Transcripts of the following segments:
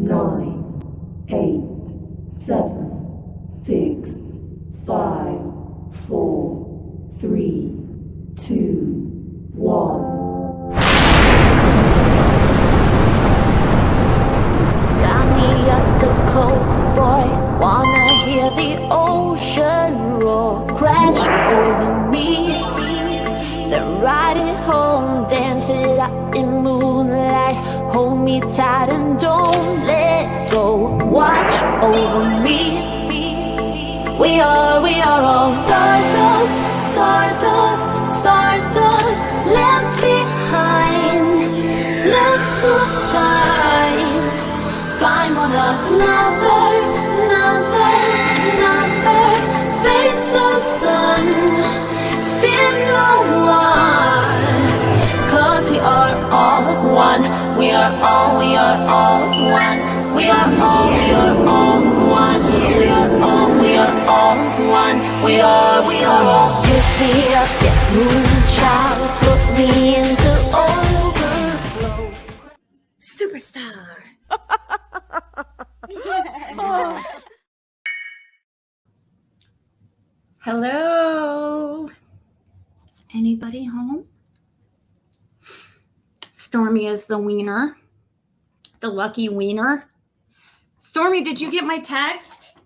9, 8, 7, 6, 5, 4, 3, 2, 1. Got me up the coast, boy. Wanna hear the ocean roar crash over me. Then ride it home, dance it out in moonlight. Hold me tight and don't let go. Watch over me. We are all stardust, stardust, stardust. Left behind, left to find. Find one another, face the sun, fear no one, 'cause we are all one, we are all one, we are all one, we are all one, we are all. Lift me up, get moonshine, put me into overflow. Superstar. Hello. Anybody home? Stormy is the wiener. The lucky wiener. Stormy, did you get my text?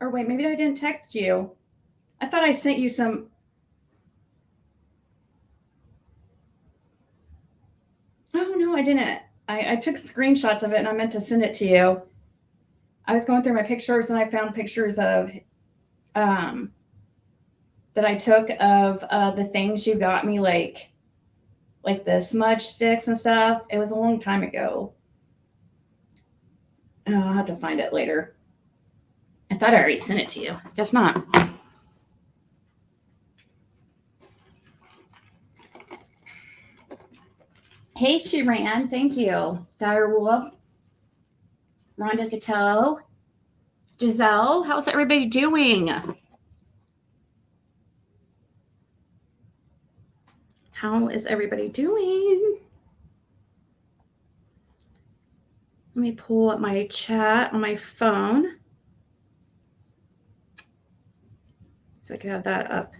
Or wait, maybe I didn't text you. I thought I sent you some. Oh, no, I didn't. I took screenshots of it and I meant to send it to you. I was going through my pictures and I found pictures of that I took of the things you got me, like the smudge sticks and stuff. It was a long time ago. Oh, I'll have to find it later. I thought I already sent it to you. Guess not. Hey, Shiran. Thank you. Dire Wolf. Rhonda Catello. Giselle. How's everybody doing? How is everybody doing? Let me pull up my chat on my phone so I can have that up.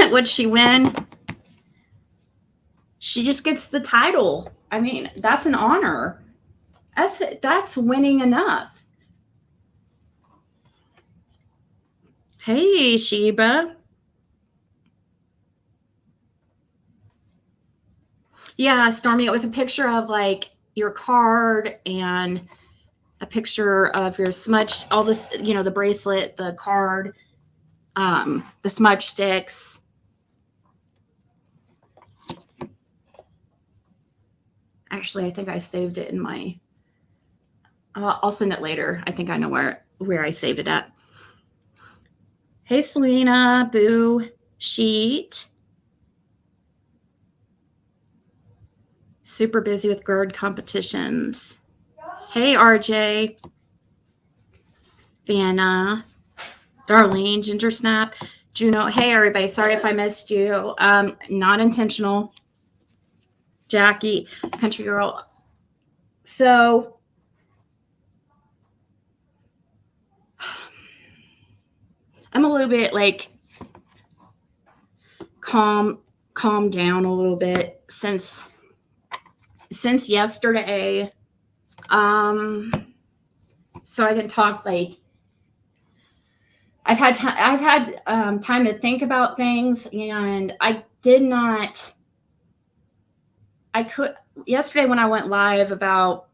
What'd she win? She just gets the title. I mean, that's an honor. That's winning enough. Hey, Sheba. Yeah, Stormy, it was a picture of like your card and a picture of your smudge, all this, you know, the bracelet, the card, the smudge sticks. Actually, I think I saved it in my, I'll send it later. I think I know where I saved it at. Hey, Selena, Boo, Sheet. Super busy with GERD competitions. Hey, RJ. Vanna. Darlene, Ginger Snap. Juno. Hey, everybody. Sorry if I missed you. Not intentional. Jackie, Country Girl. So, I'm a little bit like calm down a little bit since yesterday. So I can talk like I've had time to think about things, and yesterday when I went live about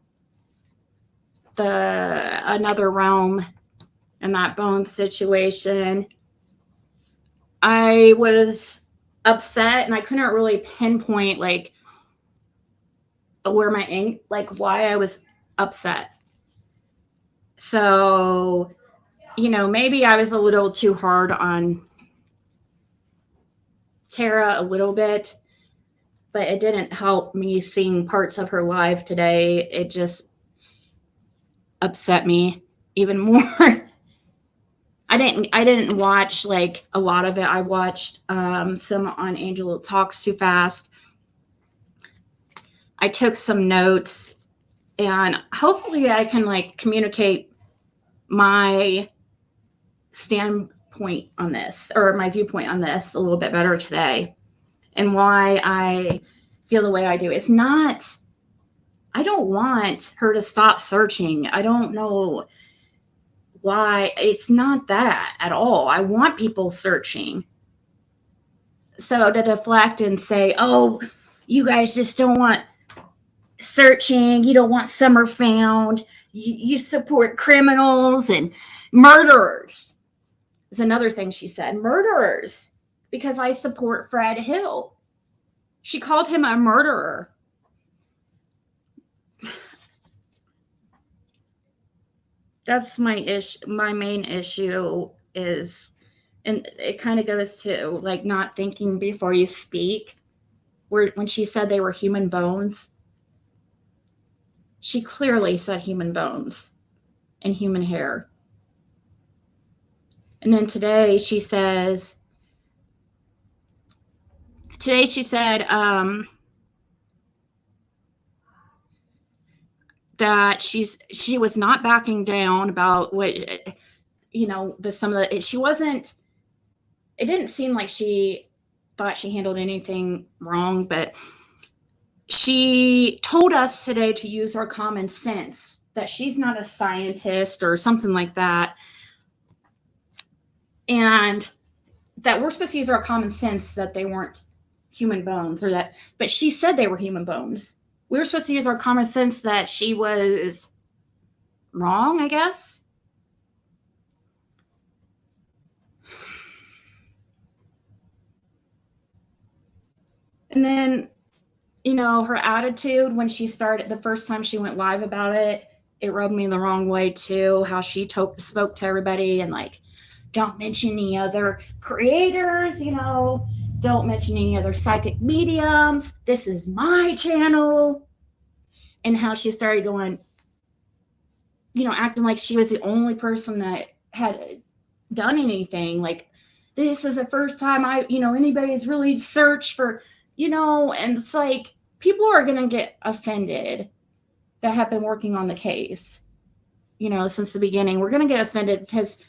the another realm and that bone situation, I was upset and I couldn't really pinpoint like where why I was upset. So, you know, maybe I was a little too hard on Tara a little bit, but it didn't help me seeing parts of her live today. It just upset me even more. I didn't watch like a lot of it. I watched some on Angela Talks Too Fast. I took some notes, and hopefully I can like communicate my standpoint on this, or my viewpoint on this, a little bit better today, and why I feel the way I do. It's not, I don't want her to stop searching. I don't know why. It's not that at all. I want people searching. So to deflect and say, oh, you guys just don't want searching, you don't want Summer found, you support criminals and murderers, is another thing she said. Murderers, because I support Fred Hill. She called him a murderer. That's my issue. My main issue is, and it kind of goes to like not thinking before you speak. When she said they were human bones, she clearly said human bones and human hair. And then today she said that she was not backing down about what, you know, she wasn't, it didn't seem like she thought she handled anything wrong, but she told us today to use our common sense, that she's not a scientist or something like that, and that we're supposed to use our common sense that they weren't human bones, or that, but she said they were human bones. We were supposed to use our common sense that she was wrong, I guess. And then, you know, her attitude when she started, the first time she went live about it, it rubbed me the wrong way too. How she spoke to everybody and like, don't mention any other creators, you know, don't mention any other psychic mediums. This is my channel. And how she started going, you know, acting like she was the only person that had done anything. Like, this is the first time anybody's really searched for, you know, and it's like, people are going to get offended that have been working on the case, you know, since the beginning. We're going to get offended because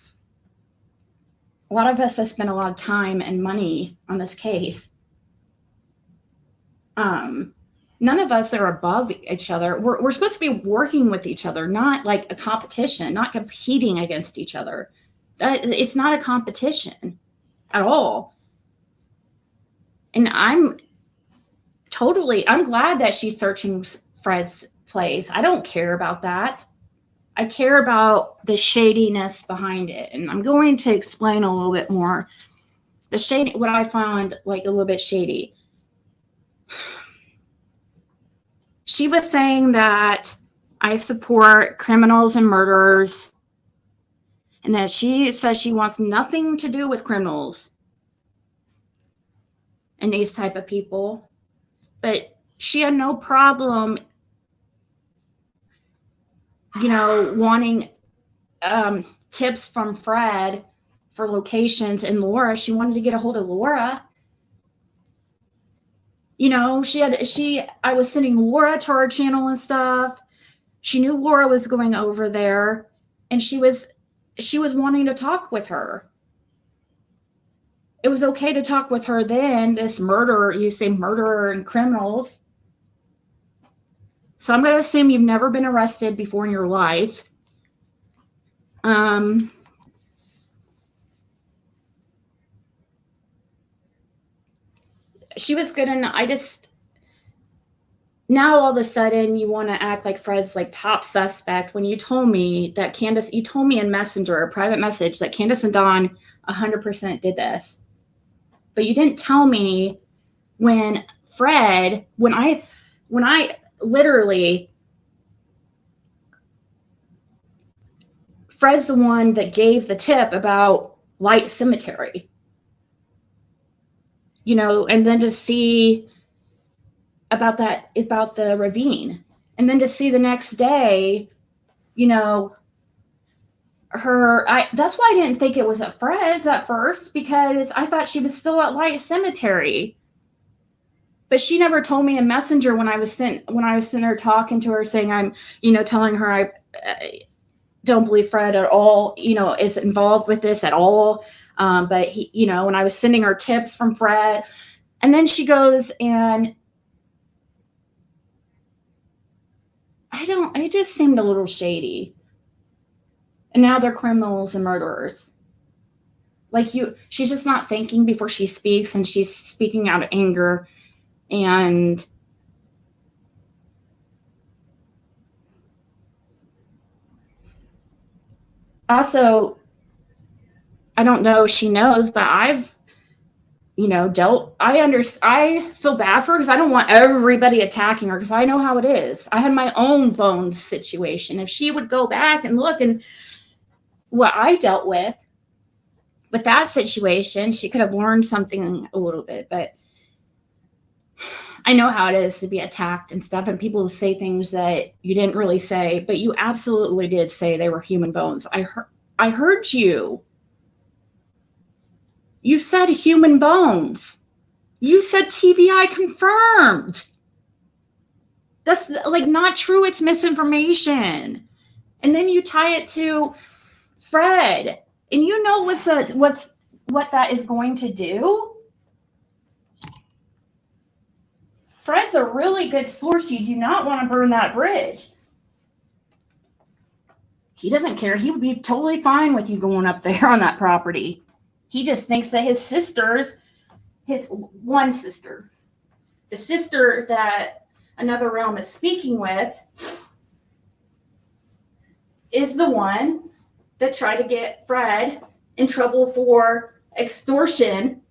a lot of us have spent a lot of time and money on this case. None of us are above each other. We're supposed to be working with each other, not like a competition, not competing against each other. It's not a competition at all. And I'm glad that she's searching Fred's place. I don't care about that. I care about the shadiness behind it. And I'm going to explain a little bit more. What I found like a little bit shady. She was saying that I support criminals and murderers, and that she says she wants nothing to do with criminals and these type of people. But she had no problem, you know, wanting tips from Fred for locations and Laura. She wanted to get a hold of Laura. You know, I was sending Laura to our channel and stuff. She knew Laura was going over there, and she was wanting to talk with her. It was okay to talk with her then, this murderer, you say murderer and criminals. So I'm going to assume you've never been arrested before in your life. She was good, and now all of a sudden you want to act like Fred's like top suspect when you told me that you told me in Messenger, a private message, that Candace and Dawn 100% did this. But you didn't tell me when I literally, Fred's the one that gave the tip about Light Cemetery. You know, and then to see about the ravine, and then to see the next day, you know, that's why I didn't think it was at Fred's at first, because I thought she was still at Light Cemetery. But she never told me in Messenger when I was sitting there talking to her, saying I'm, telling her I don't believe Fred at all, is involved with this at all. But he, when I was sending her tips from Fred, and then she goes and it just seemed a little shady. And now they're criminals and murderers. Like she's just not thinking before she speaks, and she's speaking out of anger. And also, I don't know if she knows, but I've, I feel bad for her because I don't want everybody attacking her because I know how it is. I had my own bones situation. If she would go back and look and what I dealt with that situation, she could have learned something a little bit. But I know how it is to be attacked and stuff, and people say things that you didn't really say, but you absolutely did say they were human bones. I heard you. You said human bones. You said TBI confirmed. That's like not true. It's misinformation. And then you tie it to Fred, and you know what that is going to do. Fred's a really good source. You do not want to burn that bridge. He doesn't care. He would be totally fine with you going up there on that property. He just thinks that his one sister, the sister that another realm is speaking with, is the one that tried to get Fred in trouble for extortion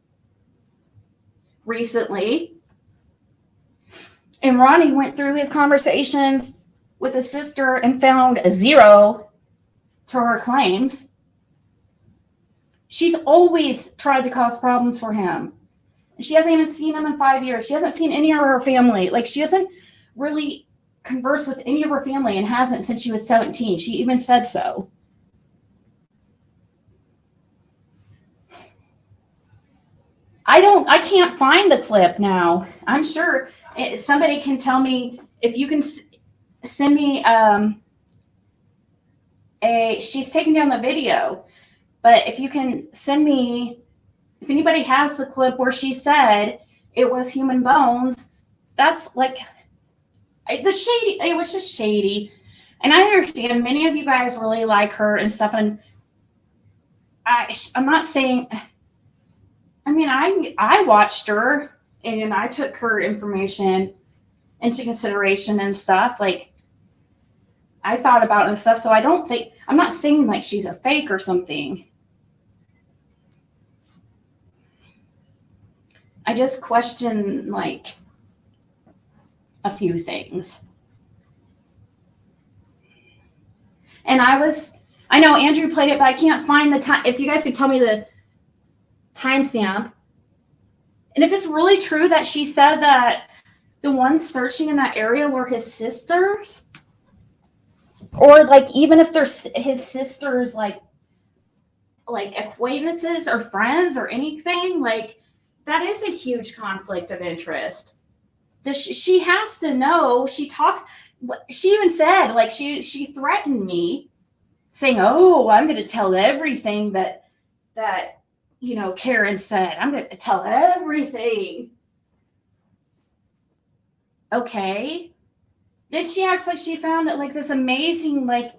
recently. And Ronnie went through his conversations with his sister and found a 0 to her claims. She's always tried to cause problems for him. She hasn't even seen him in 5 years. She hasn't seen any of her family. Like, she doesn't really converse with any of her family and hasn't since she was 17. She even said so. I can't find the clip now. I'm sure somebody can tell me if you can send me she's taking down the video, but if you can send me, if anybody has the clip where she said it was human bones, that's like it was just shady. And I understand many of you guys really like her and stuff, and I'm not saying, I mean, I watched her and I took her information into consideration and stuff. Like, I thought about it and stuff. So I'm not saying like she's a fake or something. I just question like a few things. And I know Andrew played it, but I can't find the time. If you guys could tell me the timestamp. And if it's really true that she said that the ones searching in that area were his sisters, or like even if they're his sisters, like acquaintances or friends or anything, like that is a huge conflict of interest. She has to know. She even said, like, she threatened me saying, oh, I'm going to tell everything that Karen said. I'm going to tell everything. Okay. Then she acts like she found it like this amazing like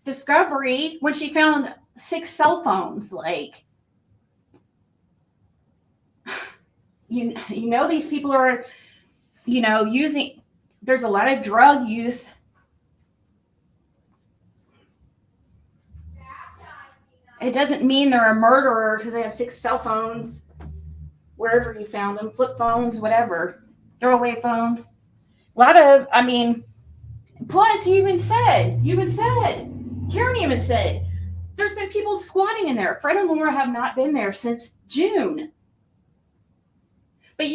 discovery when she found 6 cell phones. Like, these people are, using, there's a lot of drug use. It doesn't mean they're a murderer because they have 6 cell phones, wherever you found them, flip phones, whatever, throwaway phones. A lot of, plus you even said, Karen even said, there's been people squatting in there. Fred and Laura have not been there since June. But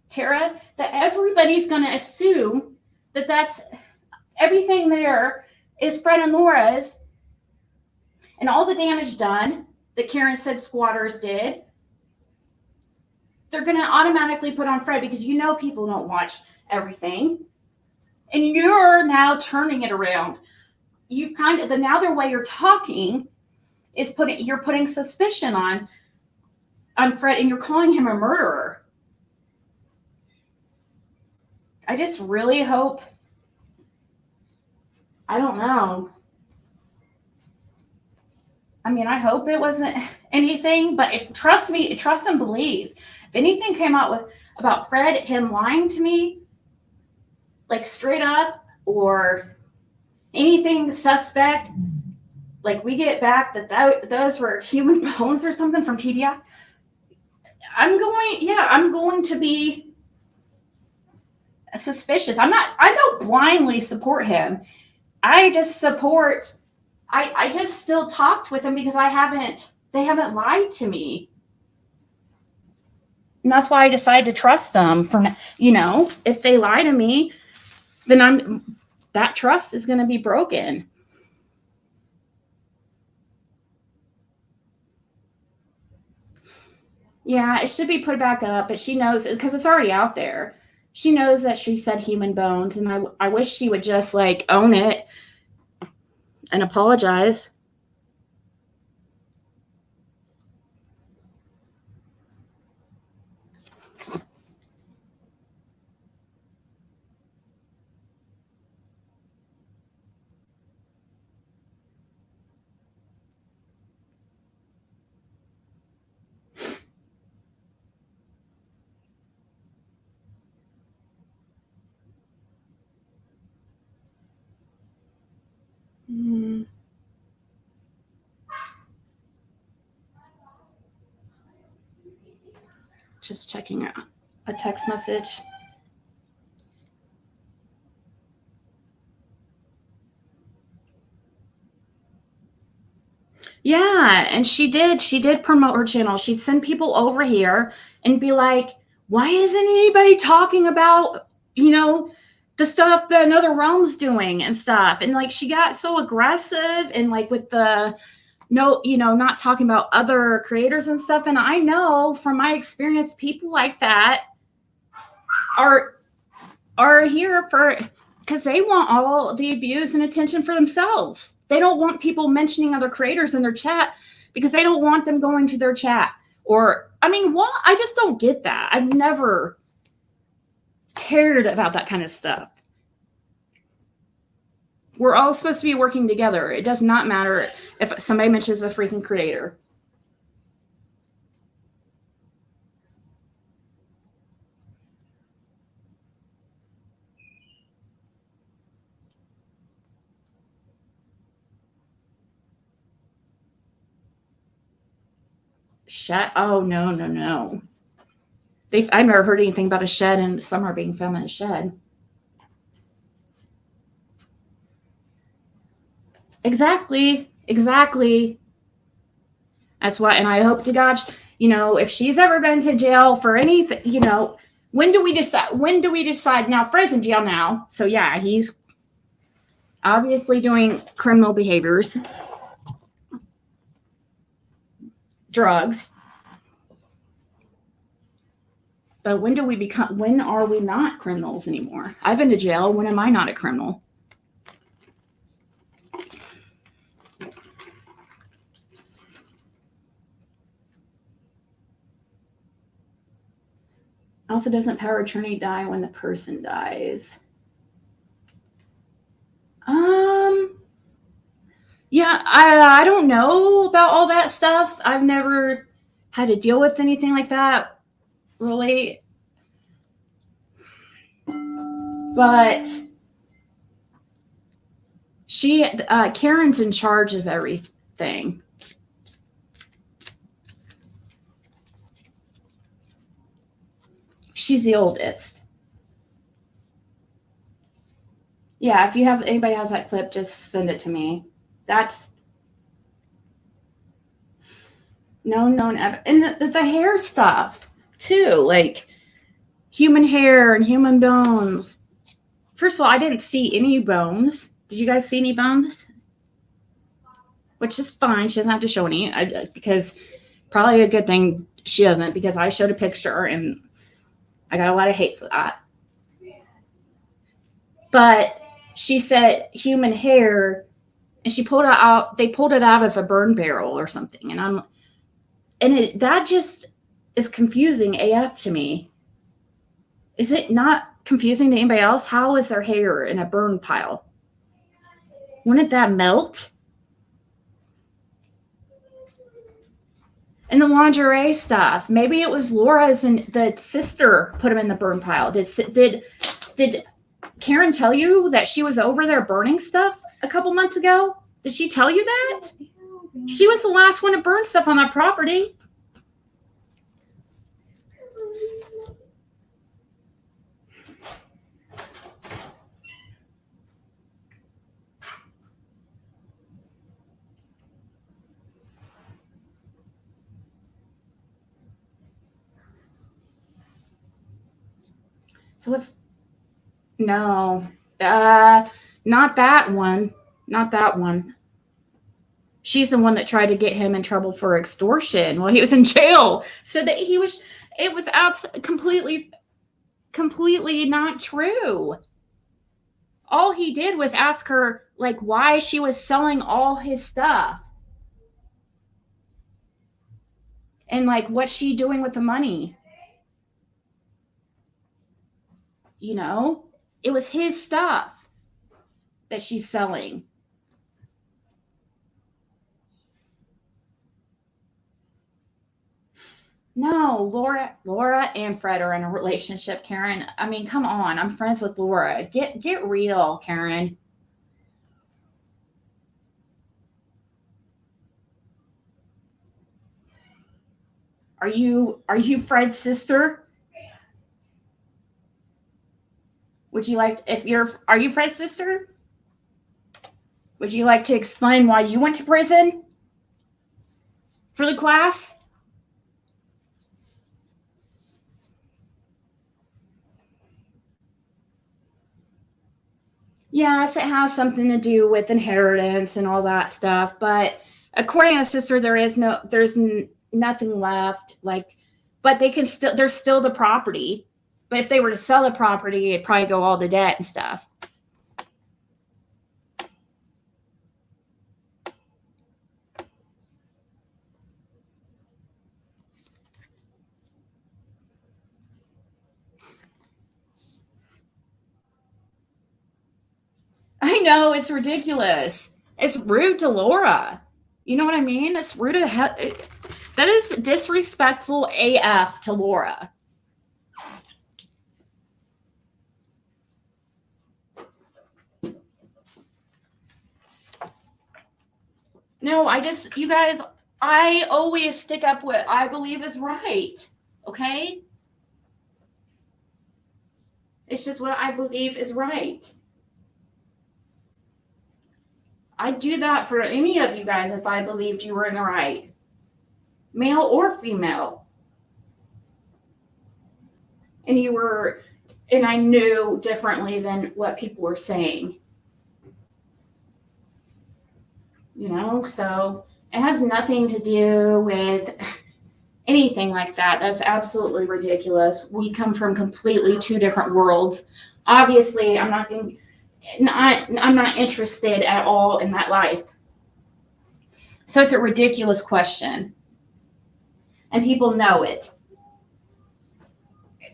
Tara, that everybody's going to assume that that's everything there is Fred and Laura's, and all the damage done that Karen said squatters did. they're going to automatically put on Fred because people don't watch everything. And you're now turning it around. You've now the way you're talking is you're putting suspicion on Fred, and you're calling him a murderer. I just really hope, I don't know. I mean, I hope it wasn't anything, but trust me, trust and believe. If anything came out about Fred, him lying to me, like straight up, or anything suspect, like we get back that those were human bones or something from TBI, I'm going to be suspicious. I don't blindly support him. I just support, I just still talked with him because they haven't lied to me. And that's why I decided to trust them if they lie to me, then that trust is going to be broken. Yeah, it should be put back up, but she knows because it's already out there. She knows that she said human bones, and I wish she would just own it and apologize. Just checking out a text message. Yeah, and she did promote her channel. She'd send people over here and be like, why isn't anybody talking about, the stuff that Another Realm's doing and stuff? And she got so aggressive and with the not talking about other creators and stuff. And I know from my experience, people like that are here because they want all the views and attention for themselves. They don't want people mentioning other creators in their chat because they don't want them going to their chat. Or, what? I just don't get that. I've never cared about that kind of stuff. We're all supposed to be working together. It does not matter if somebody mentions a freaking creator. Shed? Oh, no. I've never heard anything about a shed and Summer being found in a shed. Exactly. That's why, and I hope to God, if she's ever been to jail for anything, when do we decide? Now, Fred's in jail now. So yeah, he's obviously doing criminal behaviors. Drugs. But when are we not criminals anymore? I've been to jail. When am I not a criminal? Also, doesn't power attorney die when the person dies? Yeah, I don't know about all that stuff. I've never had to deal with anything like that, really. But Karen's in charge of everything. She's the oldest. Yeah, if anybody has that clip, just send it to me. That's known ever. And the hair stuff too, human hair and human bones. First of all, I didn't see any bones. Did you guys see any bones? Which is fine. She doesn't have to show any because probably a good thing She doesn't, because I showed a picture and I got a lot of hate for that. But she said human hair, and she pulled it out. They pulled it out of a burn barrel or something, that just is confusing AF to me. Is it not confusing to anybody else? How is their hair in a burn pile? Wouldn't that melt? And the lingerie stuff. Maybe it was Laura's and the sister put them in the burn pile. Did Karen tell you that she was over there burning stuff a couple months ago? Did she tell you that? She was the last one to burn stuff on that property. So no, not that one. Not that one. She's the one that tried to get him in trouble for extortion while he was in jail. So that it was completely not true. All he did was ask her, like, why she was selling all his stuff. And, like, what's she doing with the money? You know? It was his stuff that she's selling. No, Laura and Fred are in a relationship, Karen. I mean, come on. I'm friends with Laura. Get real, Karen. Are you Fred's sister? Would you like, are you Fred's sister? Would you like to explain why you went to prison for the class? Yes, it has something to do with inheritance and all that stuff. But according to sister, there's nothing left. Like, but there's still the property. But if they were to sell the property, it'd probably go all the debt and stuff. I know, it's ridiculous. It's rude to Laura. You know what I mean? It's rude to that is disrespectful AF to Laura. No, you guys, I always stick up what I believe is right. Okay? It's just what I believe is right. I'd do that for any of you guys if I believed you were in the right, male or female. And I knew differently than what people were saying. You know, so it has nothing to do with anything like that. That's absolutely ridiculous. We come from completely two different worlds. Obviously, I'm not interested at all in that life. So it's a ridiculous question. And people know it.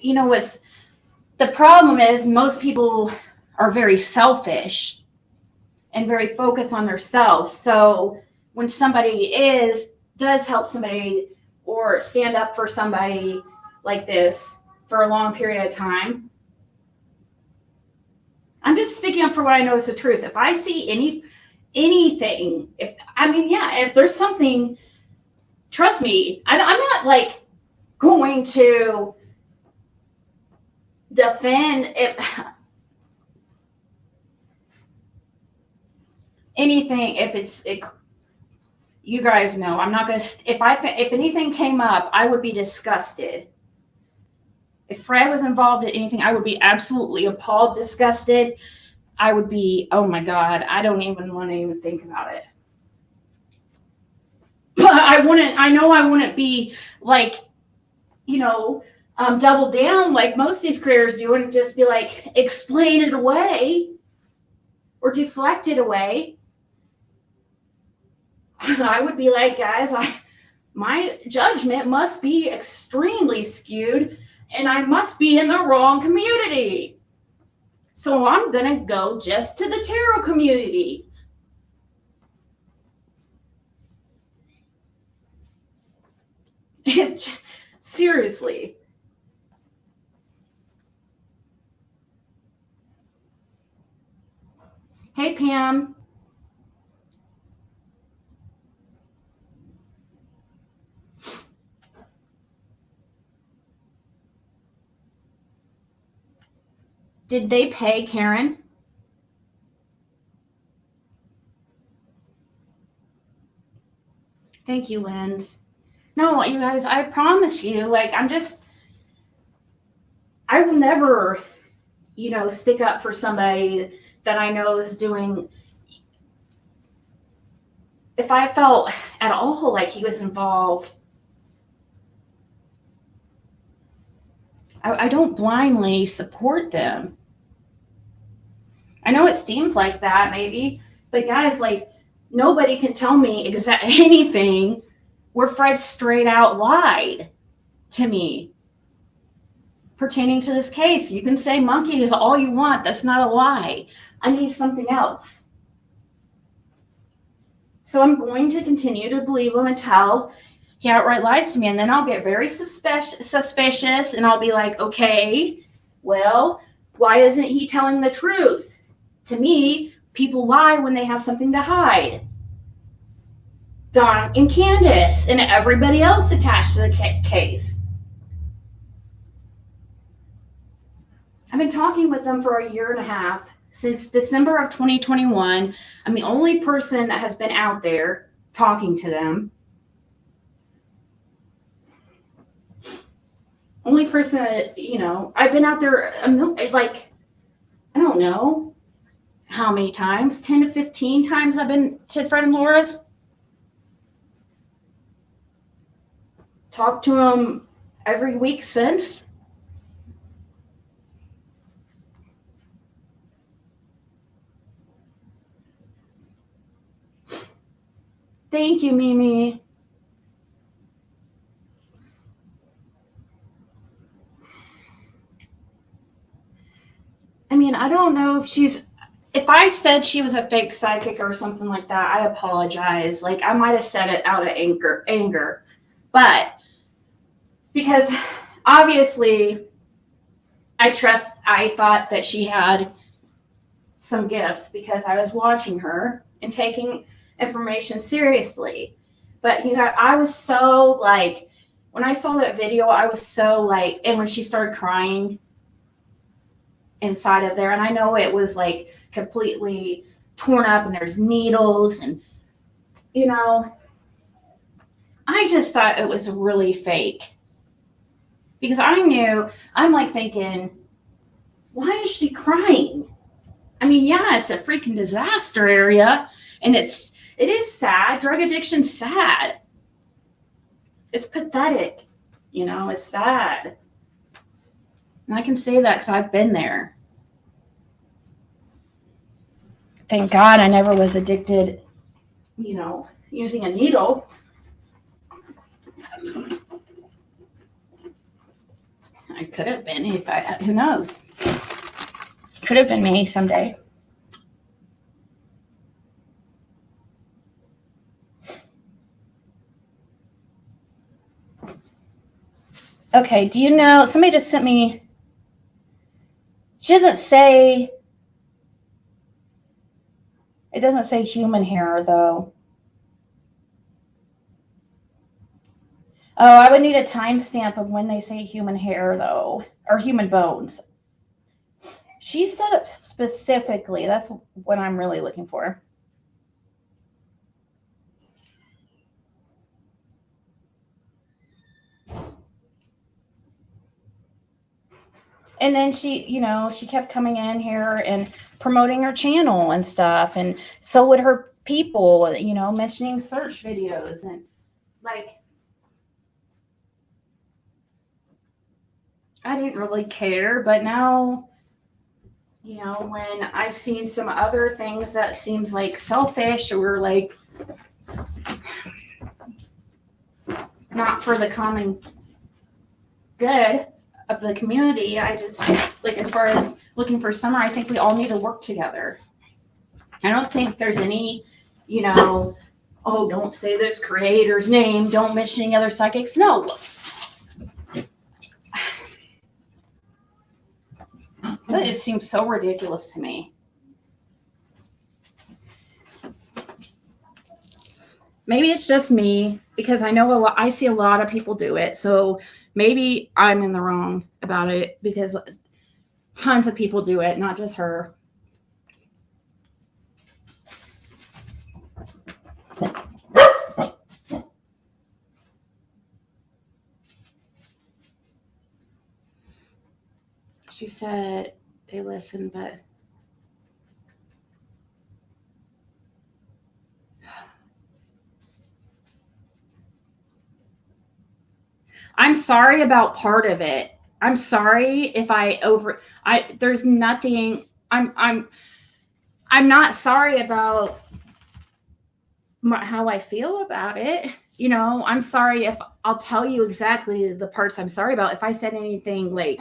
You know, the problem is most people are very selfish and very focused on themselves. So when somebody does help somebody or stand up for somebody like this for a long period of time, I'm just sticking up for what I know is the truth. If I see anything, if there's something, trust me, I'm not like going to defend it. Anything, you guys know, I'm not going to, if anything came up, I would be disgusted. If Fred was involved in anything, I would be absolutely appalled, disgusted. I would be, oh my God, I don't even want to even think about it. But I wouldn't be like double down like most of these creators do and just be like, explain it away or deflect it away. I would be like, guys, my judgment must be extremely skewed and I must be in the wrong community. So I'm going to go just to the tarot community. Seriously. Hey, Pam. Did they pay Karen? Thank you, Linz. No, you guys, I promise you, like, I will never, stick up for somebody that I know is doing. If I felt at all like he was involved, I don't blindly support them. I know it seems like that maybe, but guys, like, nobody can tell me anything where Fred straight out lied to me pertaining to this case. You can say monkey is all you want. That's not a lie. I need something else. So I'm going to continue to believe him until he outright lies to me. And then I'll get very suspicious and I'll be like, okay, well, why isn't he telling the truth? To me, people lie when they have something to hide. Don and Candace and everybody else attached to the case. I've been talking with them for 1.5 years. Since December of 2021, I'm the only person that has been out there talking to them. Only person that, I've been out there, like, I don't know how many times, 10 to 15 times I've been to Fred and Laura's. Talked to them every week since. Thank you, Mimi. I mean, I don't know if I said she was a fake psychic or something like that, I apologize. Like, I might have said it out of anger. But because obviously I thought that she had some gifts because I was watching her and taking information seriously. But I was so like, when I saw that video, I was so like, and when she started crying inside of there, and I know it was like completely torn up and there's needles and I just thought it was really fake because I'm like thinking, why is she crying? I mean, yeah, it's a freaking disaster area and it is sad. Drug addiction's sad. It's pathetic. It's sad. And I can say that because I've been there. Thank God I never was addicted, using a needle. I could have been who knows? Could have been me someday. Okay, do you know, somebody just sent me, she doesn't say, it doesn't say human hair though. Oh, I would need a timestamp of when they say human hair though, or human bones. She said it specifically. That's what I'm really looking for. And then she kept coming in here and promoting her channel and stuff. And so would her people, mentioning search videos and like, I didn't really care, but now, when I've seen some other things that seems like selfish or like not for the common good of the community, I just, like, as far as looking for Summer, I think we all need to work together. I don't think there's any, oh, don't say this creator's name, don't mention any other psychics. No. That just seems so ridiculous to me. Maybe it's just me, because I see a lot of people do it. So maybe I'm in the wrong about it, because tons of people do it, not just her. She said they listen, but I'm sorry about part of it. I'm sorry if there's nothing. I'm not sorry about how I feel about it. I'm sorry if I'll tell you exactly the parts I'm sorry about. If I said anything like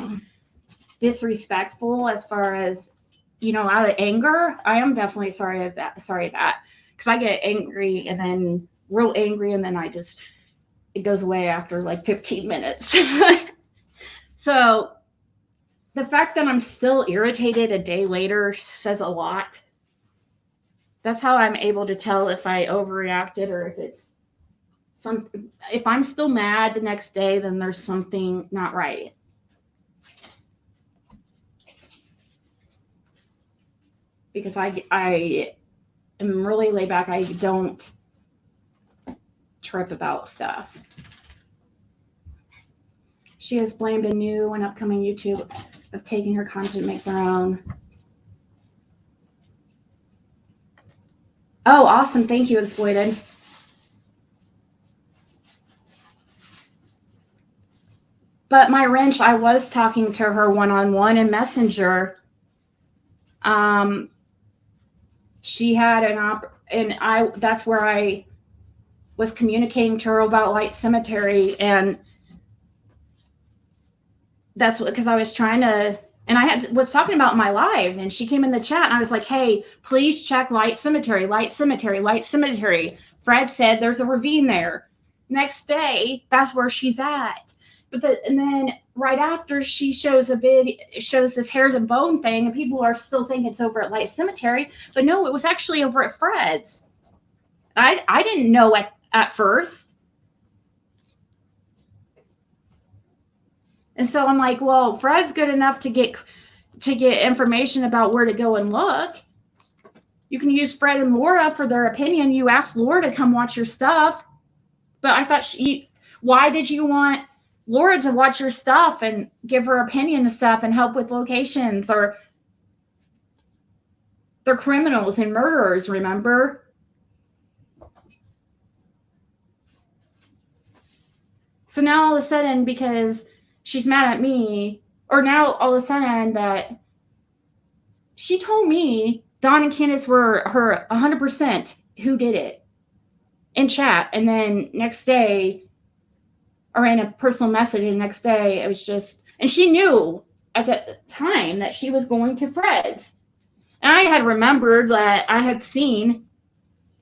disrespectful as far as, out of anger, I am definitely sorry of that. Because I get angry and then real angry, and then it goes away after like 15 minutes. So the fact that I'm still irritated a day later says a lot. That's how I'm able to tell if I overreacted or if it's if I'm still mad the next day, then there's something not right. Because I am really laid back. I don't trip about stuff. She has blamed a new and upcoming YouTube of taking her content to make their own. Oh, awesome. Thank you, Exploited. But my wrench, I was talking to her one-on-one in Messenger. She had that's where I was communicating to her about Light Cemetery, and that's because I was trying to, and was talking about my live, and she came in the chat, and I was like, hey, please check Light Cemetery, Light Cemetery, Light Cemetery. Fred said there's a ravine there. Next day, that's where she's at. And then right after, she shows this hairs and bone thing, and people are still thinking it's over at Light Cemetery, but no, it was actually over at Fred's. I didn't know at first. And so I'm like, well, Fred's good enough to get information about where to go and look. You can use Fred and Laura for their opinion. You asked Laura to come watch your stuff. But I thought why did you want Laura to watch your stuff and give her opinion and stuff and help with locations? Or they're criminals and murderers, remember? So now all of a sudden, because she's mad at me, or now all of a sudden that she told me Dawn and Candace were her 100% who did it in chat. And then next day, or in a personal message, and the next day it was just, and she knew at that time that she was going to Fred's. And I had remembered that I had seen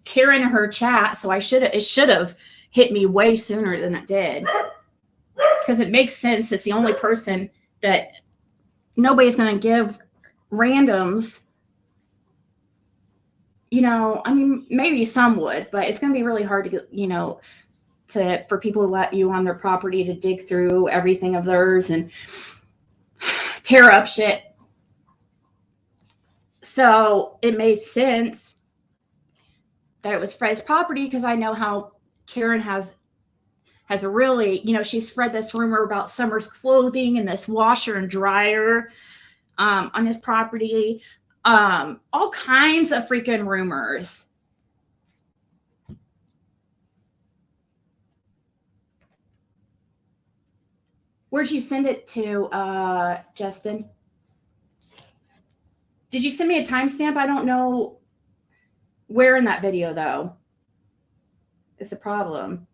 Karen in her chat, so it should have hit me way sooner than it did. Because it makes sense. It's the only person that nobody's going to give randoms. I mean, maybe some would, but it's going to be really hard to get, for people to let you on their property to dig through everything of theirs and tear up shit. So it made sense that it was Fred's property, because I know how Karen has a really, she spread this rumor about Summer's clothing and this washer and dryer on his property. All kinds of freaking rumors. Where'd you send it to, Justin? Did you send me a timestamp? I don't know where in that video, though. It's a problem.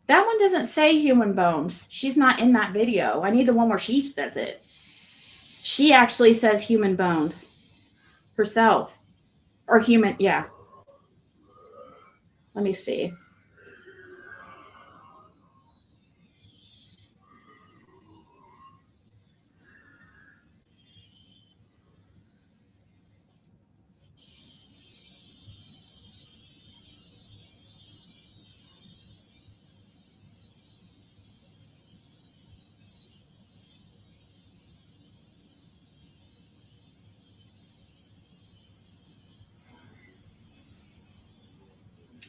That one doesn't say human bones. She's not in that video. I need the one where she says it. She actually says human bones herself. Or human, yeah. Let me see.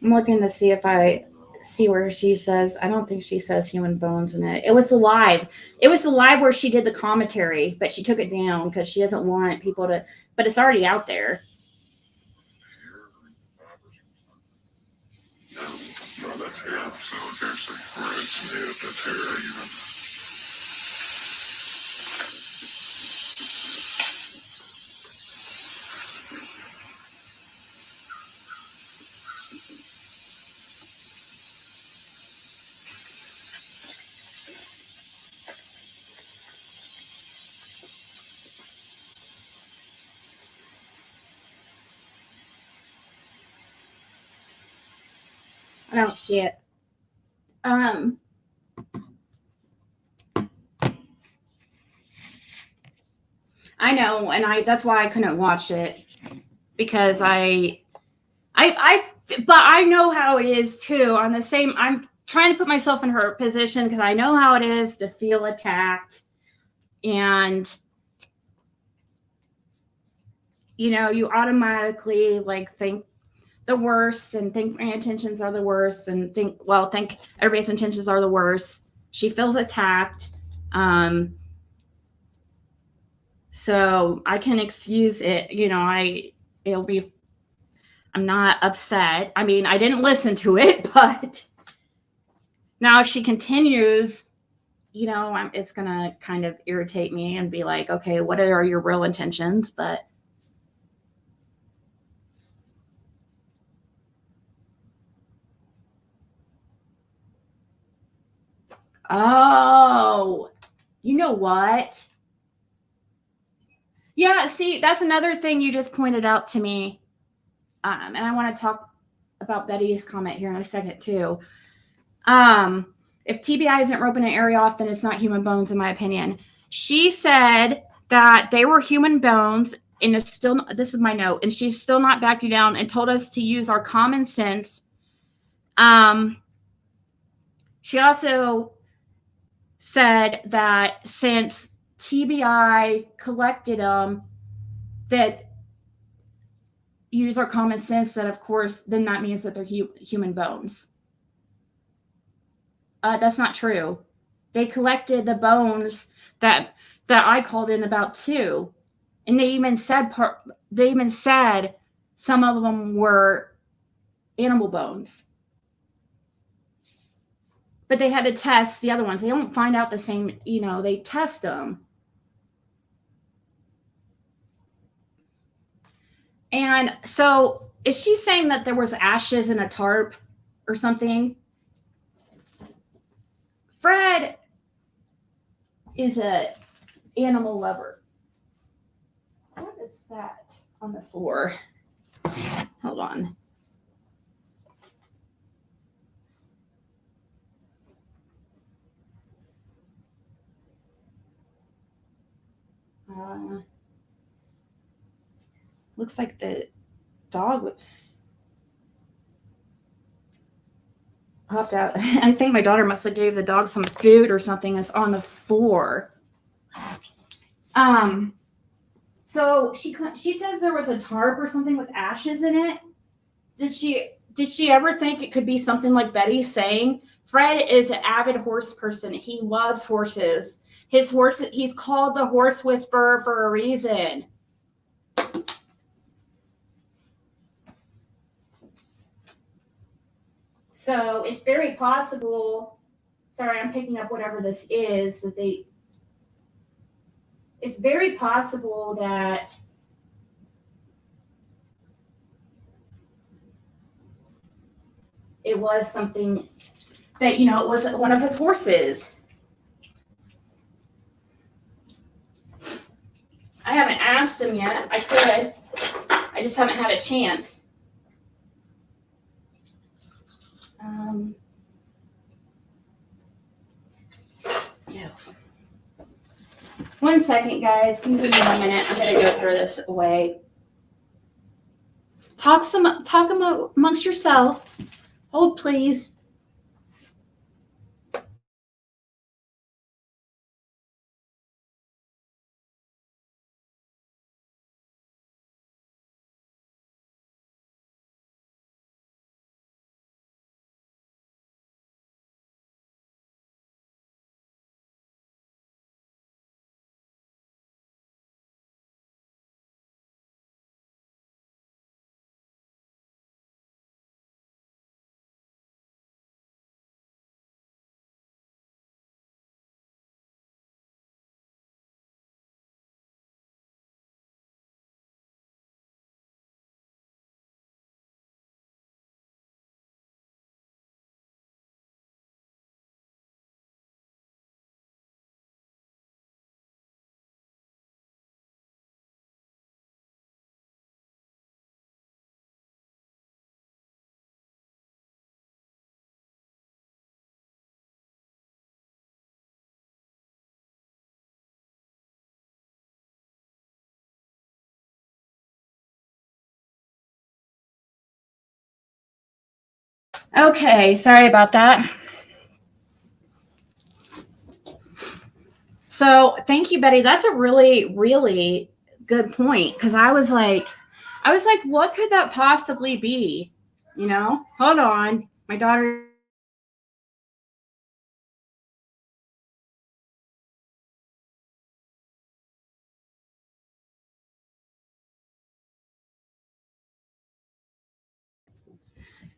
I'm looking to see if I see where she says, I don't think she says human bones in it. It was the live. It was the live where she did the commentary, but she took it down because she doesn't want people to, but it's already out there. I don't see it. I know, and that's why I couldn't watch it, because but I know how it is too. I'm trying to put myself in her position because I know how it is to feel attacked, and you automatically like think the worst and think my intentions are the worst and think everybody's intentions are the worst. She feels attacked. So I can excuse it. I'm not upset. I mean, I didn't listen to it, but now if she continues, it's going to kind of irritate me and be like, okay, what are your real intentions? But oh, you know what? Yeah, see, that's another thing you just pointed out to me. And I want to talk about Betty's comment here in a second, too. If TBI isn't roping an area off, then it's not human bones, in my opinion. She said that they were human bones, and this is my note, and she's still not backing down and told us to use our common sense. She also said that since TBI collected them, that use our common sense, that of course, then that means that they're human bones. That's not true. They collected the bones that I called in about too, and they even said some of them were animal bones. But they had to test the other ones. They don't find out the same, they test them. And so is she saying that there was ashes in a tarp or something? Fred is a animal lover. What is that on the floor? Hold on. Looks like the dog. I think my daughter must have gave the dog some food or something that's on the floor. So she says there was a tarp or something with ashes in it. Did she ever think it could be something like Betty saying? Fred is an avid horse person. He loves horses. He's called the horse whisperer for a reason. So it's very possible sorry, I'm picking up whatever this is that they, it's very possible that it was something that, you know, it was one of his horses. I haven't asked him yet. I could. I just haven't had a chance. No. 1 second, guys. Can you give me 1 minute? I'm gonna go throw this away. Talk amongst yourself. Hold, please. Okay, sorry about that. So thank you, Betty. That's a really, really good point. Because I was like, what could that possibly be? You know, hold on. My daughter.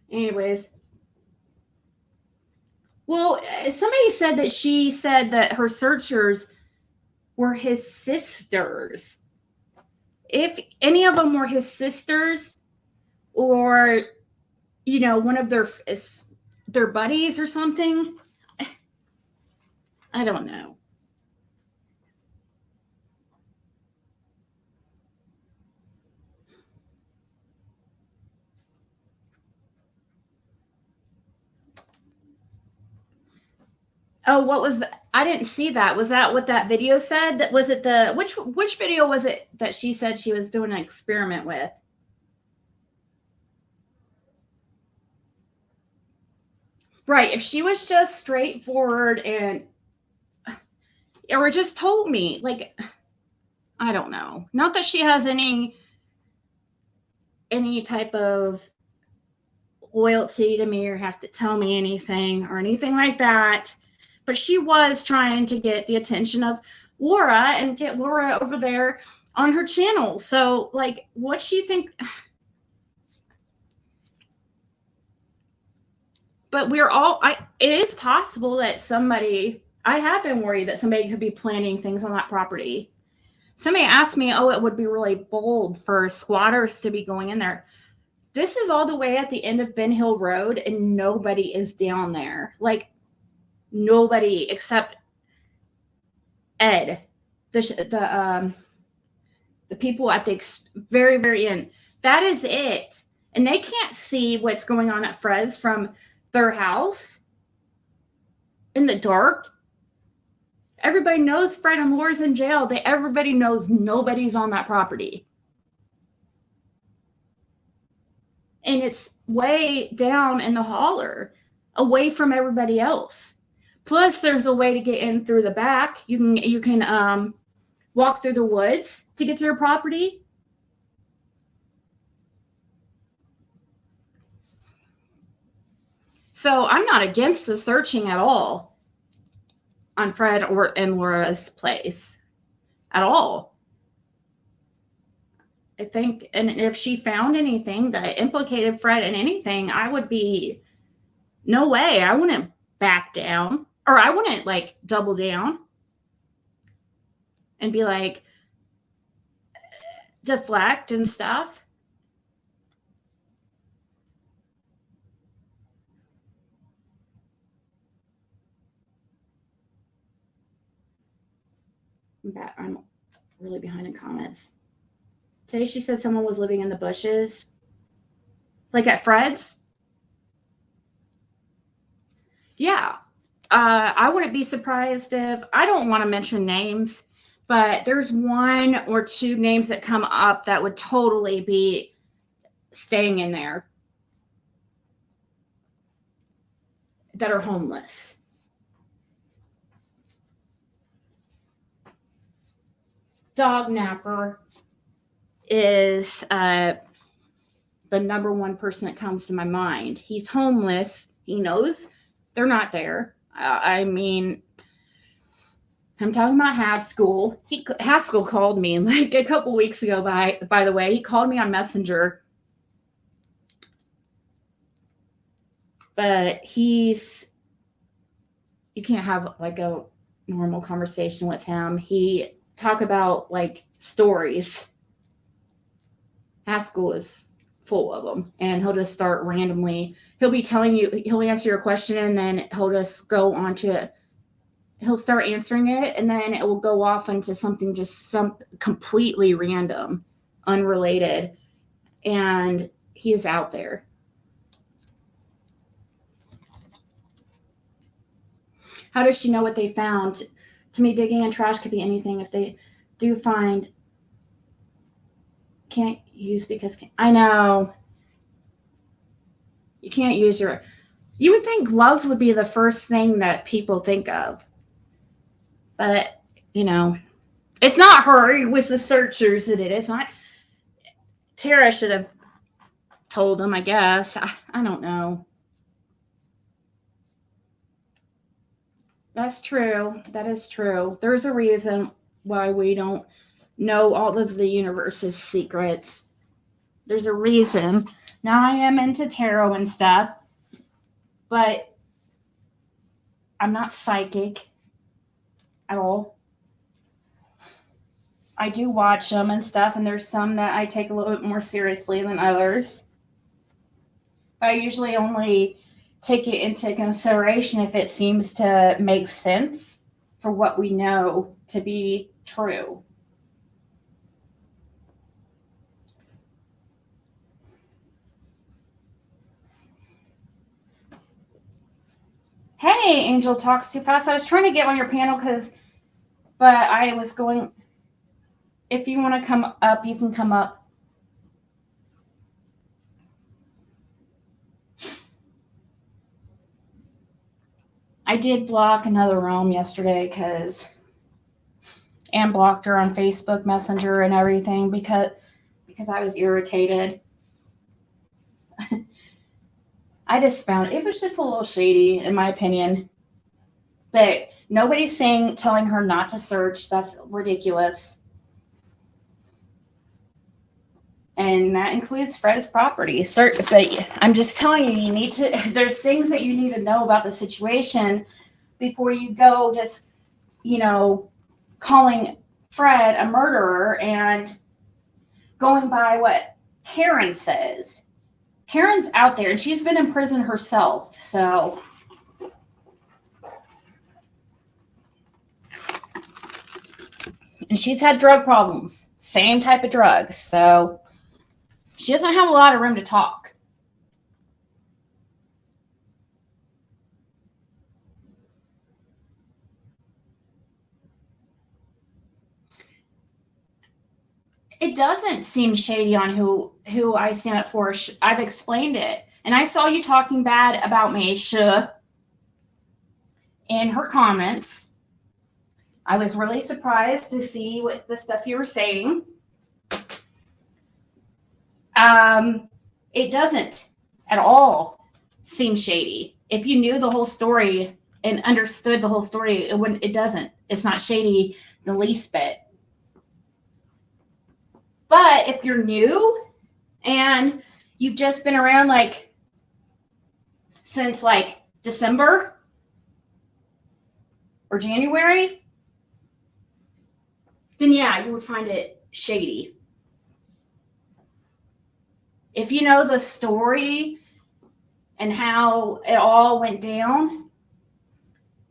Anyways. Well, somebody said that she said that her searchers were his sisters. If any of them were his sisters, or, you know, one of their buddies or something, I don't know. Oh, what was I didn't see that. Was that what that video said? Was it which video was it that she said she was doing an experiment with? Right. If she was just straightforward or just told me, like, I don't know. Not that she has any type of loyalty to me or have to tell me anything or anything like that. But she was trying to get the attention of Laura and get Laura over there on her channel. So, like, what she think? But it is possible that I have been worried that somebody could be planning things on that property. Somebody asked me, it would be really bold for squatters to be going in there. This is all the way at the end of Ben Hill Road, and nobody is down there. Like, nobody except Ed, the people at the very, very end. That is it. And they can't see what's going on at Fred's from their house in the dark. Everybody knows Fred and Laura's in jail. Everybody knows nobody's on that property. And it's way down in the holler, away from everybody else. Plus, there's a way to get in through the back. You can walk through the woods to get to your property. So I'm not against the searching at all on Fred and Laura's place at all. I think, and if she found anything that implicated Fred in anything, I would be, no way, I wouldn't back down. Or I wouldn't like double down and be like, deflect and stuff. I'm really behind in comments. Today she said someone was living in the bushes. Like at Fred's? Yeah. I wouldn't be surprised if, I don't want to mention names, but there's one or two names that come up that would totally be staying in there that are homeless. Dog Napper is the number one person that comes to my mind. He's homeless. He knows they're not there. I mean, I'm talking about Haskell. Haskell called me like a couple weeks ago, by the way. He called me on Messenger. But you can't have like a normal conversation with him. He talk about like stories. Haskell is full of them, and he'll just start randomly. He'll be telling you, he'll answer your question, and then he'll just go on to, he'll start answering it, and then it will go off into something completely random, unrelated, and he is out there. How does she know what they found? To me, digging in trash could be anything. If they do find, can't use because I know you can't use your. You would think gloves would be the first thing that people think of, but it's not her. It was the searchers that did it. It's not. Tara should have told them, I guess. I don't know. That's true. That is true. There's a reason why we don't know all of the universe's secrets. There's a reason. Now I am into tarot and stuff, but I'm not psychic at all. I do watch them and stuff, and there's some that I take a little bit more seriously than others. I usually only take it into consideration if it seems to make sense for what we know to be true. Hey, Angel talks too fast. I was trying to get on your panel but I was going, if you want to come up, you can come up. I did block another room yesterday and blocked her on Facebook Messenger and everything because I was irritated. I just found it was just a little shady, in my opinion. But nobody's telling her not to search. That's ridiculous. And that includes Fred's property. But I'm just telling you, there's things that you need to know about the situation before you go just, calling Fred a murderer and going by what Karen says. Karen's out there, and she's been in prison herself, so. And she's had drug problems, same type of drugs, so. She doesn't have a lot of room to talk. It doesn't seem shady on who I stand up for. I've explained it. And I saw you talking bad about me, in her comments. I was really surprised to see what the stuff you were saying. It doesn't at all seem shady. If you knew the whole story and understood the whole story, it doesn't. It's not shady the least bit. But if you're new and you've just been around since December, or January, then yeah, you would find it shady. If you know the story and how it all went down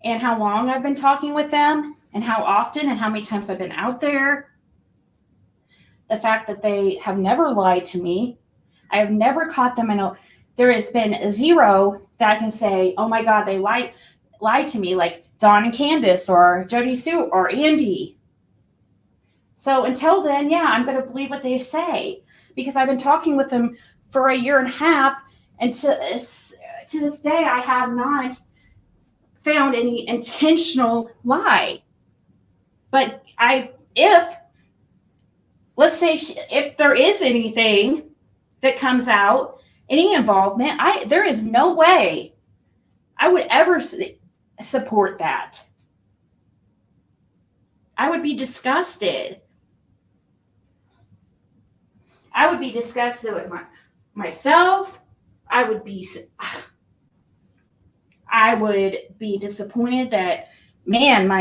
and how long I've been talking with them and how often and how many times I've been out there, the fact that they have never lied to me, I have never caught them in a, there has been zero that I can say, oh my God, they lied to me, like Dawn and Candace or Jody Sue or Andy. So until then, yeah, I'm going to believe what they say because I've been talking with them for a year and a half, and to this day, I have not found any intentional lie. But let's say if there is anything that comes out, any involvement, there is no way I would ever support that. I would be disgusted. I would be disgusted with myself. I would be disappointed that, man,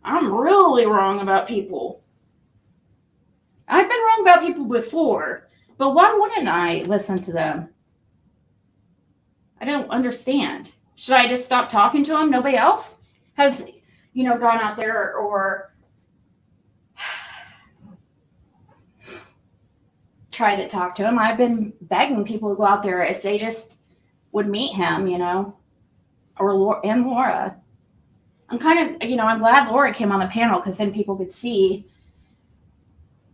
I'm really wrong about people. I've been wrong about people before, but why wouldn't I listen to them? I don't understand. Should I just stop talking to them? Nobody else has, gone out there or tried to talk to him. I've been begging people to go out there if they just would meet him, and Laura. I'm kind of, I'm glad Laura came on the panel because then people could see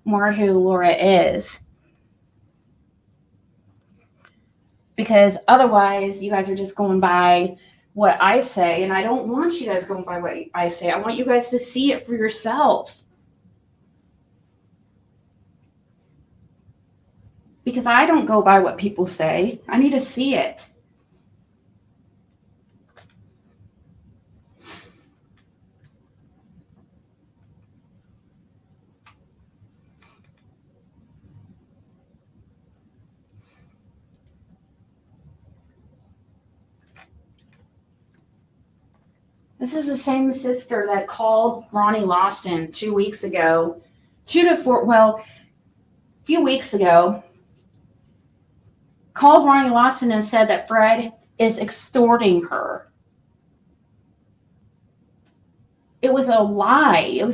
more who Laura is. Because otherwise, you guys are just going by what I say, and I don't want you guys going by what I say. I want you guys to see it for yourself. Because I don't go by what people say. I need to see it. This is the same sister that called Ronnie Lawson 2 weeks ago. A few weeks ago, called Ronnie Lawson and said that Fred is extorting her. It was a lie.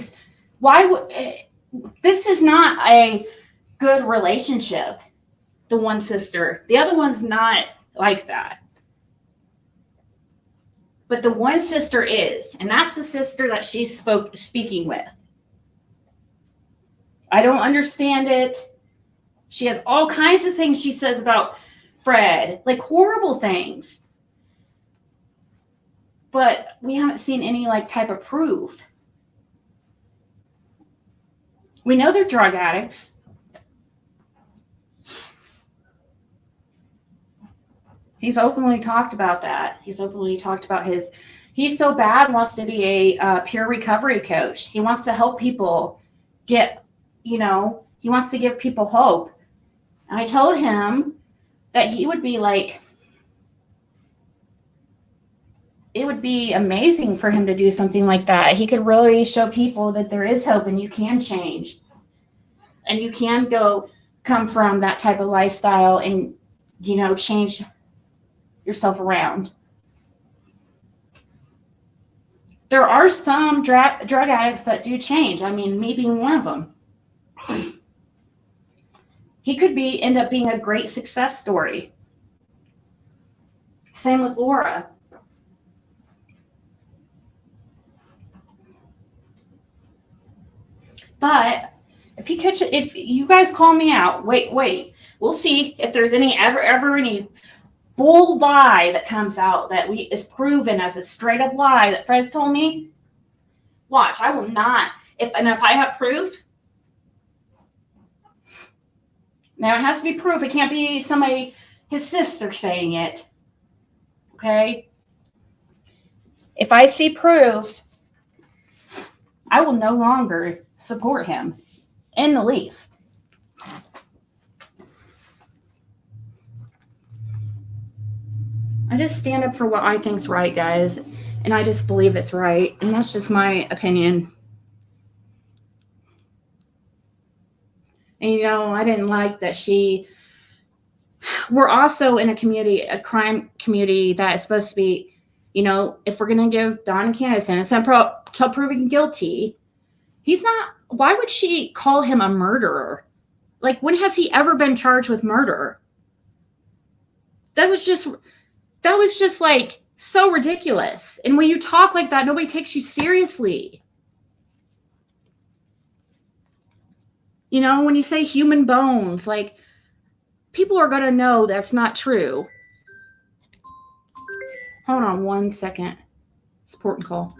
This is not a good relationship, the one sister. The other one's not like that. But the one sister is, and that's the sister that she's speaking with. I don't understand it. She has all kinds of things she says about Fred, like horrible things. But we haven't seen any type of proof. We know they're drug addicts. He's openly talked about that. He's openly talked about he so bad wants to be a peer recovery coach. He wants to help people get, he wants to give people hope. And I told him that he would be it would be amazing for him to do something like that. He could really show people that there is hope and you can change. And you can come from that type of lifestyle and, change yourself around. There are some drug addicts that do change. I mean, me being one of them. He could end up being a great success story. Same with Laura. But if you guys call me out, wait, we'll see if there's ever any bold lie that comes out that is proven as a straight up lie that Fred's told me. Watch, I will not. If I have proof, now it has to be proof. It can't be his sister saying it. Okay? If I see proof, I will no longer support him in the least. I just stand up for what I think's right, guys, and I just believe it's right, and that's just my opinion. And I didn't like that we're also in a crime community that is supposed to be, if we're going to give Don Candace innocent until proven guilty, he's not. Why would she call him a murderer? Like, when has he ever been charged with murder? That was just like so ridiculous. And when you talk like that, nobody takes you seriously. When you say human bones, like, people are going to know that's not true. Hold on one second. It's an important call.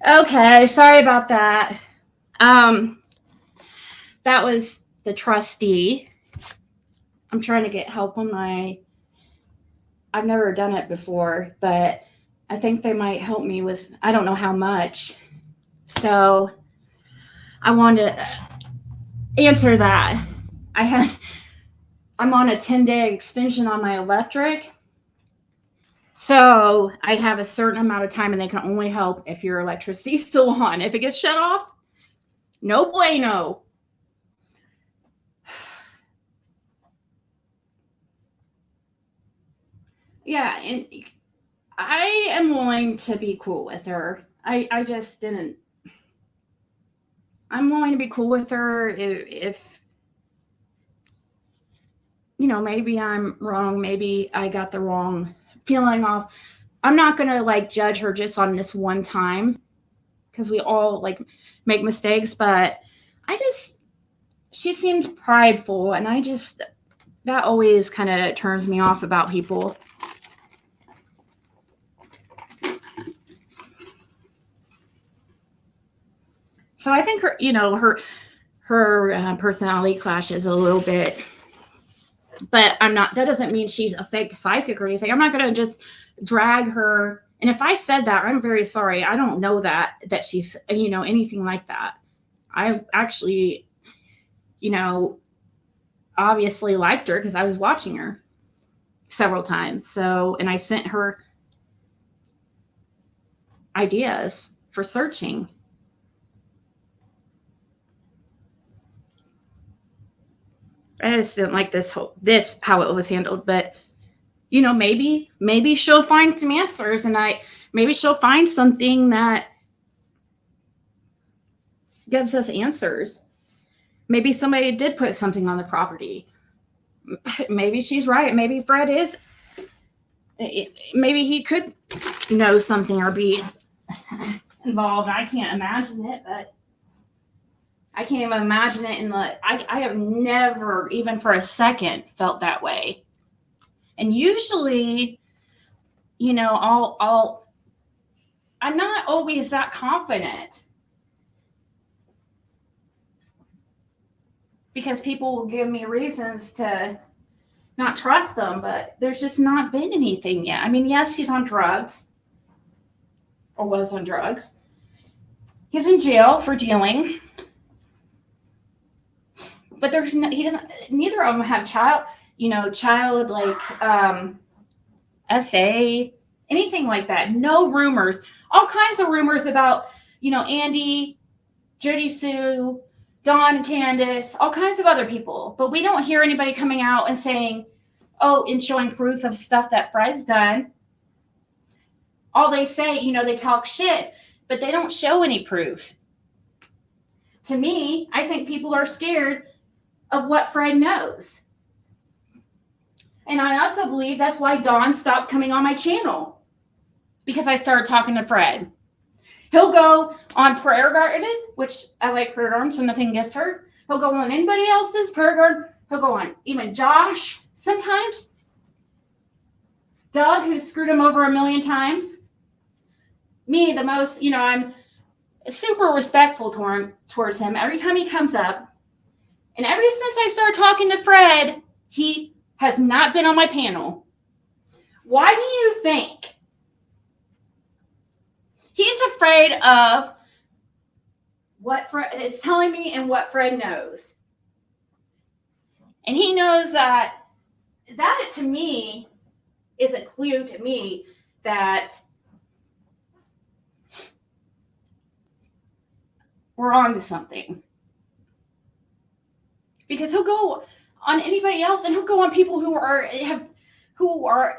Okay, sorry about that. That was the trustee. I'm trying to get help on I've never done it before, but I think they might help me with, I don't know how much. So I want to answer that. I'm on a 10-day extension on my electric. So I have a certain amount of time and they can only help if your electricity's still on. If it gets shut off, no bueno. Yeah, and I am willing to be cool with her. I just didn't. I'm willing to be cool with her if maybe I'm wrong. Maybe I got the wrong feeling off. I'm not going to like judge her just on this one time because we all like make mistakes, but she seemed prideful and that always kind of turns me off about people. So I think her personality clashes a little bit, but that doesn't mean she's a fake psychic or anything. I'm not going to just drag her. And if I said that, I'm very sorry. I don't know that she's, anything like that. I've actually, obviously liked her because I was watching her several times. So, and I sent her ideas for searching. I just didn't like this how it was handled, but maybe she'll find some answers and maybe she'll find something that gives us answers. Maybe somebody did put something on the property. Maybe she's right. Maybe Fred is. Maybe he could know something or be involved. I can't imagine it, but I can't even imagine it I have never, even for a second, felt that way. And usually, I'm not always that confident because people will give me reasons to not trust them, but there's just not been anything yet. I mean, yes, he's on drugs or was on drugs. He's in jail for dealing. But neither of them have child SA, anything like that. No rumors, all kinds of rumors about, Andy, Jody Sue, Dawn, Candace, all kinds of other people. But we don't hear anybody coming out and saying, and showing proof of stuff that Fred's done. All they say, they talk shit, but they don't show any proof. To me, I think people are scared of what Fred knows. And I also believe that's why Dawn stopped coming on my channel, because I started talking to Fred. He'll go on Prayer Garden, which I like Prayer Garden, so nothing gets her. He'll go on anybody else's Prayer Garden. He'll go on even Josh sometimes. Doug, who screwed him over 1,000,000 times. Me, the most, I'm super respectful towards him every time he comes up. And ever since I started talking to Fred, he has not been on my panel. Why do you think? He's afraid of what Fred is telling me and what Fred knows. And he knows that to me is a clue to me that we're on to something. Because he'll go on anybody else and he'll go on people who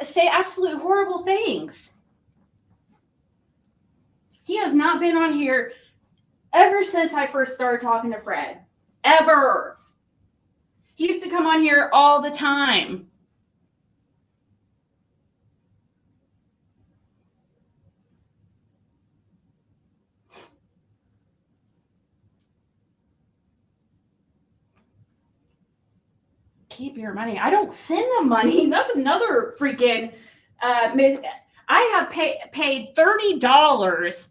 say absolute horrible things. He has not been on here ever since I first started talking to Fred. Ever. He used to come on here all the time. Keep your money. I don't send them money. That's another freaking I have paid $30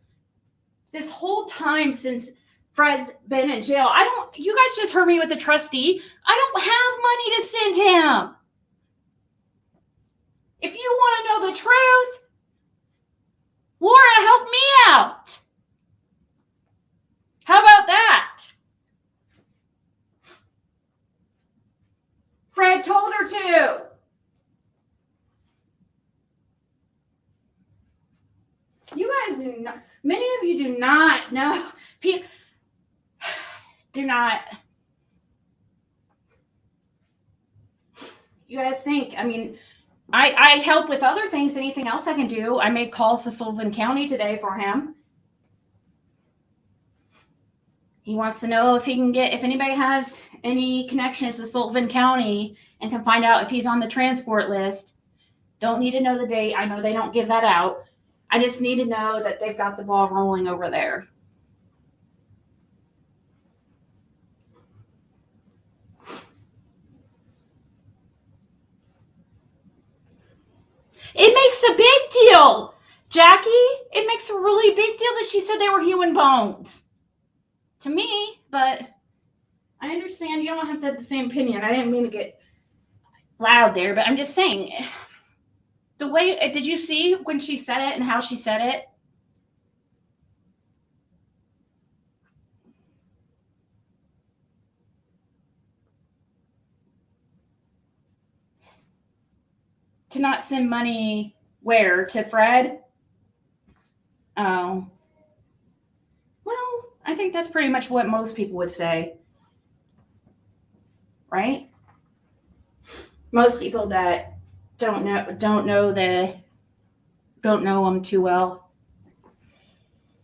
this whole time since Fred's been in jail, you guys just heard me with the trustee. I don't have money to send him. If you want to know the truth, Laura, help me out. How about that? Fred told her to. You guys do not, many of you do not know. Do not. You guys think, I mean, I help with other things, anything else I can do. I made calls to Sullivan County today for him. He wants to know if anybody has any connections to Sullivan County and can find out if he's on the transport list. Don't need to know the date. I know they don't give that out. I just need to know that they've got the ball rolling over there. It makes a big deal, Jackie. It makes a really big deal that she said they were human bones. To me, but I understand you don't have to have the same opinion. I didn't mean to get loud there, but I'm just saying, the way, did you see when she said it and how she said it? To not send money where? To Fred? Oh. Well, I think that's pretty much what most people would say. Right? Most people that don't know him too well.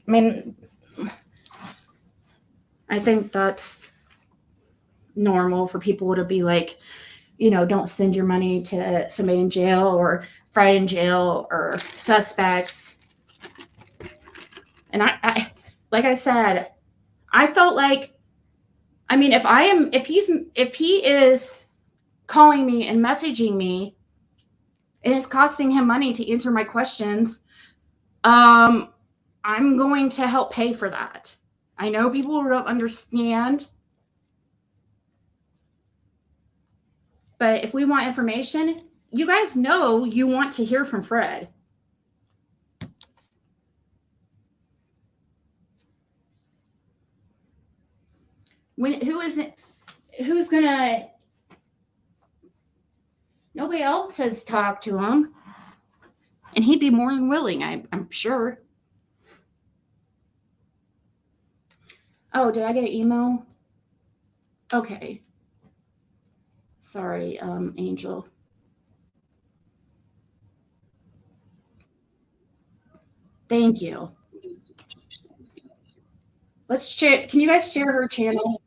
I mean, I think that's normal for people to be like, don't send your money to somebody in jail or Fred in jail or suspects. And I like I said, I felt like, I mean, if he is calling me and messaging me and it's costing him money to answer my questions, I'm going to help pay for that. I know people don't understand, but if we want information, you guys know you want to hear from Fred. Who's gonna, nobody else has talked to him, and he'd be more than willing, I'm sure. Oh, did I get an email? Okay. Sorry, Angel. Thank you. Let's share. Can you guys share her channel?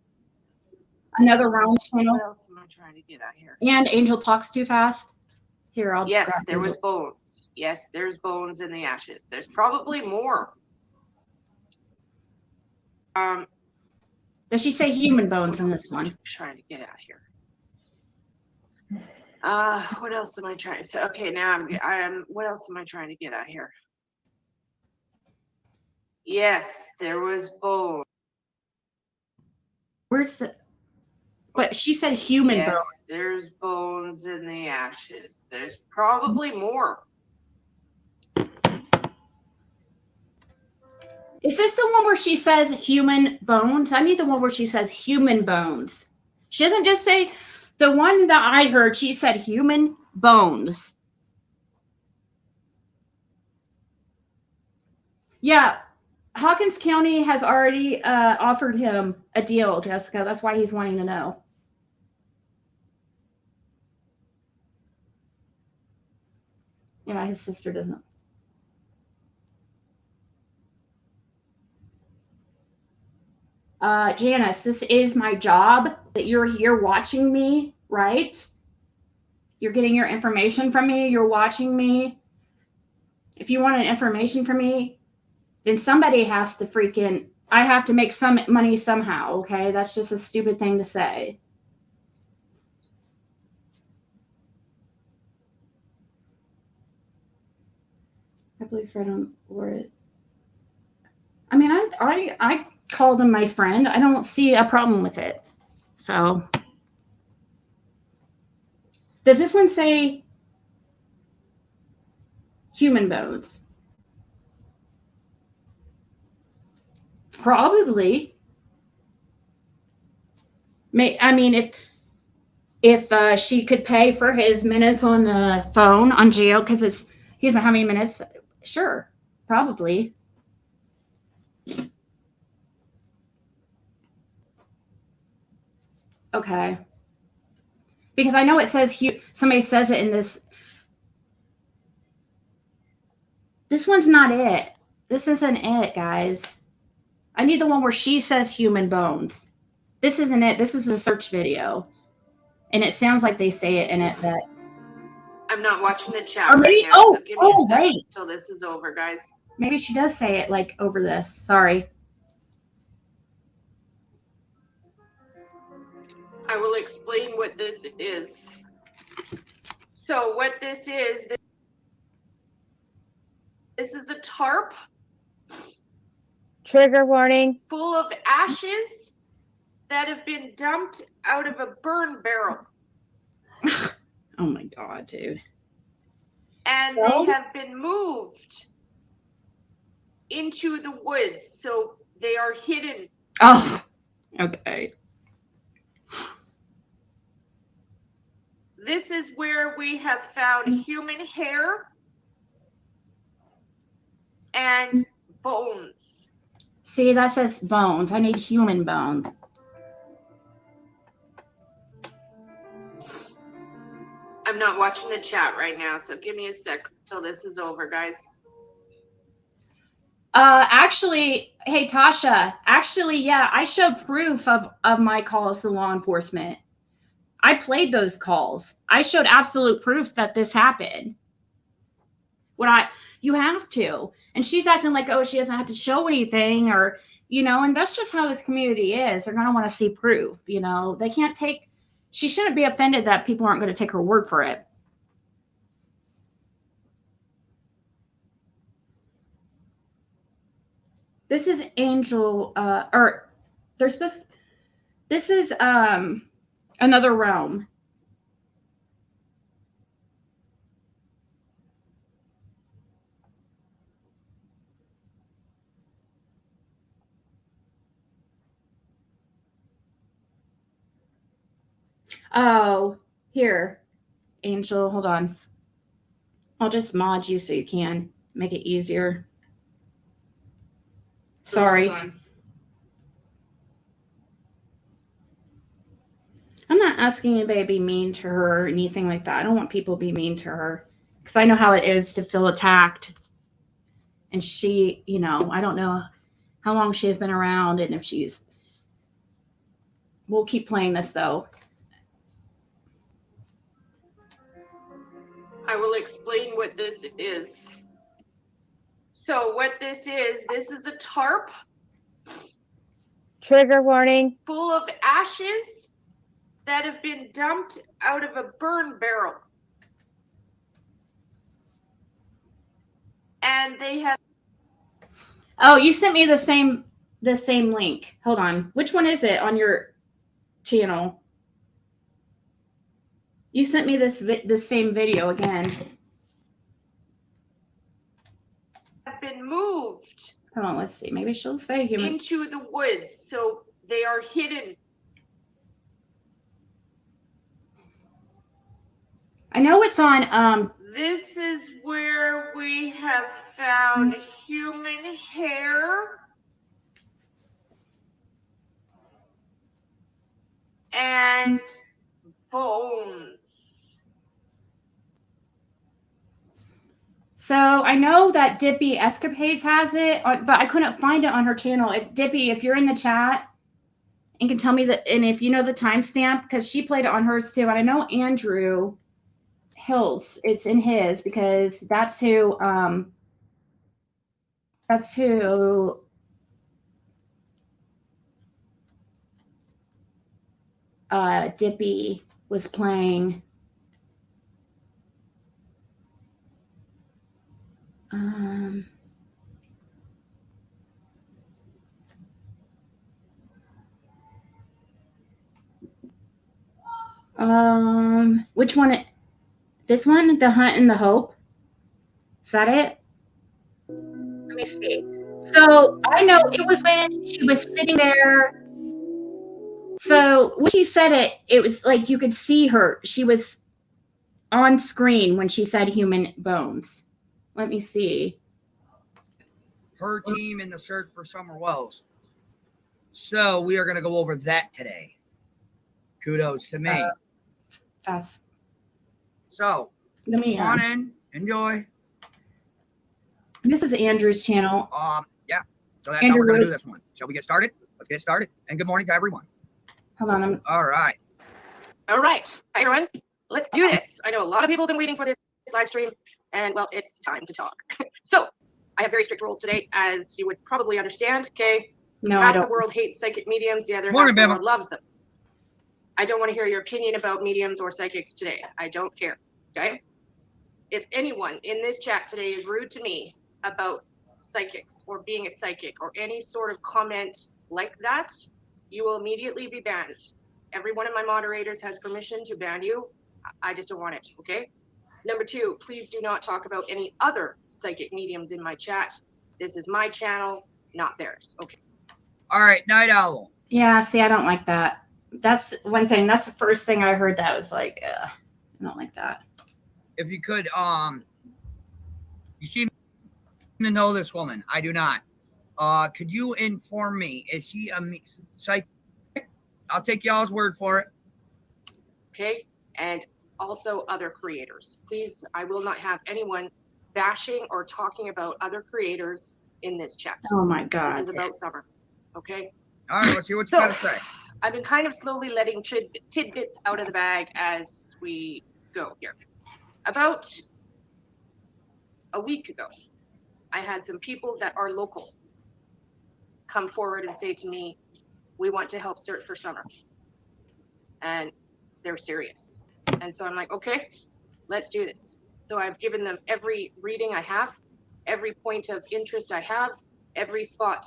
Another Rounds channel. What else am I trying to get out here? And Angel talks too fast. Here, I'll. Yes, there was bones. Yes, there's bones in the ashes. There's probably more. Does she say human bones in this one? I'm trying to get out here. What else am I trying? So okay, now I'm. What else am I trying to get out here? Yes, there was bones. Where's it? But she said human yes, bones. There's bones in the ashes. There's probably more. Is this the one where she says human bones? I need the one where she says human bones. She doesn't just say, the one that I heard, she said human bones. Yeah, Hawkins County has already offered him a deal, Jessica. That's why he's wanting to know. Yeah, his sister doesn't. Janice, this is my job that you're here watching me, right? You're getting your information from me. You're watching me. If you want information from me, then somebody has to I have to make some money somehow, okay? That's just a stupid thing to say. I believe Fred and Laura. I mean, I'm I called him my friend. I don't see a problem with it. So, does this one say human bones? Probably. I mean, if she could pay for his minutes on the phone on Geo because he doesn't have any minutes, sure, probably. Okay. Because I know it says somebody says it in this. This one's not it. This isn't it, guys. I need the one where she says human bones. This isn't it. This is a search video. And it sounds like they say it in it, but I'm not watching the chat or maybe, right now. So give me a sec right. till this is over, guys. Maybe she does say it like over this. Sorry. I will explain what this is. So what this is a tarp. Trigger warning. Full of ashes that have been dumped out of a burn barrel. Oh my God, dude. And they have been moved into the woods. So they are hidden. Oh, okay. This is where we have found human hair and bones. See, that says bones. I need human bones. I'm not watching the chat right now, so give me a sec till this is over, guys. Actually, hey, Tasha, yeah, I showed proof of my calls to law enforcement. I played those calls. I showed absolute proof that this happened. You have to. And she's acting like, oh, she doesn't have to show anything or, and that's just how this community is. They're going to want to see proof, They can't she shouldn't be offended that people aren't going to take her word for it. This is Angel, this is another realm. Oh, here, Angel, hold on. I'll just mod you so you can make it easier. Sorry. I'm not asking anybody to be mean to her or anything like that. I don't want people to be mean to her because I know how it is to feel attacked. And she, I don't know how long she has been around and if we'll keep playing this though. I will explain what this is. So what this is a tarp. Trigger warning. Full of ashes that have been dumped out of a burn barrel. And they have... Oh, you sent me the same link. Hold on. Which one is it on your channel? You sent me this same video again. Have been moved. Hold on, let's see. Maybe she'll say human. Into the woods, so they are hidden. I know it's on. This is where we have found human hair and bones. So I know that Dippy Escapades has it, but I couldn't find it on her channel. Dippy, if you're in the chat and can tell me and if you know the timestamp, because she played it on hers too. And I know Andrew Hills, it's in his because that's who Dippy was playing. Which one? This one, The Hunt and the Hope. Is that it? Let me see. So I know it was when she was sitting there. So when she said it, it was like you could see her. She was on screen when she said human bones. Let me see. Her team in the search for Summer Wells. So we are going to go over that today. Kudos to me. That's. So Let me. Come on in, enjoy. This is Andrew's channel. Yeah. So that's Andrew how we're going to wrote- do this one. Shall we get started? Let's get started. And good morning to everyone. Hold on. All right. All right. Hi, everyone. Let's do this. I know a lot of people have been waiting for this live stream, and well, it's time to talk. So I have very strict rules today, as you would probably understand. Okay. No, I Half don't. the world hates psychic mediums. The other Morning, half of the Bama. world loves them. I don't want to hear your opinion about mediums or psychics today. I don't care. Okay. If anyone in this chat today is rude to me about psychics or being a psychic or any sort of comment like that, you will immediately be banned. Every one of my moderators has permission to ban you. I just don't want it, okay? Number two, please do not talk about any other psychic mediums in my chat. This is my channel, not theirs, okay? All right, Night Owl. Yeah, see, I don't like that. That's one thing. That's the first thing I heard that was like, I don't like that. If you could, you seem to know this woman. I do not. Could you inform me? Is she a psychic? I'll take y'all's word for it. Okay, and also other creators. Please, I will not have anyone bashing or talking about other creators in this chat. Oh my God. This is about Summer, okay? All right, let's see what So, you got to say. I've been kind of slowly letting tidbits out of the bag as we go here. About a week ago, I had some people that are local come forward and say to me, we want to help search for Summer. And they're serious. And so I'm like, okay, let's do this. So I've given them every reading I have, every point of interest I have, every spot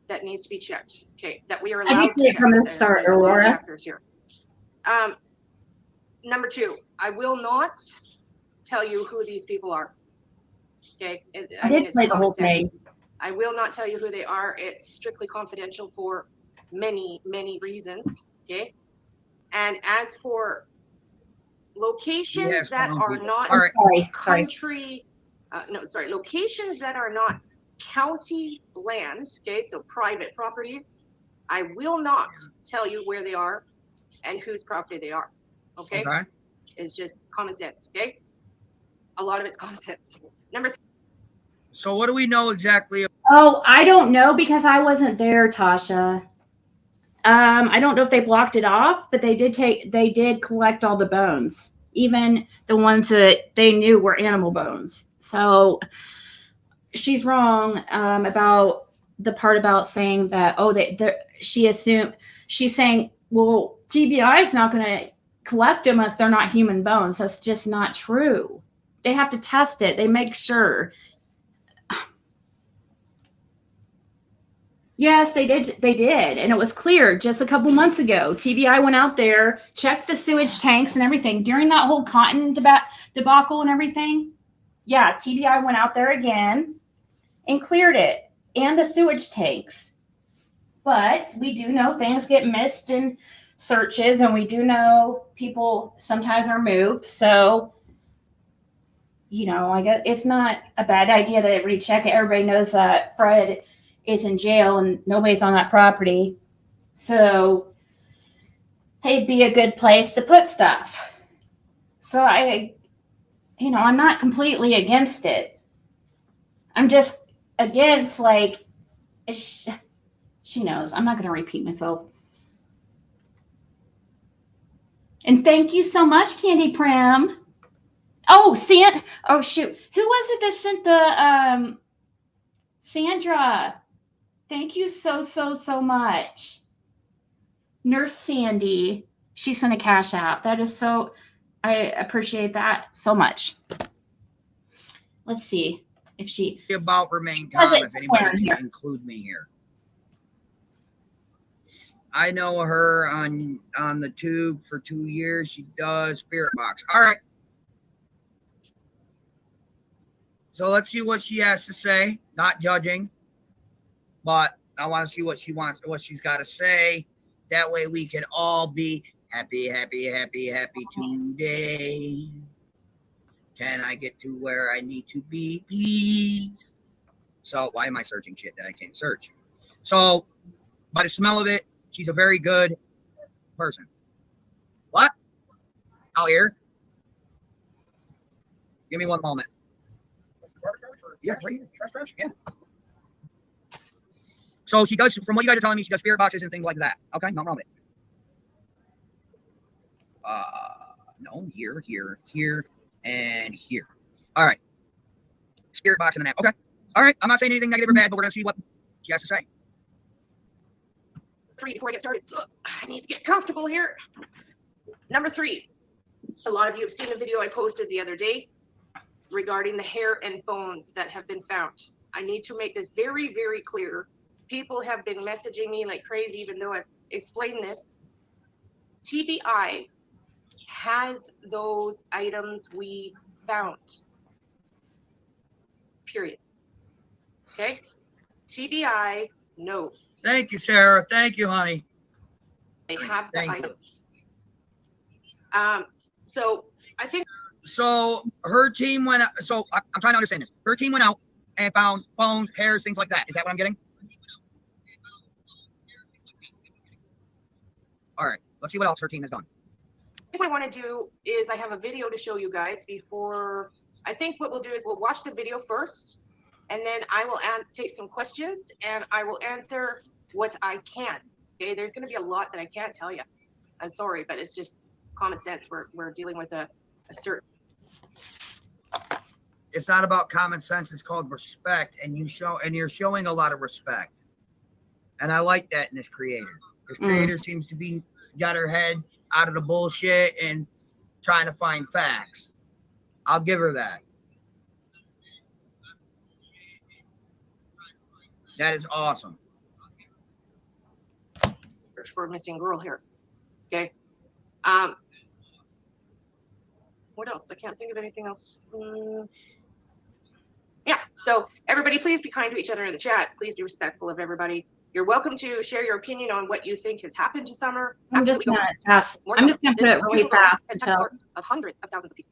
that needs to be checked. Okay, that we are allowed I to did check. from the start, as Aurora. actors here. Number two, I will not tell you who these people are. Okay, I did play the whole thing. I will not tell you who they are. It's strictly confidential for many, many reasons. Okay, and as for locations Yes, that wrong are people. not All right. Sorry. country, locations that are not county land, okay, so private properties, I will not tell you where they are and whose property they are, okay? It's just common sense, okay? A lot of it's common sense. Number three. So what do we know exactly? Oh, I don't know because I wasn't there, Tasha. I don't know if they blocked it off, but they did collect all the bones, even the ones that they knew were animal bones. So she's wrong about the part about saying that, she's saying, well, TBI is not going to collect them if they're not human bones. That's just not true. They have to test it. They make sure. Yes, they did. They did. And it was clear just a couple months ago. TBI went out there, checked the sewage tanks and everything during that whole cotton debacle and everything. Yeah, TBI went out there again and cleared it and the sewage tanks. But we do know things get missed in searches, and we do know people sometimes are moved. So, I guess it's not a bad idea to recheck it. Everybody knows that Fred is in jail and nobody's on that property. So it'd be a good place to put stuff. So I'm not completely against it. I'm just against, she knows. I'm not going to repeat myself. And thank you so much, Candy Prim. Oh, shoot. Who was it that sent the, Sandra? Thank you so much. Nurse Sandy. She sent a cash out. That is I appreciate that so much. Let's see if she. About remain calm if anybody can include me here. I know her on the tube for 2 years. She does spirit box. All right. So let's see what she has to say. Not judging, but I want to see what she's got to say. That way we can all be happy, happy, happy, happy today. Can I get to where I need to be, please? So why am I searching shit that I can't search? So by the smell of it, she's a very good person. What? Out here? Give me one moment. Yeah, right here. Trash. Yeah. So she does, from what you guys are telling me, she does spirit boxes and things like that. Okay, nothing wrong with it. No, here, and here. All right. Spirit box and an app. Okay. All right. I'm not saying anything negative or bad, but we're going to see what she has to say. 3 before I get started. I need to get comfortable here. Number 3. A lot of you have seen the video I posted the other day regarding the hair and bones that have been found. I need to make this very, very clear. People have been messaging me like crazy, even though I've explained this. TBI has those items we found. Period. Okay? TBI knows. Thank you, Sarah. Thank you, honey. They have the Thank you. items. So I think. So her team went out. So I'm trying to understand this. Her team went out and found phones, hairs, things like that. Is that what I'm getting? All right. Let's see what else her team has done. I think what I want to do is I have a video to show you guys before. I think what we'll do is we'll watch the video first, and then I will take some questions and I will answer what I can. Okay, there's going to be a lot that I can't tell you. I'm sorry, but it's just common sense. We're dealing with a certain. It's not about common sense. It's called respect, and you're showing a lot of respect, and I like that in this creator. This creator seems to be got her head out of the bullshit and trying to find facts. I'll give her that. That is awesome. Search for a missing girl here. Okay. What else? I can't think of anything else. Yeah. So everybody, please be kind to each other in the chat. Please be respectful of everybody. You're welcome to share your opinion on what you think has happened to Summer. I'm just going to put it really fast until of hundreds of thousands of people.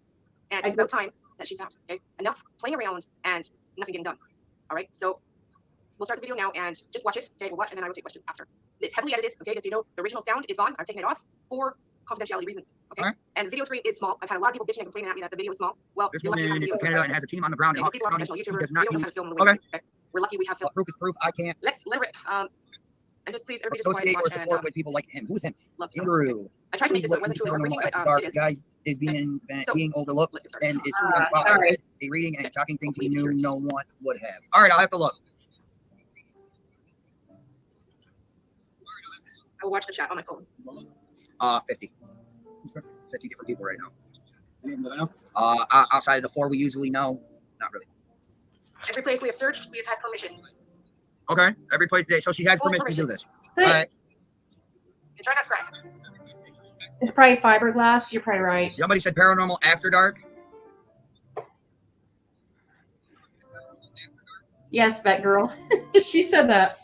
And it's about time that she's found. Okay. Enough playing around and nothing getting done. All right. So we'll start the video now and just watch it. Okay. We'll watch and then I will take questions after. It's heavily edited. Okay. Just so you know, the original sound is gone. I'm taking it off for confidentiality reasons. Okay. Right. And the video screen is small. I've had a lot of people bitching and complaining at me that the video is small. Well, this woman is from Canada and has a team on the ground. And people are professional YouTubers. Does not use, film the way okay. We're lucky we have film. Proof is proof. I can't. Let's let it rip. And just please, everybody associate just or support with people like him. Who's him? Andrew. I tried to make this so it wasn't truly heartbreaking, but it is. Guy is being overlooked and is a reading and shocking things he knew no one would have. All right, I'll have to look. I will watch the chat on my phone. 50 different people right now. Outside of the 4 we usually know, not really. Every place we have searched, we have had permission. Okay, every place today. So she has permission to do this. Good. All right. And try not to cry. It's probably fiberglass. You're probably right. Somebody said paranormal after dark. Yes, Bet Girl. She said that.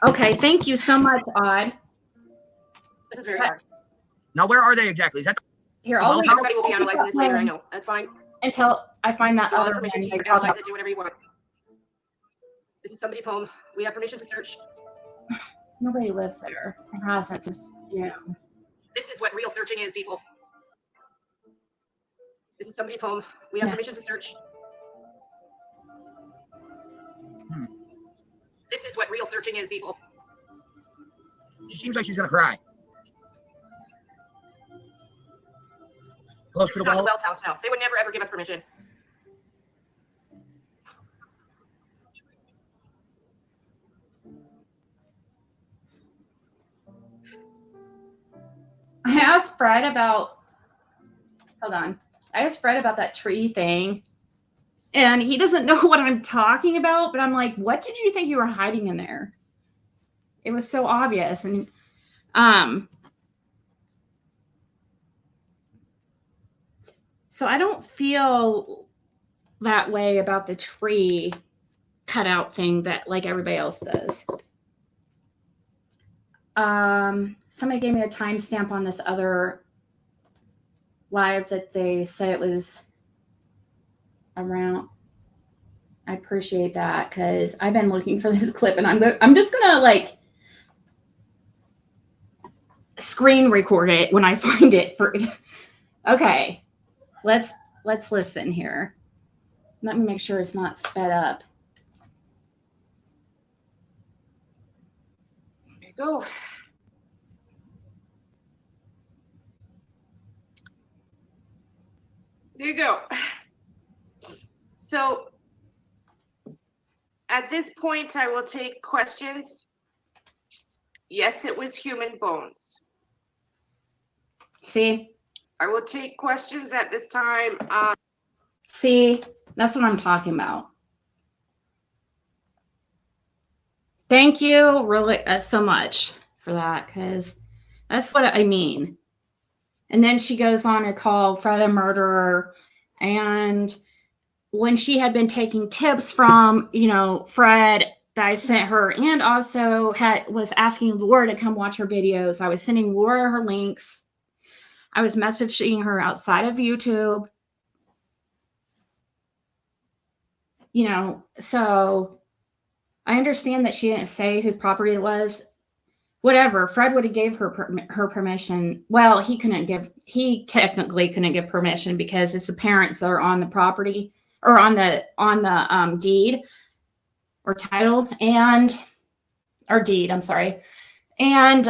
Okay, thank you so much, Odd. This is very hard. Now, where are they exactly? Is that Here, everybody will be analyzing this later. I know that's fine. Until I find that other permission one. to analyze it, do whatever you want. This is somebody's home. We have permission to search. Nobody lives there. It hasn't since June. This is what real searching is, people. This is somebody's home. We have permission to search. This is what real searching is, people. She seems like she's gonna cry. Close to the Not well. the Wells house, no. They would never ever give us permission. asked Fred about, hold on. I asked Fred about that tree thing, and he doesn't know what I'm talking about, but I'm like, what did you think you were hiding in there? It was so obvious. And so I don't feel that way about the tree cutout thing that like everybody else does. Somebody gave me a timestamp on this other live that they said it was around. I appreciate that because I've been looking for this clip, and I'm just gonna like screen record it when I find it. For okay, let's listen here. Let me make sure it's not sped up. There you go. There you go. So at this point, I will take questions. Yes, it was human bones. See? I will take questions at this time. See? That's what I'm talking about. Thank you really so much for that, because that's what I mean. And then she goes on to call Fred a murderer. And when she had been taking tips from, Fred that I sent her, and also was asking Laura to come watch her videos, I was sending Laura her links. I was messaging her outside of YouTube. So I understand that she didn't say whose property it was. Whatever, Fred would have gave her permission. Well, he technically couldn't give permission because it's the parents that are on the property or on the deed or title or deed. I'm sorry. And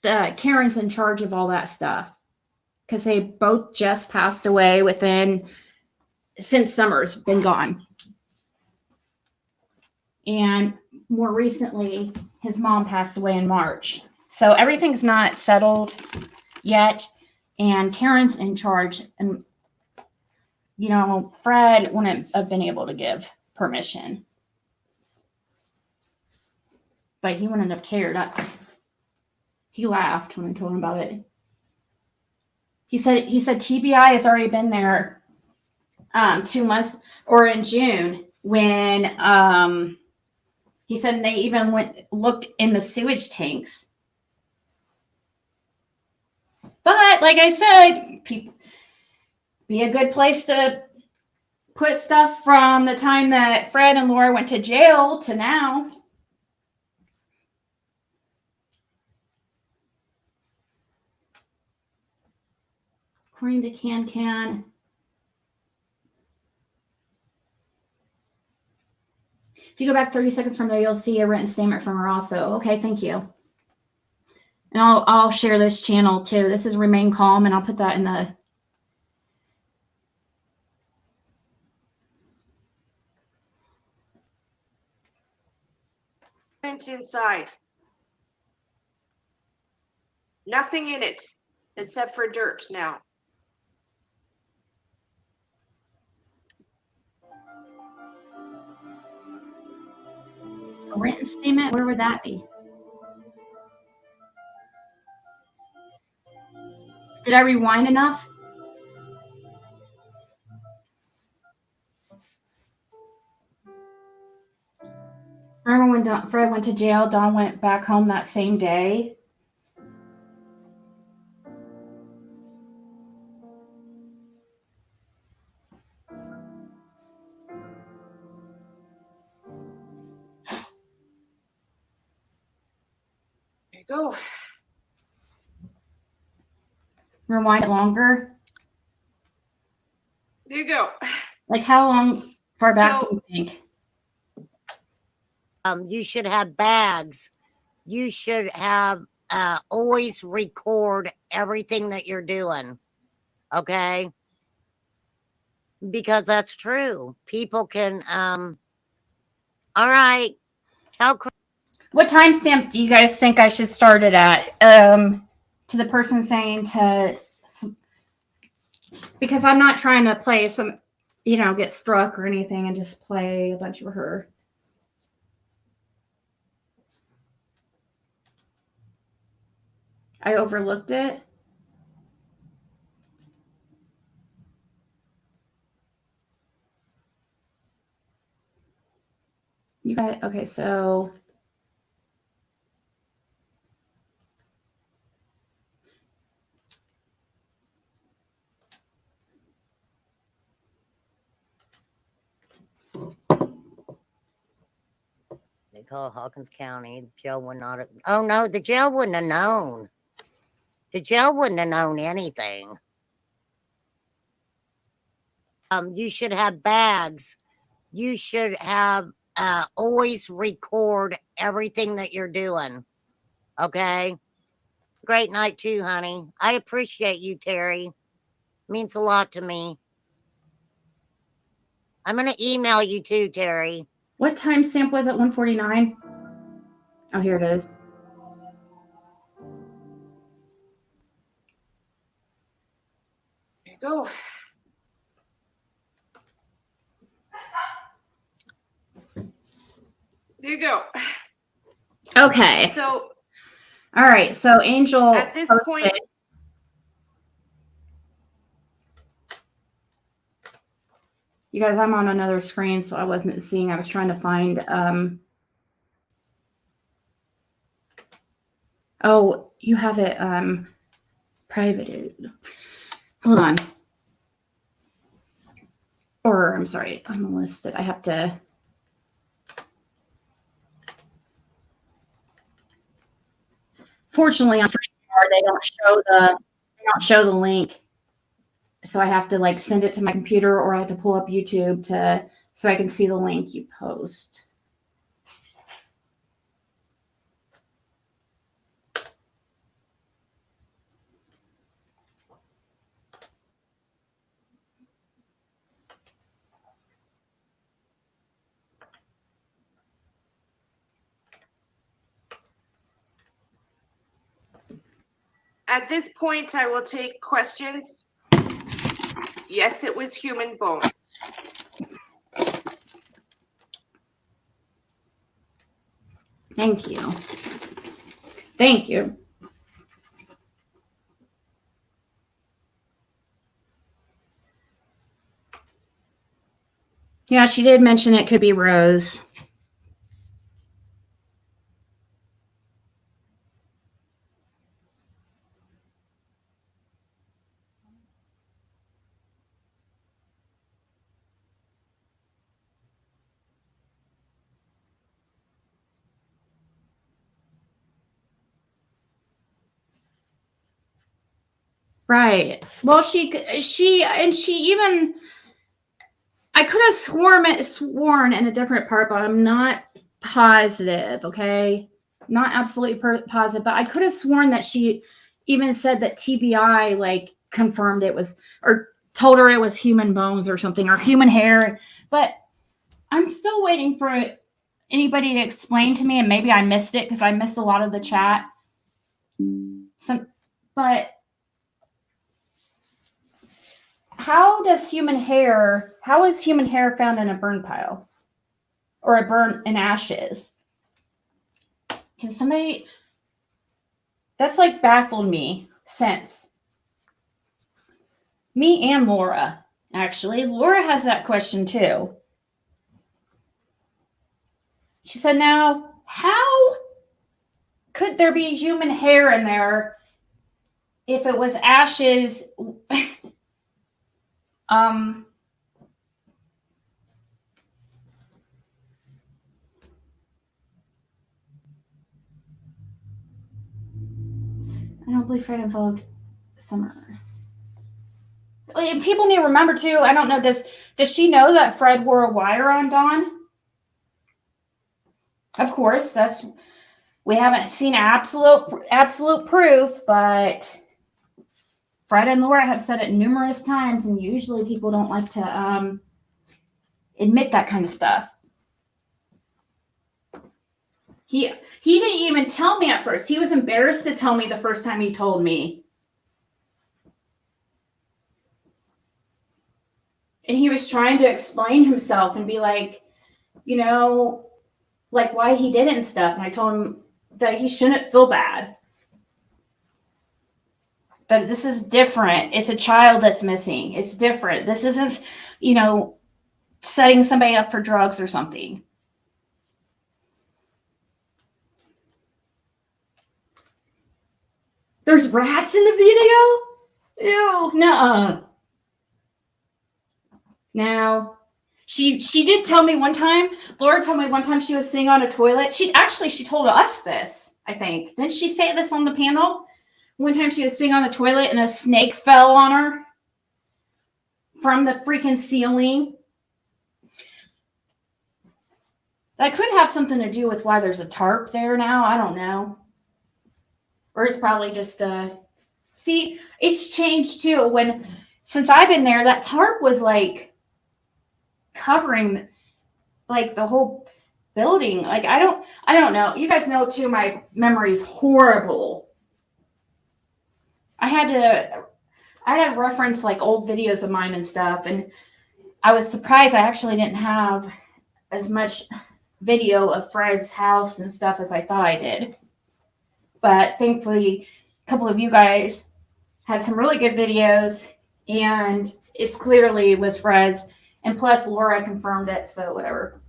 the Karen's in charge of all that stuff because they both just passed away since Summer's been gone. And more recently, his mom passed away in March. So everything's not settled yet. And Karen's in charge. And, Fred wouldn't have been able to give permission. But he wouldn't have cared. He laughed when I told him about it. He said TBI has already been there 2 months, or in June, when he said they even looked in the sewage tanks. But like I said, be a good place to put stuff from the time that Fred and Laura went to jail to now. According to Can. If you go back 30 seconds from there, you'll see a written statement from her also. Okay, thank you. And I'll share this channel too. This is Remain Calm, and I'll put that in the... Went inside. Nothing in it except for dirt now. A written statement? Where would that be? Did I rewind enough? Remember when Fred went to jail, Dawn went back home that same day? There you go. Rewind it longer? There you go. Like how far back do you think? You should have bags. You should have always record everything that you're doing. Okay? Because that's true. People can all right. Tell What timestamp do you guys think I should start it at? To the person saying to, because I'm not trying to play some, get struck or anything and just play a bunch of her. I overlooked it. You guys, okay, so. They call Hawkins County. The jail would not have. Oh no, the jail wouldn't have known. The jail wouldn't have known anything. You should have bags. You should have always record everything that you're doing. Okay. Great night too, honey. I appreciate you, Terry. Means a lot to me. I'm gonna email you too, Terry. What timestamp was it? 149? Oh, here it is. There you go. There you go. Okay. So, all right. So Angel. At this point. You guys, I'm on another screen, so I wasn't seeing. I was trying to find. Oh, you have it privated. Hold on. Or I'm sorry, unlisted. I have to. Fortunately, on StreamYard, they don't show the link. So I have to like send it to my computer, or I have to pull up YouTube so I can see the link you post. At this point, I will take questions. Yes, it was human bones. Thank you. Thank you. Yeah, she did mention it could be Rose. Right. Well, she even, I could have sworn in a different part, but I'm not positive. Okay, not absolutely positive, but I could have sworn that she even said that TBI like confirmed it was, or told her it was human bones or something, or human hair. But I'm still waiting for anybody to explain to me, and maybe I missed it because I missed a lot of the chat. But how is human hair found in a burn pile or a burn in ashes? Can somebody, that's like baffled me since. Me and Laura, actually. Laura has that question too. She said, now, how could there be human hair in there if it was ashes? I don't believe Fred involved Summer. People need to remember too. I don't know. Does she know that Fred wore a wire on Dawn? Of course, we haven't seen absolute proof, but Fred and Laura have said it numerous times, and usually people don't like to admit that kind of stuff. He didn't even tell me at first. He was embarrassed to tell me the first time he told me. And he was trying to explain himself and be like, you know, like why he did it and stuff. And I told him that he shouldn't feel bad. But this is different. It's a child that's missing. It's different. This isn't, you know, setting somebody up for drugs or something. There's rats in the video? Ew, nuh-uh. Now, she did tell me one time, Laura told me one time she was sitting on a toilet. She told us this, I think. Didn't she say this on the panel? One time she was sitting on the toilet and a snake fell on her from the freaking ceiling. That could have something to do with why there's a tarp there now. I don't know. Or it's probably just see, it's changed too. Since I've been there, that tarp was like covering like the whole building. Like I don't know. You guys know too, my memory's horrible. I had to reference like old videos of mine and stuff, and I was surprised I actually didn't have as much video of Fred's house and stuff as I thought I did. But thankfully, a couple of you guys had some really good videos, and it's clearly was Fred's, and plus Laura confirmed it, so whatever.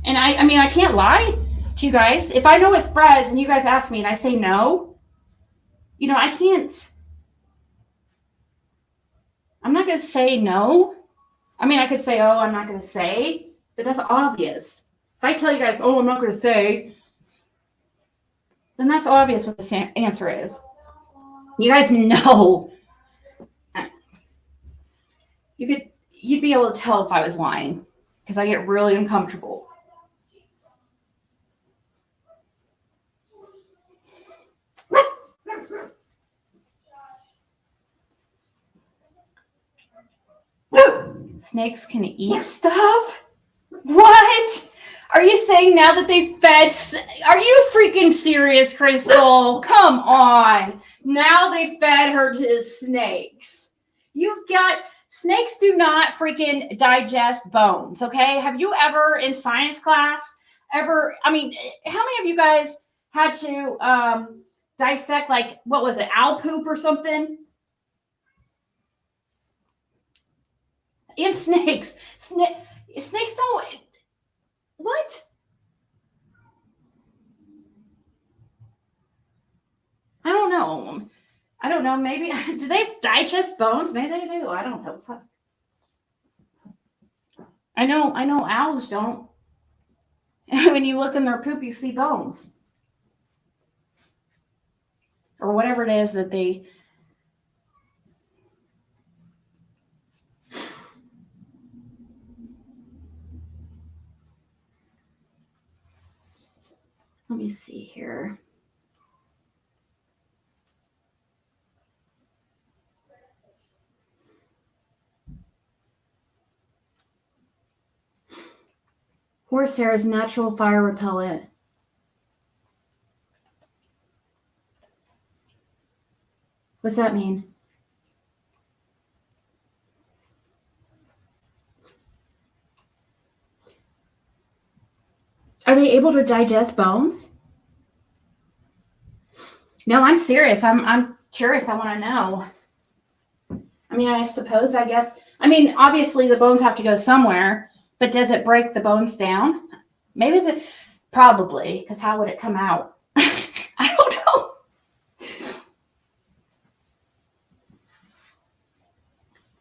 And I mean, I can't lie to you guys. If I know it's Fred's and you guys ask me and I say no, you know, I can't. I'm not going to say no. I mean, I could say, oh, I'm not going to say, but that's obvious. If I tell you guys, oh, I'm not going to say, then that's obvious what the answer is. You guys know. You'd be able to tell if I was lying because I get really uncomfortable. Snakes can eat stuff? What? Are you saying now that they fed? Are you freaking serious, Crystal? Come on. Now they fed her to snakes. You've got snakes do not freaking digest bones, okay? Have you ever in science class I mean, how many of you guys had to dissect like what was it, owl poop or something? And snakes. Snakes don't. What? I don't know. I don't know. Maybe do they digest bones? Maybe they do. I don't know. Fuck. I know owls don't. When you look in their poop, you see bones. Or whatever it is that they. Let me see here. Horsehair is natural fire repellent. What's that mean? Are they able to digest bones? No, I'm serious. I'm curious. I want to know. I mean, I guess. I mean, obviously the bones have to go somewhere, but does it break the bones down? Probably, because how would it come out? I don't know.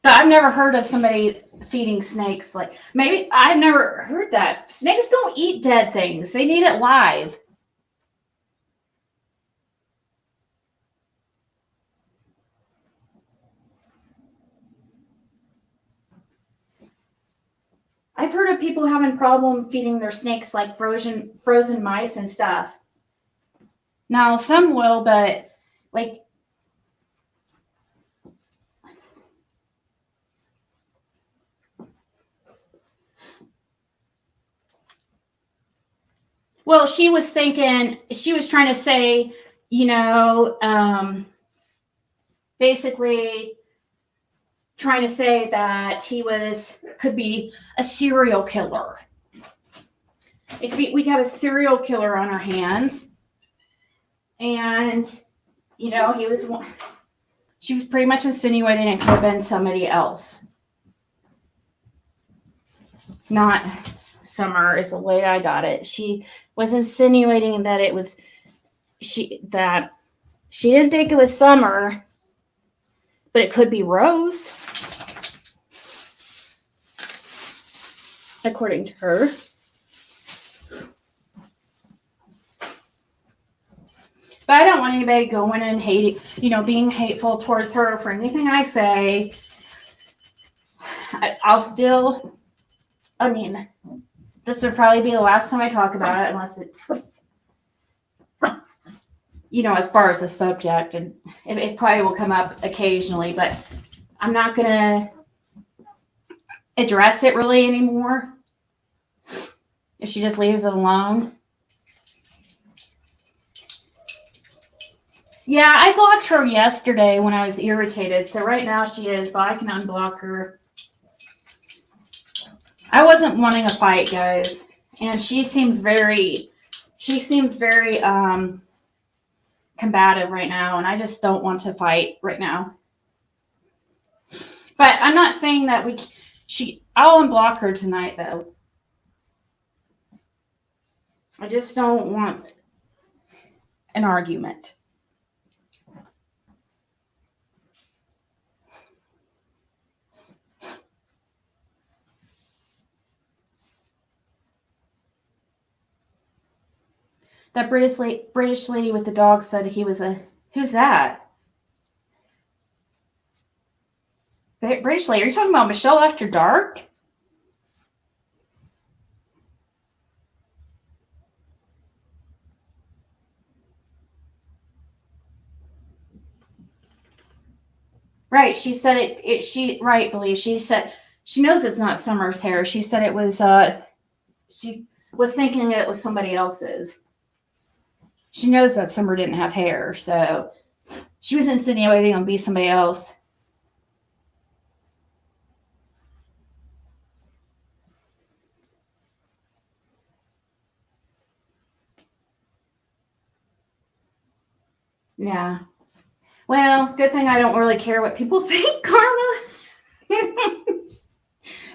But I've never heard of somebody feeding snakes. Like, maybe I've never heard that. Snakes don't eat dead things. They need it live. I've heard of people having problem feeding their snakes like frozen mice and stuff. Now, some will, but like, Well, she was thinking, she was trying to say, you know, basically trying to say that he could be a serial killer. It could be, we could have a serial killer on our hands. And, you know, she was pretty much insinuating it could have been somebody else. Not Summer is the way I got it. She was insinuating that it was that she didn't think it was Summer, but it could be Rose, according to her. But I don't want anybody going and hating, you know, being hateful towards her for anything I say. I'll still, I mean, this would probably be the last time I talk about it, unless it's, you know, as far as the subject, and it probably will come up occasionally, but I'm not going to address it really anymore if she just leaves it alone. Yeah, I blocked her yesterday when I was irritated, so right now she is, but I can unblock her. I wasn't wanting a fight, guys, and she seems very combative right now, and I just don't want to fight right now. But I'm not saying that I'll unblock her tonight, though. I just don't want an argument. That British lady with the dog said he was who's that? British lady, are you talking about Michelle After Dark? Right, she said Believe. She said she knows it's not Summer's hair. She said it was, she was thinking it was somebody else's. She knows that Summer didn't have hair, so she was insinuating it would be somebody else. Yeah. Well, good thing I don't really care what people think, Karma.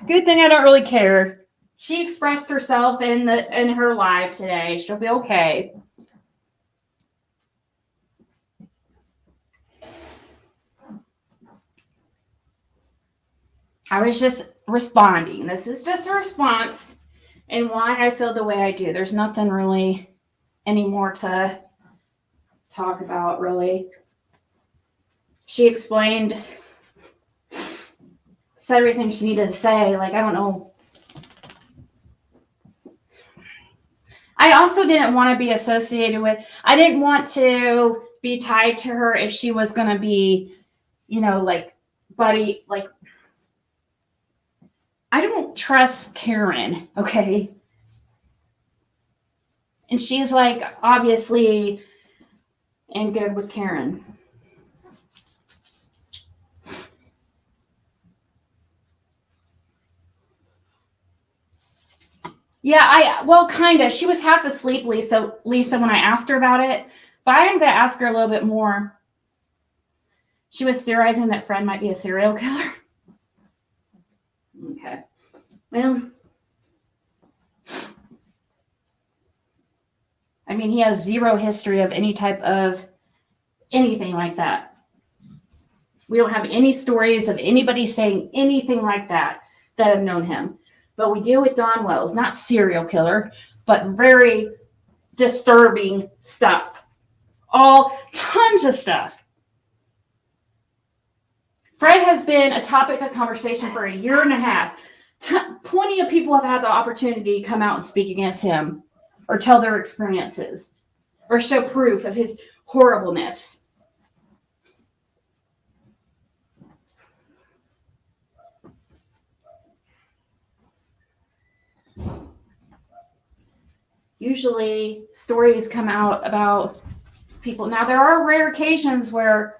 Good thing I don't really care. She expressed herself in her live today. She'll be okay. I was just responding. This is just a response and why I feel the way I do. There's nothing really anymore to talk about, really. She explained, said everything she needed to say. Like, I don't know. I also didn't want to be associated with, I didn't want to be tied to her if she was going to be, you know, like, buddy, like, I don't trust Karen, okay? And she's like, obviously, in good with Karen. Yeah, well, kind of. She was half asleep, Lisa, when I asked her about it. But I am going to ask her a little bit more. She was theorizing that Fred might be a serial killer. Okay. Well, I mean, he has zero history of any type of anything like that. We don't have any stories of anybody saying anything like that have known him. But we do with Don Wells, not serial killer, but very disturbing stuff. Tons of stuff. Fred has been a topic of conversation for a year and a half. Plenty of people have had the opportunity to come out and speak against him or tell their experiences or show proof of his horribleness. usually stories come out about people. Now, there are rare occasions where,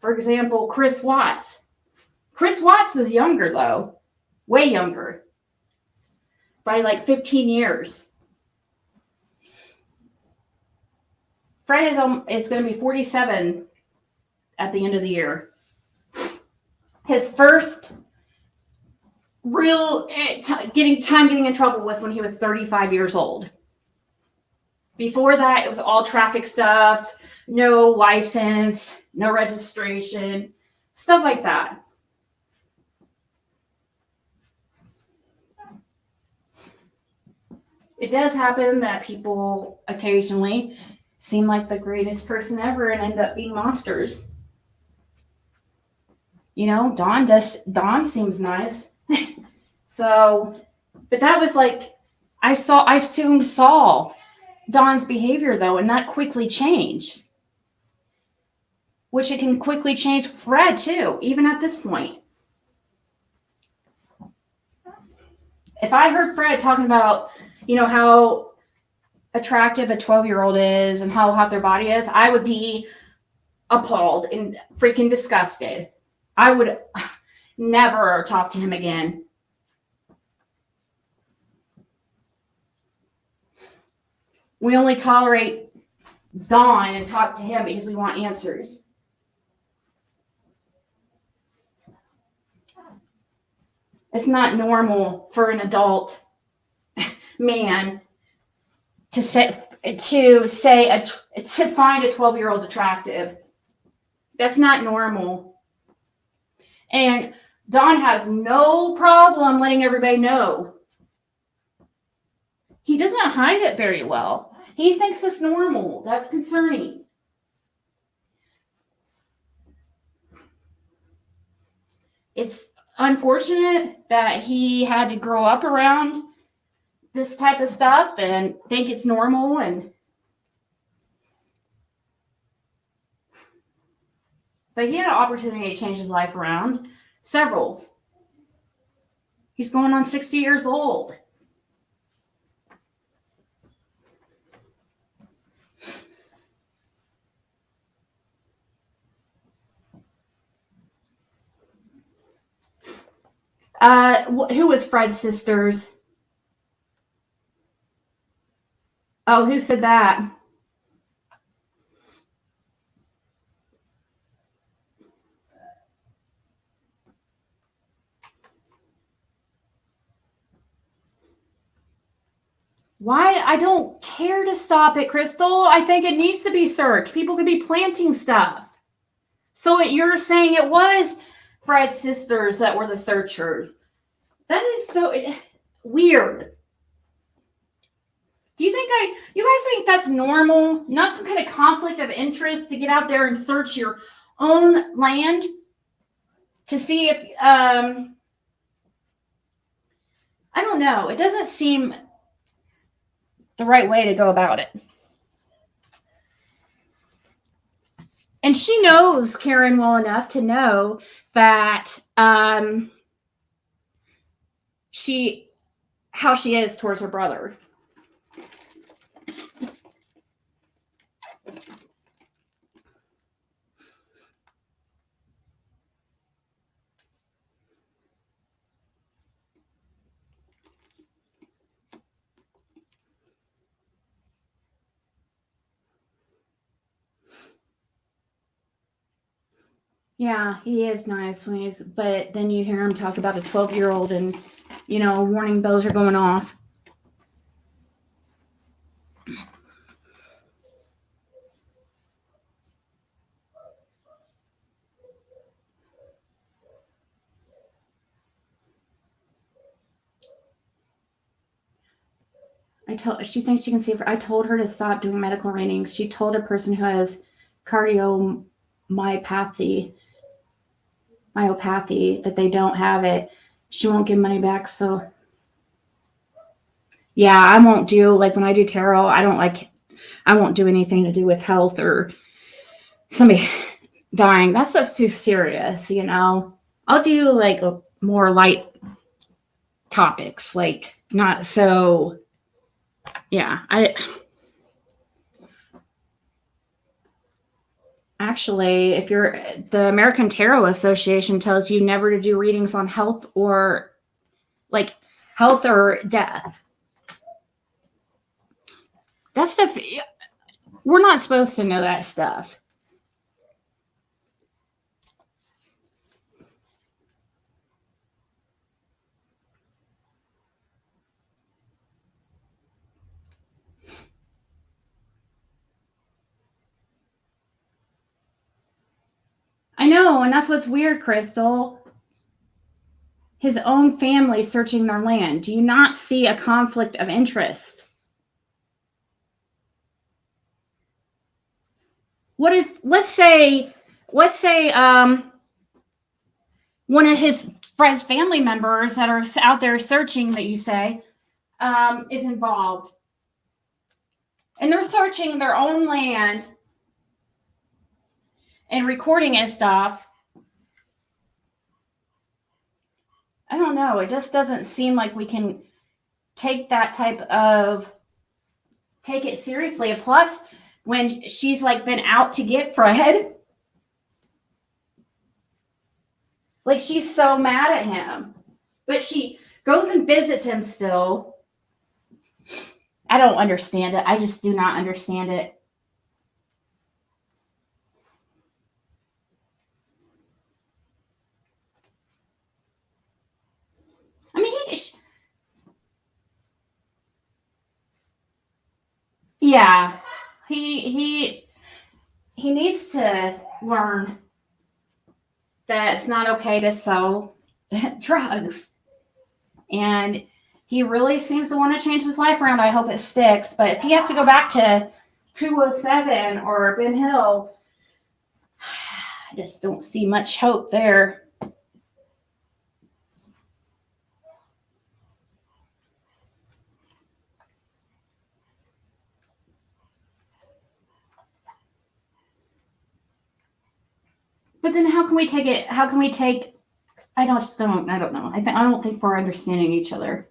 for example, Chris Watts. Chris Watts was younger, though. Way younger. By like 15 years. Fred is going to be 47 at the end of the year. His first real getting in trouble was when he was 35 years old. Before that, it was all traffic stuff, no license, no registration, stuff like that. It does happen that people occasionally seem like the greatest person ever and end up being monsters. You know, Dawn seems nice. So, but that was like, I soon saw Dawn's behavior though, and that quickly changed. Which it can quickly change Fred too, even at this point. If I heard Fred talking about, you know, how attractive a 12-year-old is and how hot their body is, I would be appalled and freaking disgusted. I would never talk to him again. We only tolerate Dawn and talk to him because we want answers. It's not normal for an adult man to find a 12-year-old attractive. That's not normal. And Dawn has no problem letting everybody know. He doesn't hide it very well. He thinks it's normal. That's concerning. It's unfortunate that he had to grow up around this type of stuff and think it's normal, but he had an opportunity to change his life around. Several. He's going on 60 years old. Who was Fred's sisters? Oh, who said that? Why? I don't care to stop it, Crystal. I think it needs to be searched. People could be planting stuff. So you're saying it was Fred's sisters that were the searchers. That is so weird. Do you guys think that's normal? Not some kind of conflict of interest to get out there and search your own land to see if, I don't know. It doesn't seem the right way to go about it. And she knows Karen well enough to know that how she is towards her brother. Yeah, he is nice but then you hear him talk about a 12-year-old and, you know, warning bells are going off. She thinks she can see. I told her to stop doing medical readings. She told a person who has cardiomyopathy that they don't have it. She won't give money back. So yeah, I won't do, like when I do tarot, I won't do anything to do with health or somebody dying. That stuff's too serious, you know. I'll do like a more light topics, like not so Yeah, actually, if you're the American Tarot Association tells you never to do readings on health or like health or death. That stuff, we're not supposed to know that stuff. I know, and that's what's weird, Crystal. His own family searching their land. Do you not see a conflict of interest? What if, let's say, one of his friend's family members that are out there searching, that you say, is involved, and they're searching their own land and recording his stuff. I don't know. It just doesn't seem like we can take it seriously. And plus, when she's like been out to get Fred, like she's so mad at him, but she goes and visits him still. I don't understand it. I just do not understand it. I mean, yeah, he needs to learn that it's not okay to sell drugs, and he really seems to want to change his life around. I hope it sticks. But if he has to go back to 207 or Ben Hill, I just don't see much hope there. But then how can we take it? How can we take? I don't know. I don't think we're understanding each other.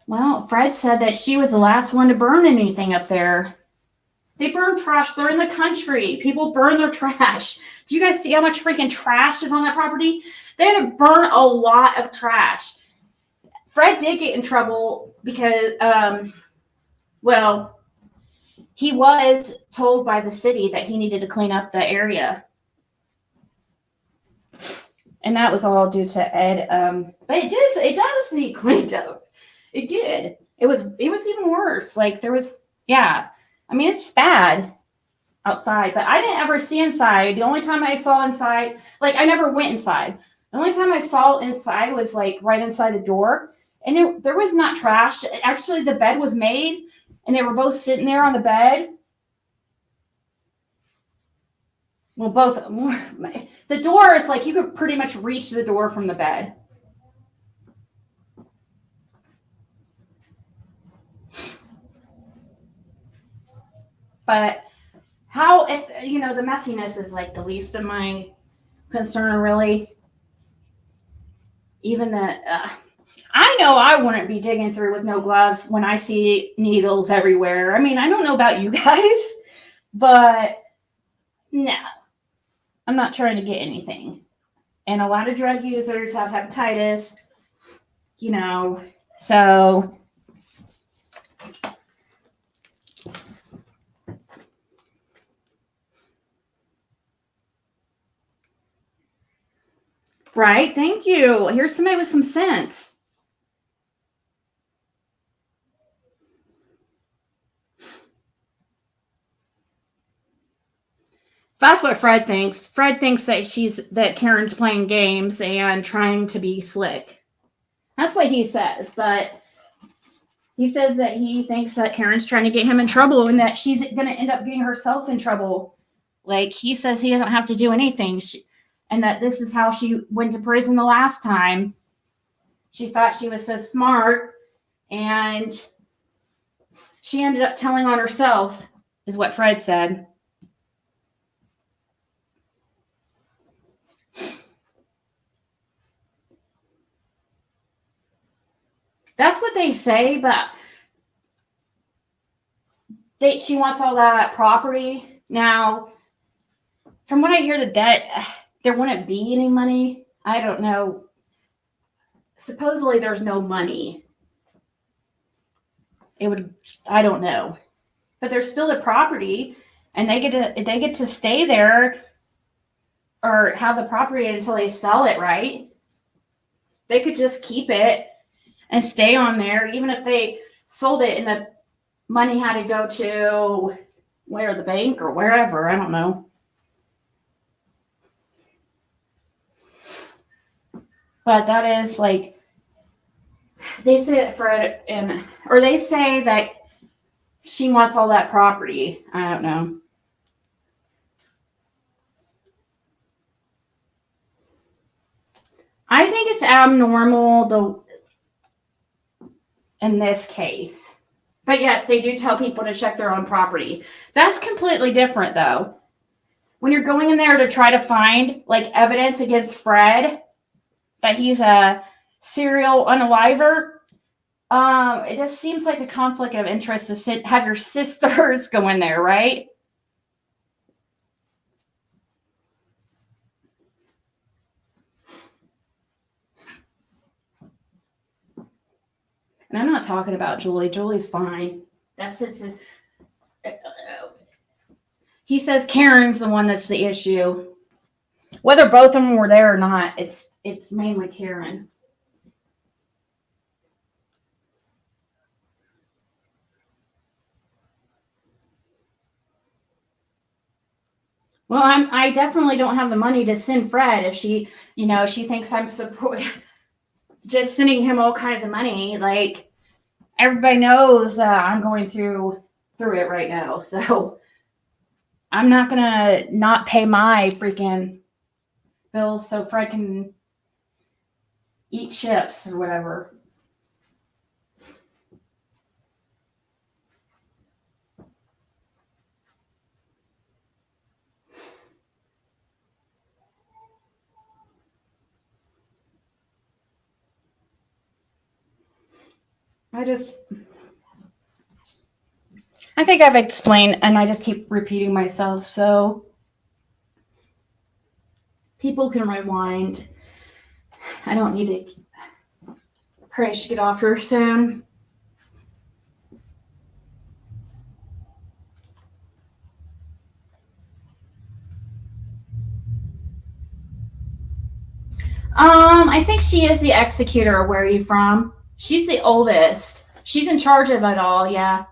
Well, Fred said that she was the last one to burn anything up there. They burn trash. They're in the country. People burn their trash. Do you guys see how much freaking trash is on that property? They had to burn a lot of trash. Fred did get in trouble because, well, he was told by the city that he needed to clean up the area. And that was all due to Ed. But it does need cleaned up. It did. It was even worse. Like there was, yeah. I mean, it's bad outside, but I didn't ever see inside. The only time I saw inside, like I never went inside. The only time I saw inside was like right inside the door, and there was not trash. Actually, the bed was made, and they were both sitting there on the bed. Well, both. The door is like you could pretty much reach the door from the bed. But how, if the messiness is like the least of my concern, really. Even I know I wouldn't be digging through with no gloves when I see needles everywhere. I mean, I don't know about you guys, but no, I'm not trying to get anything. And a lot of drug users have hepatitis, so. Right, thank you. Here's somebody with some sense. That's what Fred thinks. Fred thinks that Karen's playing games and trying to be slick. That's what he says, but he says that he thinks that Karen's trying to get him in trouble and that she's going to end up getting herself in trouble. Like, he says he doesn't have to do anything. And that this is how she went to prison the last time. She thought she was so smart, and she ended up telling on herself, is what Fred said. That's what they say, but she wants all that property. Now, from what I hear, the debt, there wouldn't be any money. I don't know. Supposedly there's no money. I don't know. But there's still the property, and they get to stay there or have the property until they sell it, right? They could just keep it and stay on there, even if they sold it and the money had to go to the bank or wherever. I don't know. But that is like, they say that Fred or they say that she wants all that property. I don't know. I think it's abnormal in this case. But yes, they do tell people to check their own property. That's completely different though. When you're going in there to try to find like evidence against Fred that he's a serial unaliver, it just seems like a conflict of interest to have your sisters go in there, right? And I'm not talking about Julie. Julie's fine. That's his. He says Karen's the one that's the issue. Whether both of them were there or not, it's mainly Karen. Well, I definitely don't have the money to send Fred if she thinks I'm just sending him all kinds of money. Like, everybody knows I'm going through it right now, so I'm not gonna not pay my freaking bills so Fred can eat chips or whatever. I think I've explained, and I just keep repeating myself, so people can rewind. I don't need to pray she get off here soon. I think she is the executor. Where are you from? She's the oldest. She's in charge of it all, yeah.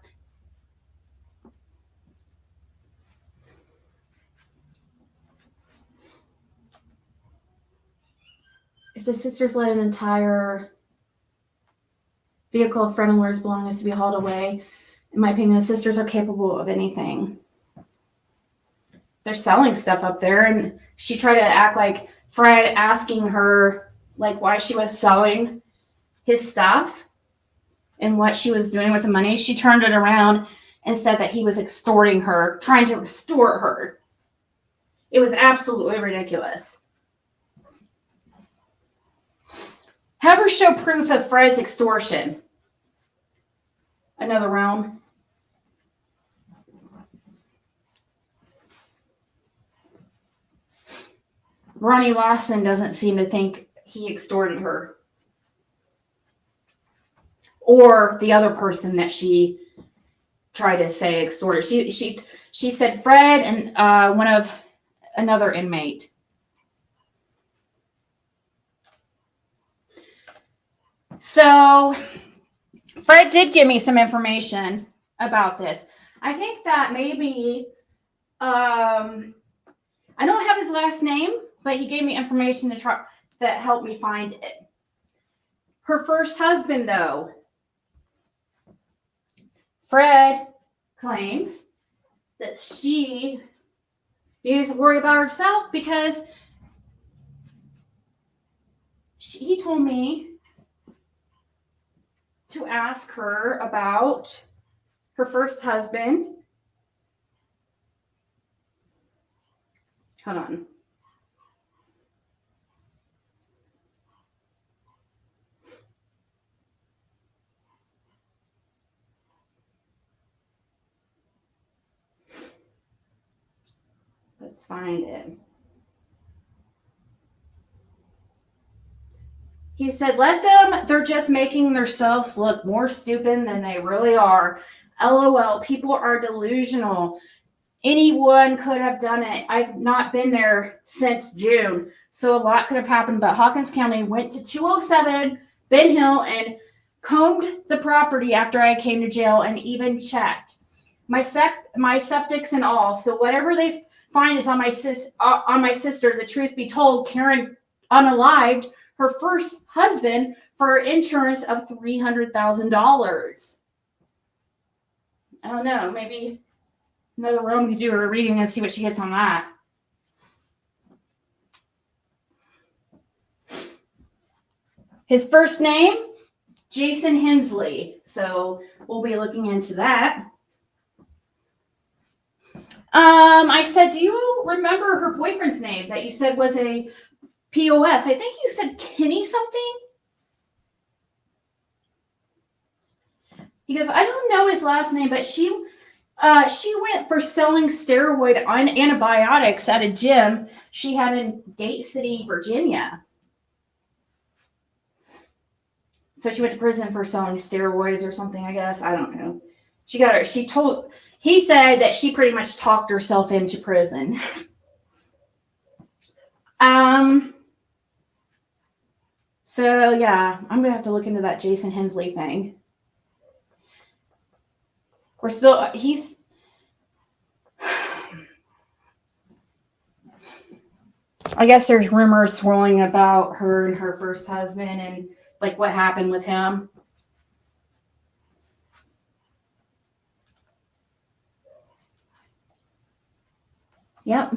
If the sisters let an entire vehicle of Fred and Laura's belongings to be hauled away, in my opinion, the sisters are capable of anything. They're selling stuff up there, and she tried to act like Fred asking her like why she was selling his stuff and what she was doing with the money. She turned it around and said that he was extorting her, trying to extort her. It was absolutely ridiculous. Have her show proof of Fred's extortion. Another round. Ronnie Lawson doesn't seem to think he extorted her. Or the other person that she tried to say extorted. She said Fred and another inmate. So Fred did give me some information about this. I think that maybe I don't have his last name, but he gave me information that helped me find it. Her first husband, though, Fred claims that she needs to worry about herself because he told me to ask her about her first husband. Hold on. Let's find it. He said, they're just making themselves look more stupid than they really are. LOL, people are delusional. Anyone could have done it. I've not been there since June, so a lot could have happened, but Hawkins County went to 207 Ben Hill and combed the property after I came to jail and even checked my septics and all. So whatever they find is on my sister. The truth be told, Karen unalived her first husband for insurance of $300,000. I don't know, maybe another room could do a reading and see what she gets on that. His first name, Jason Hensley. So we'll be looking into that. I said, do you remember her boyfriend's name that you said was a POS? I think you said Kenny something. He goes, I don't know his last name, but she went for selling steroid antibiotics at a gym she had in Gate City, Virginia. So she went to prison for selling steroids or something, I guess. I don't know. He said that she pretty much talked herself into prison. So yeah, I'm gonna have to look into that Jason Hensley thing. I guess there's rumors swirling about her and her first husband and like what happened with him. Yep.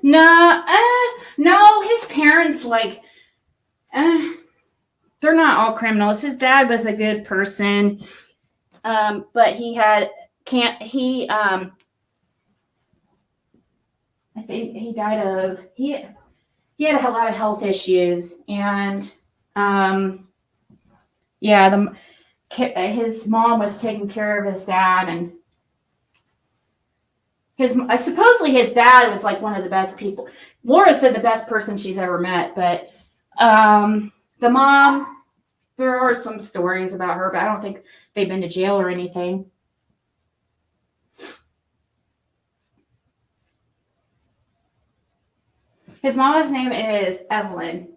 No, his parents they're not all criminals. His dad was a good person, but I think he died of he had a lot of health issues, and his mom was taking care of his dad, and supposedly his dad was like one of the best people. Laura said the best person she's ever met, but the mom, there are some stories about her, but I don't think they've been to jail or anything. His mama's name is Evelyn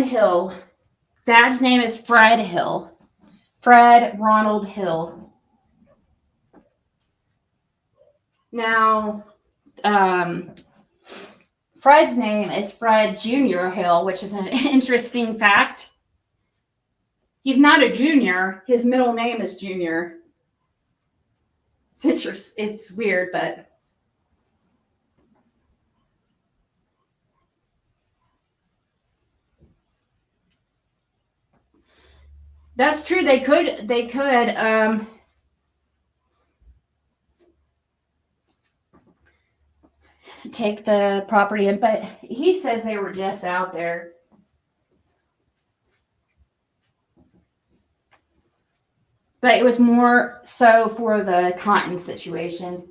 Hill. Dad's name is Fred Ronald Hill. Now, Fred's name is Fred Jr. Hill, which is an interesting fact. He's not a junior. His middle name is Junior. It's weird, but that's true. They could take the property in, but he says they were just out there. But it was more so for the cotton situation.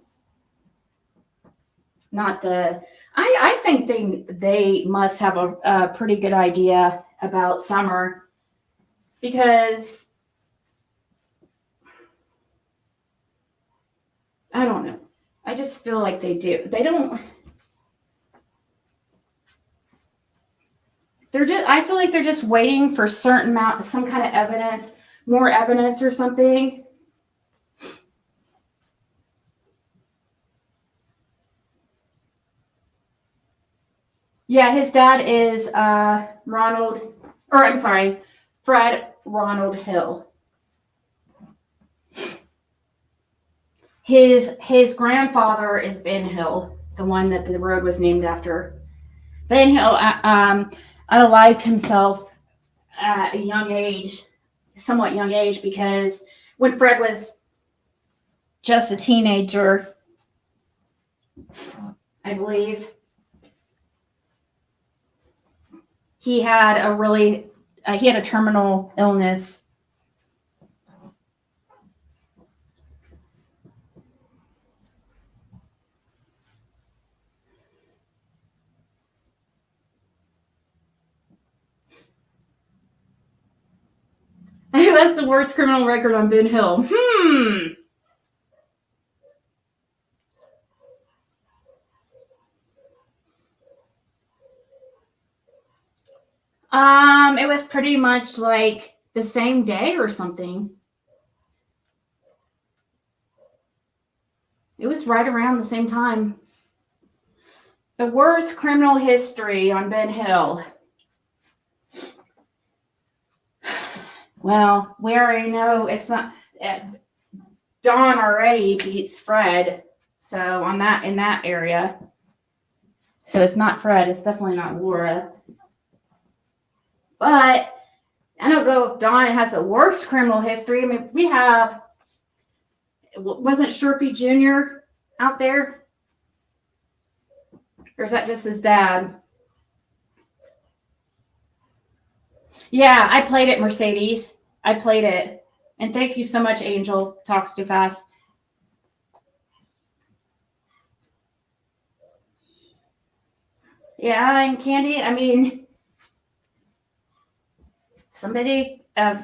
Not the I think they must have a pretty good idea about summer, because I don't know. I just feel like they do. I feel like they're just waiting for some kind of evidence, more evidence or something. Yeah, his dad is Fred Ronald Hill. His grandfather is Ben Hill, the one that the road was named after. Ben Hill unalived himself at a somewhat young age, because when Fred was just a teenager, I believe, he had a terminal illness, Who has the worst criminal record on Ben Hill? It was pretty much like the same day or something. It was right around the same time. The worst criminal history on Ben Hill. Well, we already know it's not. Dawn already beats Fred, so in that area. So it's not Fred. It's definitely not Laura. But I don't know if Dawn has a worse criminal history. I mean, we have. Wasn't Sherpy Jr. out there? Or is that just his dad? Yeah, I played it, Mercedes. I played it. And thank you so much, Angel. Talks too fast. Yeah, and Candy, I mean,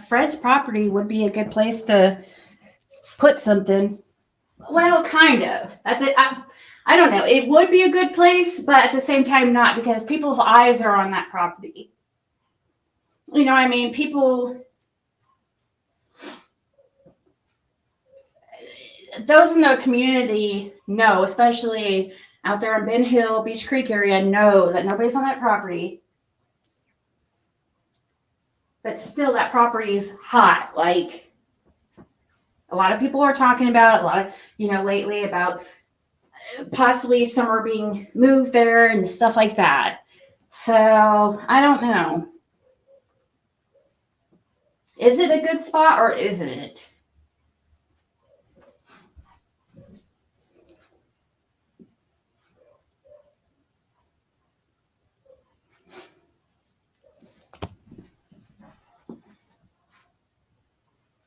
Fred's property would be a good place to put something. Well, kind of. I don't know. It would be a good place, but at the same time, not, because people's eyes are on that property. You know what I mean? People, those in the community know, especially out there in Ben Hill, Beach Creek area, know that nobody's on that property. But still, that property is hot. Like, a lot of people are talking about, lately about possibly summer being moved there and stuff like that. So, I don't know. Is it a good spot or isn't it?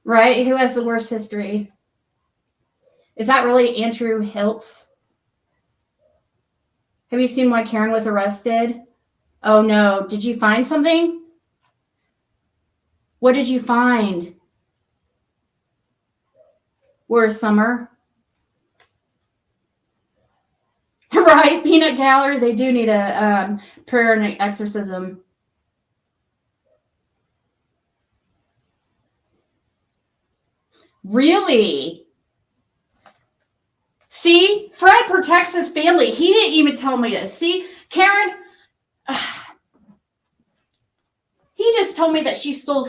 Right? Who has the worst history? Is that really Andrew Hiltz? Have you seen why Karen was arrested? Oh no. Did you find something? What did you find? Where's Summer? Right, Peanut Gallery. They do need a prayer and exorcism. Really? See, Fred protects his family. He didn't even tell me this. See, Karen, he just told me that she sold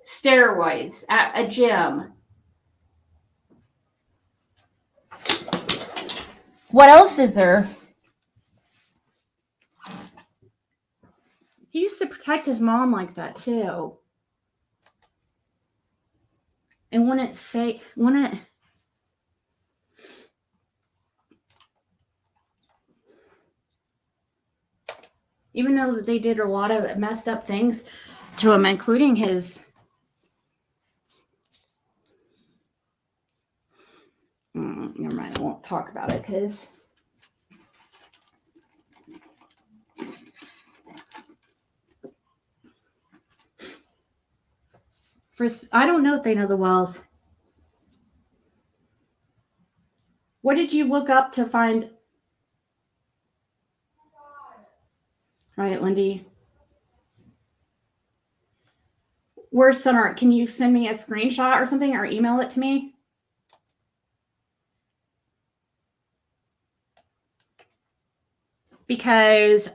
steroids at a gym. What else is there? He used to protect his mom like that too. And even though they did a lot of messed up things to him, including his never mind, I won't talk about it because I don't know if they know the Wells. What did you look up to find? Right, Lindy. Where's Summer? Can you send me a screenshot or something or email it to me? Because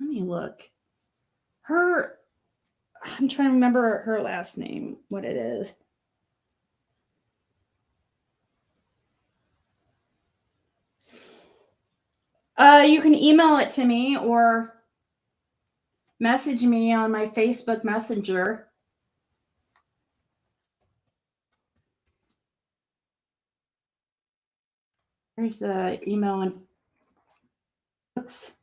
let me look. I'm trying to remember her last name, what it is. You can email it to me or message me on my Facebook Messenger. There's the email and oops.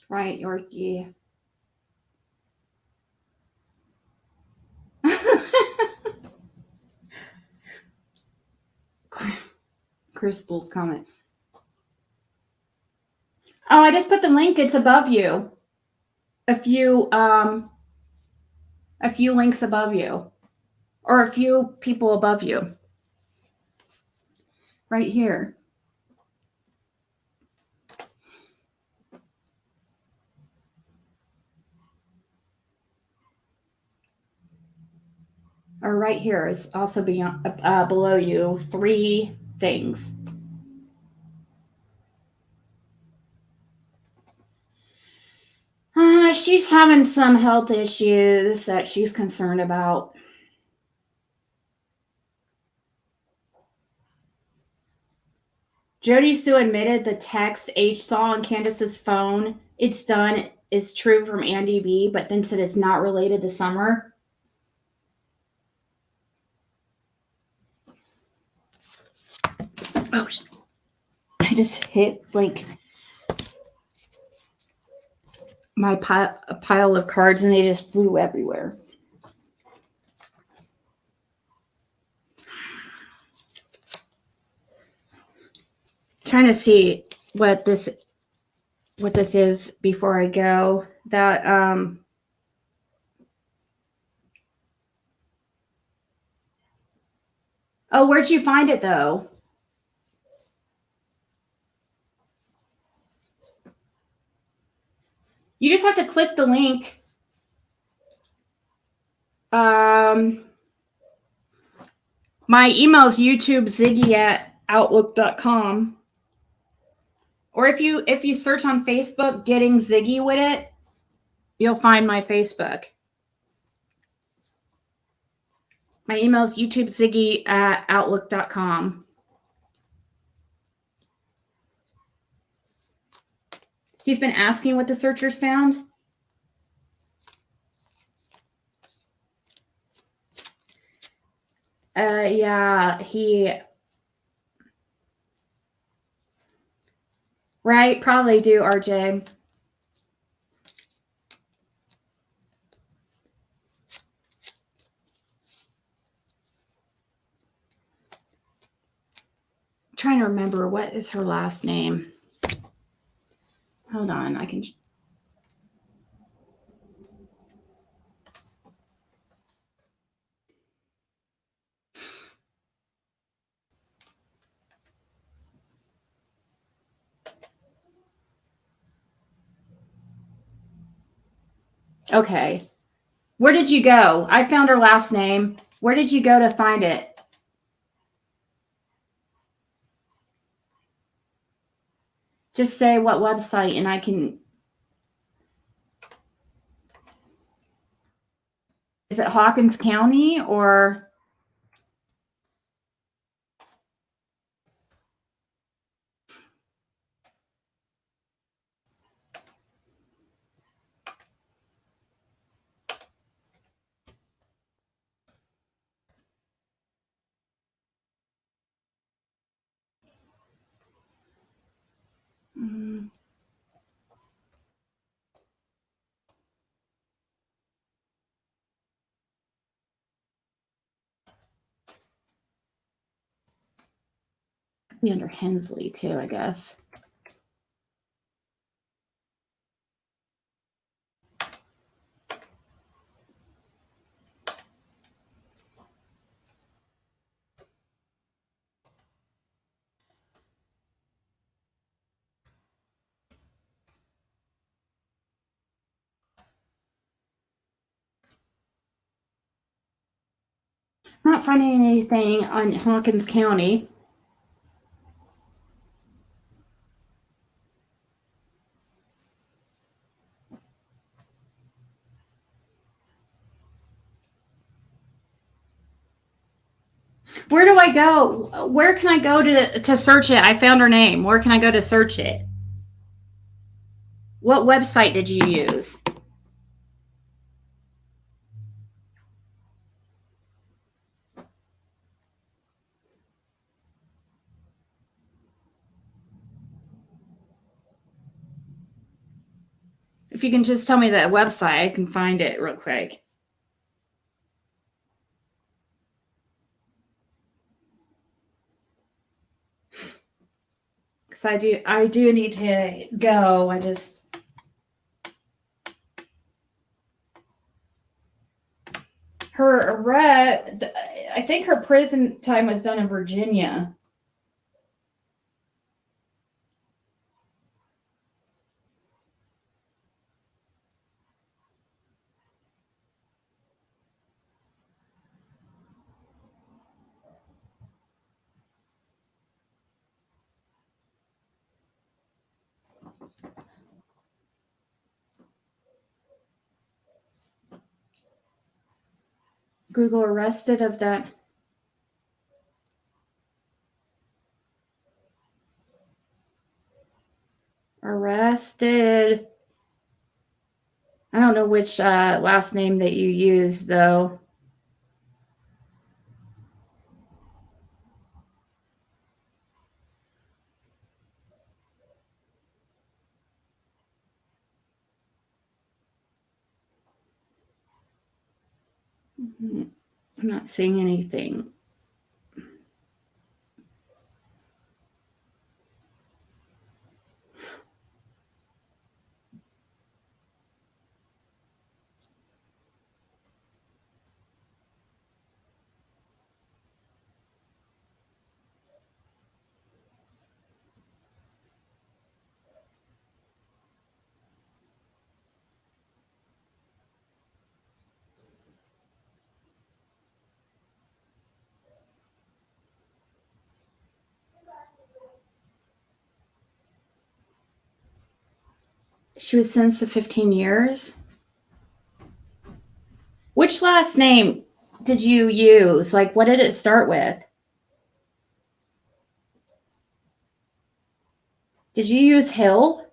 Right, Yorkie. Crystal's comment. Oh, I just put the link. It's above you. A few links above you, or a few people above you. Right here. Or right here is also beyond, below you. 3 things. She's having some health issues that she's concerned about. Jody Sue admitted the text H saw on Candace's phone, "It's done," is true from Andy B, but then said it's not related to Summer. Oh, I just hit like my pile of cards and they just flew everywhere. Trying to see what this is before I go. That oh, where'd you find it though? You just have to click the link. My email is youtubeziggy@outlook.com. Or if you search on Facebook, Getting Ziggy with it, you'll find my Facebook. My email is youtubeziggy@outlook.com. He's been asking what the searchers found. Yeah, right, probably do, RJ. I'm trying to remember what is her last name. Hold on, I can. Okay. Where did you go? I found her last name. Where did you go to find it? Just say what website and I can. Is it Hawkins County or? Be under Hensley too, I guess. Not finding anything on Hawkins County. Where do I go? Where can I go to search it? I found her name. Where can I go to search it? What website did you use? If you can just tell me that website, I can find it real quick. because I do need to go. Her arrest, I think her prison time was done in Virginia. Google arrested of that. Arrested. I don't know which last name that you use, though. I'm not seeing anything. She was sentenced to 15 years. Which last name did you use? Like, what did it start with? Did you use Hill?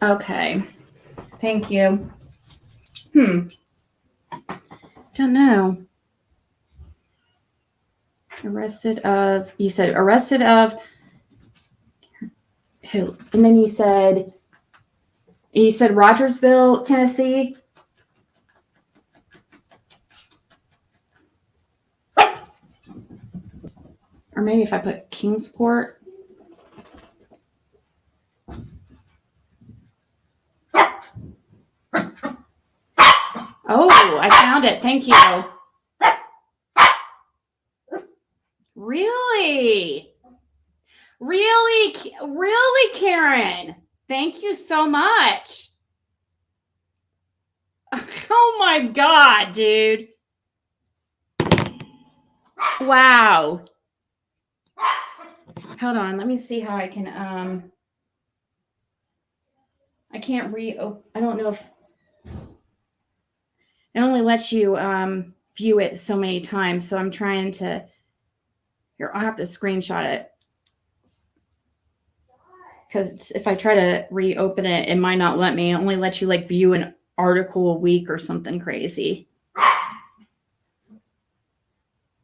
Okay. Thank you. Don't know. Arrested of, you said arrested of who? And then you said Rogersville, Tennessee. Or maybe if I put Kingsport. Oh, I found it. Thank you. Really? Really, Karen? Thank you so much. Oh my God, dude. Wow. Hold on. Let me see how I can, I can't I don't know if it only lets you view it so many times. So I'm trying to, here, I'll have to screenshot it. Because if I try to reopen it, it might not let me. It only lets you like view an article a week or something crazy.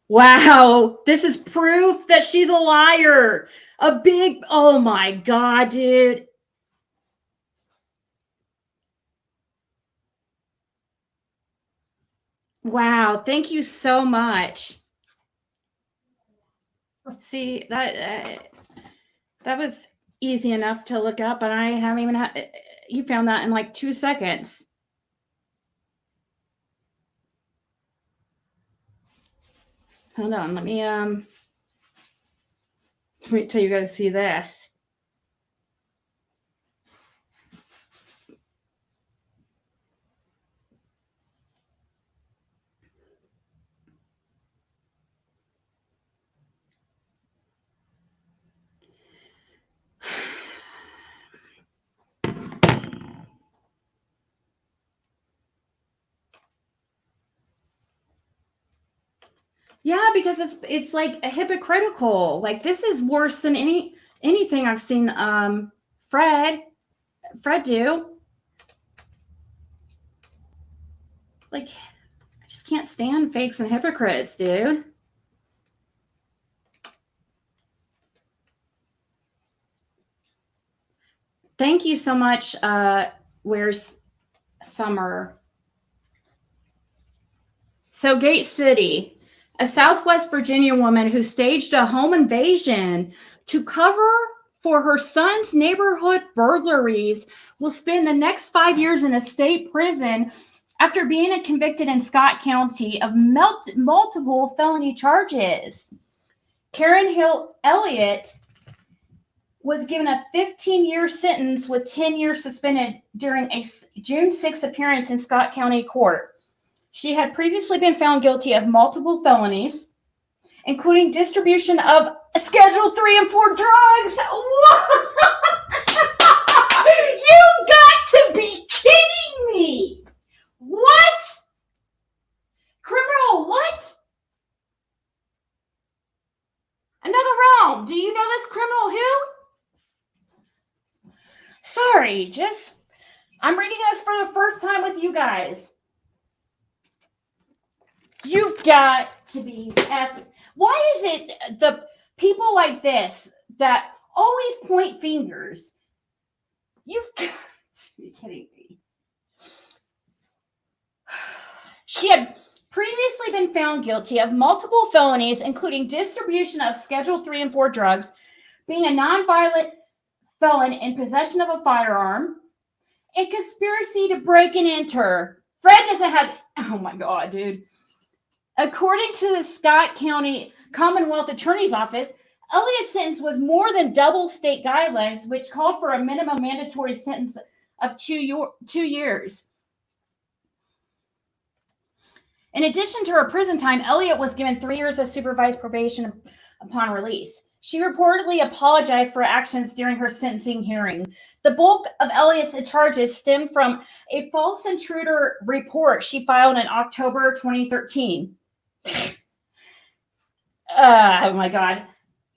Wow, this is proof that she's a liar. Oh my God, dude. Wow, thank you so much. See, that was easy enough to look up, and I haven't even had, you found that in like 2 seconds. Hold on, let me wait till you guys see this. Yeah, because it's like a hypocritical. Like this is worse than anything I've seen Fred do. Like I just can't stand fakes and hypocrites, dude. Thank you so much. Where's Summer? So Gate City, a Southwest Virginia woman who staged a home invasion to cover for her son's neighborhood burglaries will spend the next 5 years in a state prison after being convicted in Scott County of multiple felony charges. Karen Hill Elliott was given a 15-year sentence with 10 years suspended during a June 6 appearance in Scott County Court. She had previously been found guilty of multiple felonies, including distribution of Schedule 3 and 4 drugs. You got to be kidding me! What? Criminal what? Another round. Do you know this criminal who? Sorry, I'm reading this for the first time with you guys. You've got to be effing. Why is it the people like this that always point fingers? You've got to be kidding me. She had previously been found guilty of multiple felonies, including distribution of Schedule 3 and 4 drugs, being a nonviolent felon in possession of a firearm, and conspiracy to break and enter. Fred doesn't have, oh my God, dude. According to the Scott County Commonwealth Attorney's Office, Elliott's sentence was more than double state guidelines, which called for a minimum mandatory sentence of 2 years. In addition to her prison time, Elliott was given 3 years of supervised probation upon release. She reportedly apologized for actions during her sentencing hearing. The bulk of Elliott's charges stem from a false intruder report she filed in October 2013. Oh my God.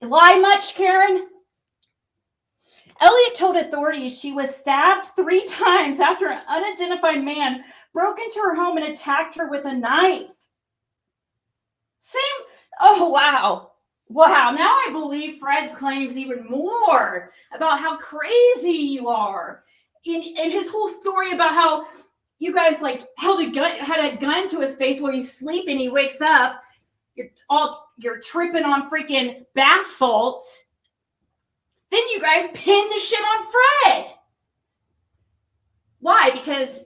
Lie much, Karen? Elliott told authorities she was stabbed 3 times after an unidentified man broke into her home and attacked her with a knife. Oh, wow. Wow, now I believe Fred's claims even more about how crazy you are. In his whole story about how you guys like had a gun to his face while he's sleeping, he wakes up, you're tripping on freaking bath salts. Then you guys pin the shit on Fred. Why? Because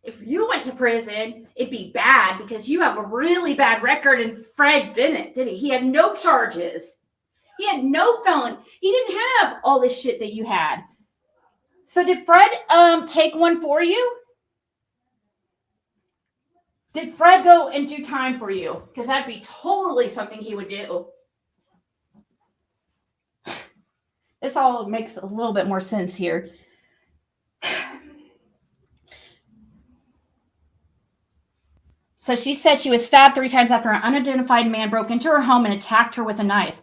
if you went to prison, it'd be bad because you have a really bad record and Fred didn't, did he? He had no charges. He had no felon. He didn't have all this shit that you had. So did Fred take one for you? Did Fred go and do time for you? Because that'd be totally something he would do. This all makes a little bit more sense here. So she said she was stabbed 3 times after an unidentified man broke into her home and attacked her with a knife.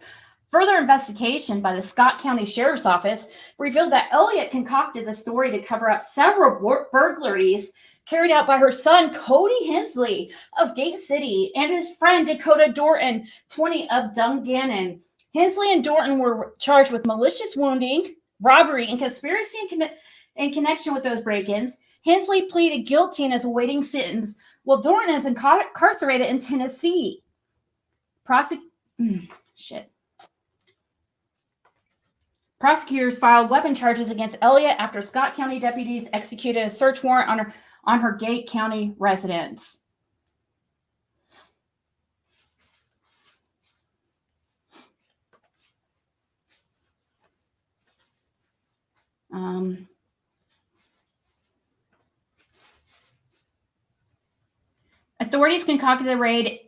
Further investigation by the Scott County Sheriff's Office revealed that Elliott concocted the story to cover up several burglaries carried out by her son, Cody Hensley of Gate City, and his friend, Dakota Dorton, 20 of Dungannon. Hensley and Dorton were charged with malicious wounding, robbery, and conspiracy in connection with those break-ins. Hensley pleaded guilty and is awaiting sentence, while Dorton is incarcerated in Tennessee. Prosecutors filed weapon charges against Elliott after Scott County deputies executed a search warrant on her Gate County residence. Authorities conducted the raid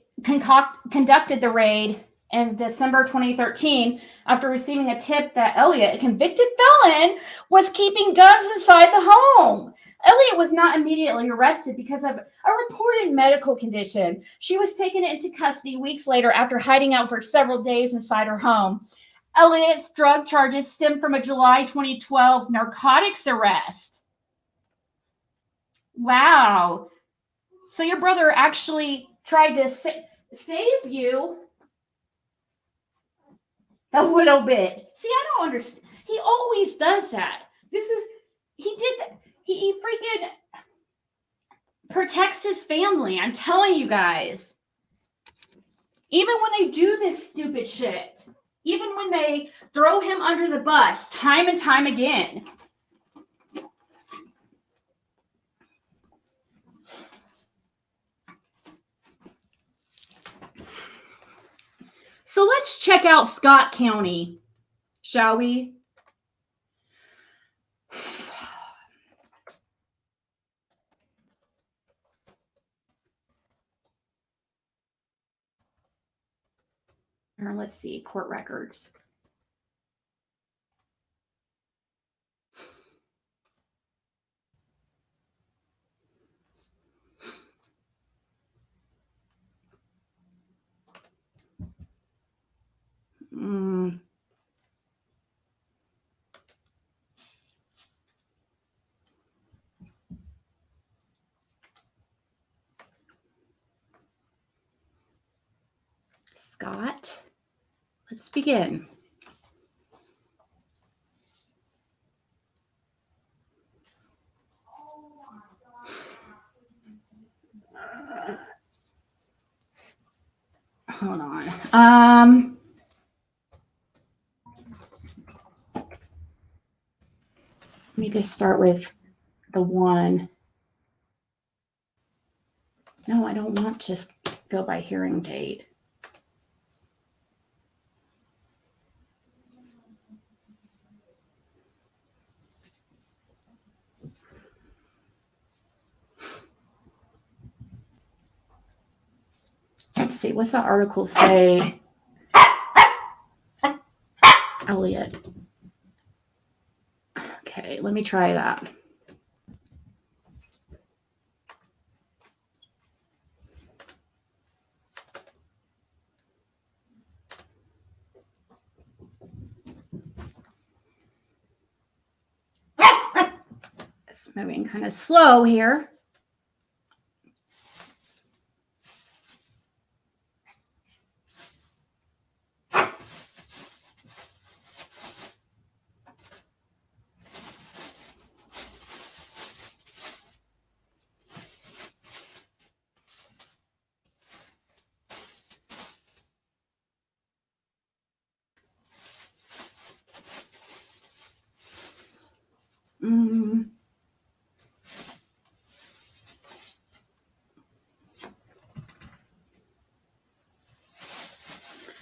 in December 2013 after receiving a tip that Elliott, a convicted felon, was keeping guns inside the home. Elliott was not immediately arrested because of a reported medical condition. She was taken into custody weeks later after hiding out for several days inside her home. Elliott's drug charges stem from a July 2012 narcotics arrest. Wow. So your brother actually tried to save you a little bit. See, I don't understand. He always does that. This is He did that. He freaking protects his family. I'm telling you guys. Even when they do this stupid shit, even when they throw him under the bus time and time again. So let's check out Scott County, shall we? Or let's see, court records. Scott, let's begin. Hold on. Let me just start with the one. No, I don't want to just go by hearing date. Let's see, what's that article say? Elliot. Okay, let me try that. It's moving kind of slow here.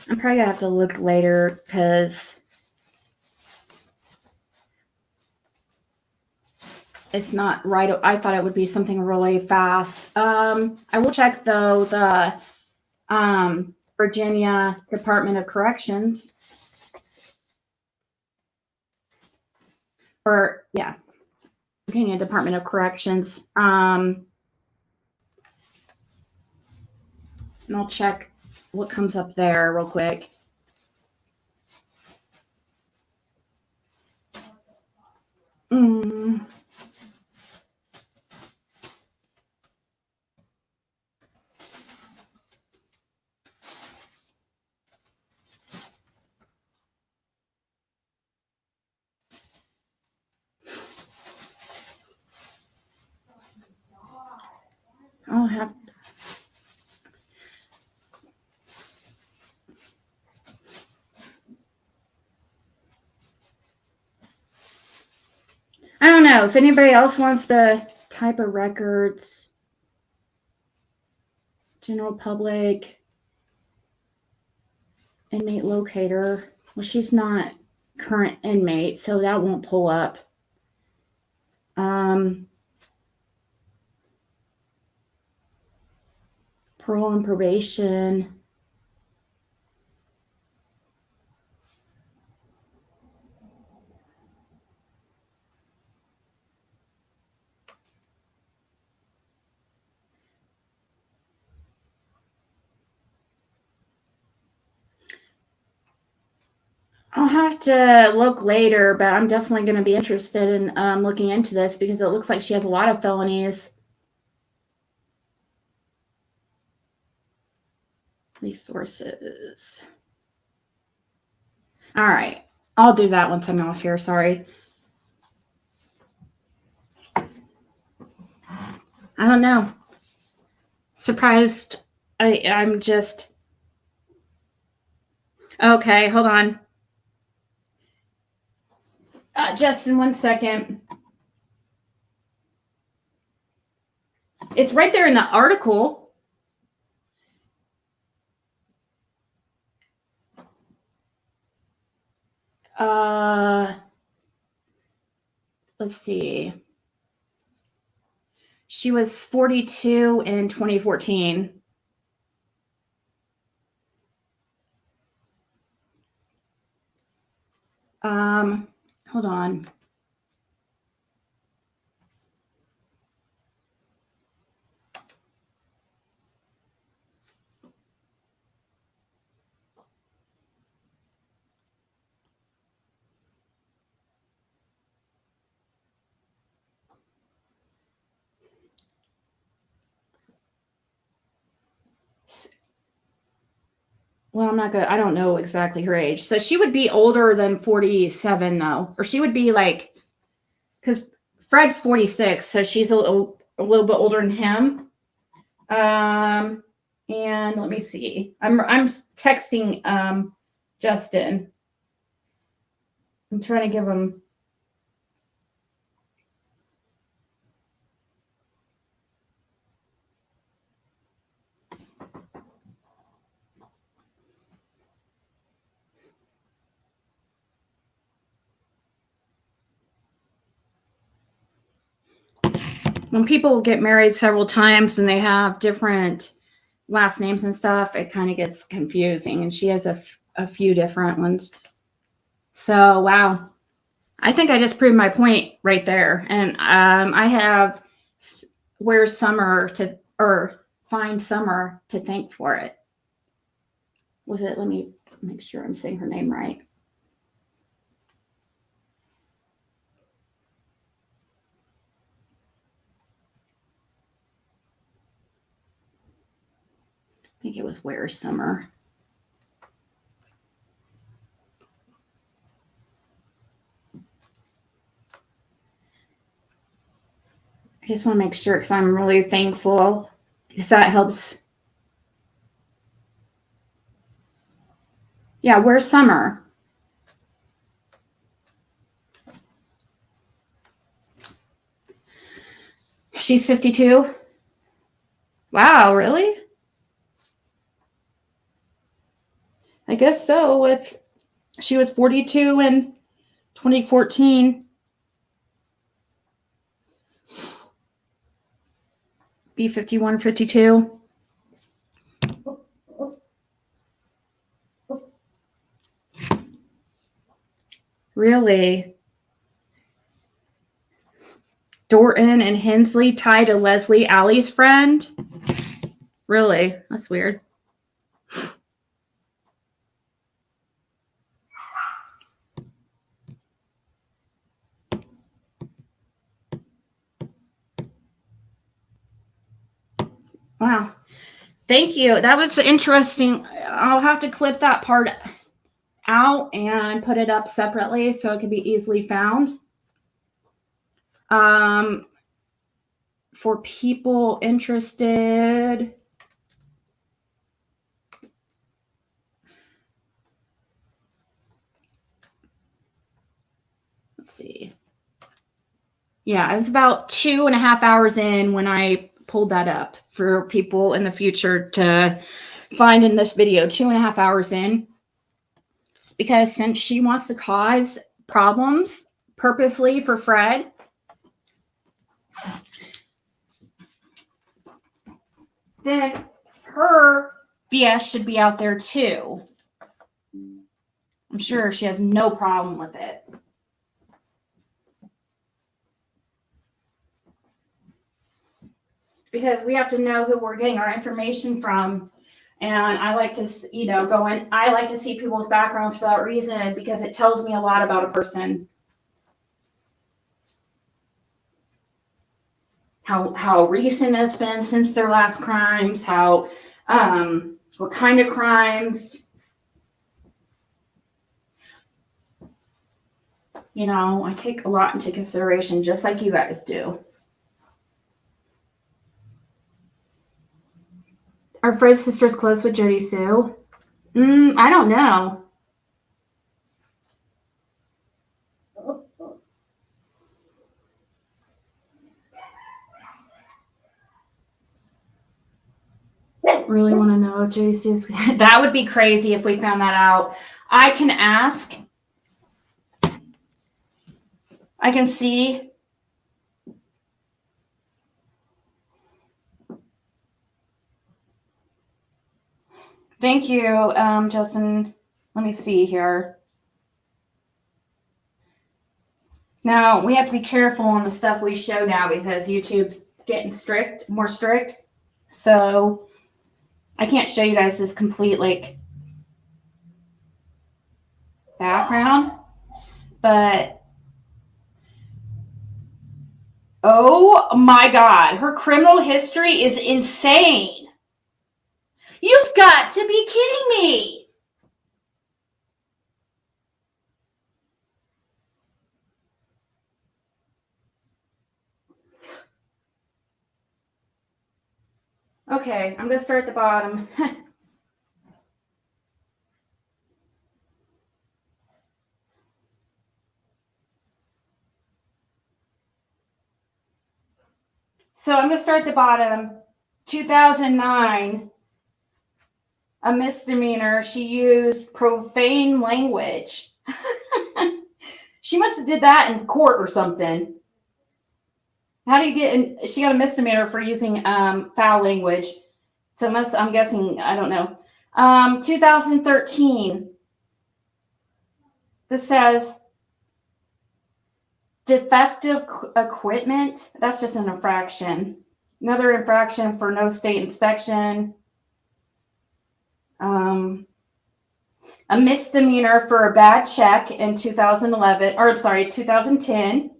I'm probably gonna have to look later because it's not right. I thought it would be something really fast. I will check though the Virginia Department of Corrections. Or yeah, Virginia Department of Corrections. And I'll check what comes up there real quick. I'll have. I don't know if anybody else wants the type of records. General public. Inmate locator. Well, she's not current inmate, so that won't pull up. Parole and probation. I'll have to look later, but I'm definitely going to be interested in looking into this because it looks like she has a lot of felonies. Resources. All right. I'll do that once I'm off here. Sorry. I don't know. Surprised. I'm just okay. Hold on, Justin. 1 second. It's right there in the article. Let's see. She was 42 in 2014. Hold on. Well, I'm not good. I don't know exactly her age. So she would be older than 47 though. Or she would be like, because Fred's 46, so she's a little bit older than him. And let me see. I'm texting Justin. I'm trying to give him. When people get married several times and they have different last names and stuff, it kind of gets confusing. And she has a few different ones. So, wow. I think I just proved my point right there. And I have where's Summer to, or find Summer to thank for it. Was it? Let me make sure I'm saying her name right. I think it was Where's Summer. I just want to make sure because I'm really thankful because that helps. Yeah, Where's Summer? She's 52. Wow, really? I guess so. If she was 42 in 2014, be 51, 52. Really? Dorton and Hensley tied to Leslie Alley's friend? Really? That's weird. Wow. Thank you. That was interesting. I'll have to clip that part out and put it up separately so it can be easily found. For people interested, let's see. Yeah, it was about 2.5 hours in when I pulled that up for people in the future to find in this video. 2.5 hours in. Because since she wants to cause problems purposely for Fred, then her BS should be out there too. I'm sure she has no problem with it. Because we have to know who we're getting our information from. And I like to, go in. I like to see people's backgrounds for that reason because it tells me a lot about a person. How recent it's been since their last crimes, what kind of crimes. I take a lot into consideration, just like you guys do. Are Fred's sisters close with Jody Sue? I don't know. Really want to know if Jody Sue's. That would be crazy if we found that out. I can ask. I can see. Thank you, Justin. Let me see here. Now, we have to be careful on the stuff we show now because YouTube's getting more strict. So I can't show you guys this complete like background, but oh my God, her criminal history is insane. You've got to be kidding me. Okay, I'm going to start at the bottom. So I'm going to start at the bottom. 2009, a misdemeanor. She used profane language. She must have did that in court or something. How do you get in? She got a misdemeanor for using foul language. So I'm guessing, I don't know. 2013. This says defective equipment. That's just an infraction. Another infraction for no state inspection. A misdemeanor for a bad check in 2011, or I'm sorry, 2010.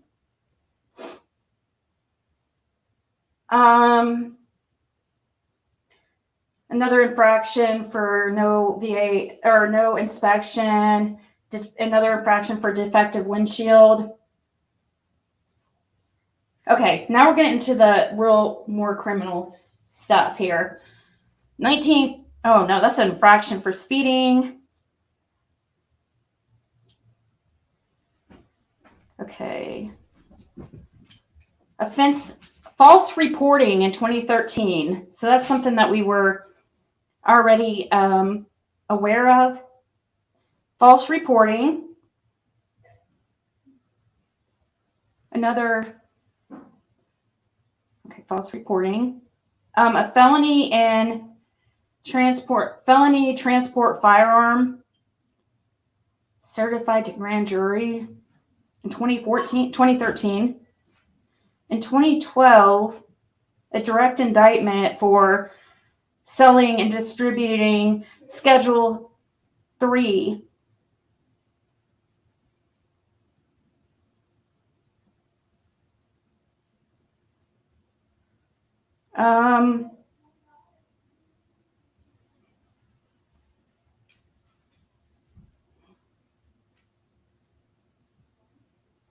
Another infraction for no VA or no inspection. Another infraction for defective windshield. Okay, now we're getting into the real more criminal stuff here. Oh no, that's an infraction for speeding. Okay. False reporting in 2013. So that's something that we were already aware of. False reporting. False reporting. A felony transport firearm certified to grand jury in 2013. In 2012, a direct indictment for selling and distributing Schedule 3.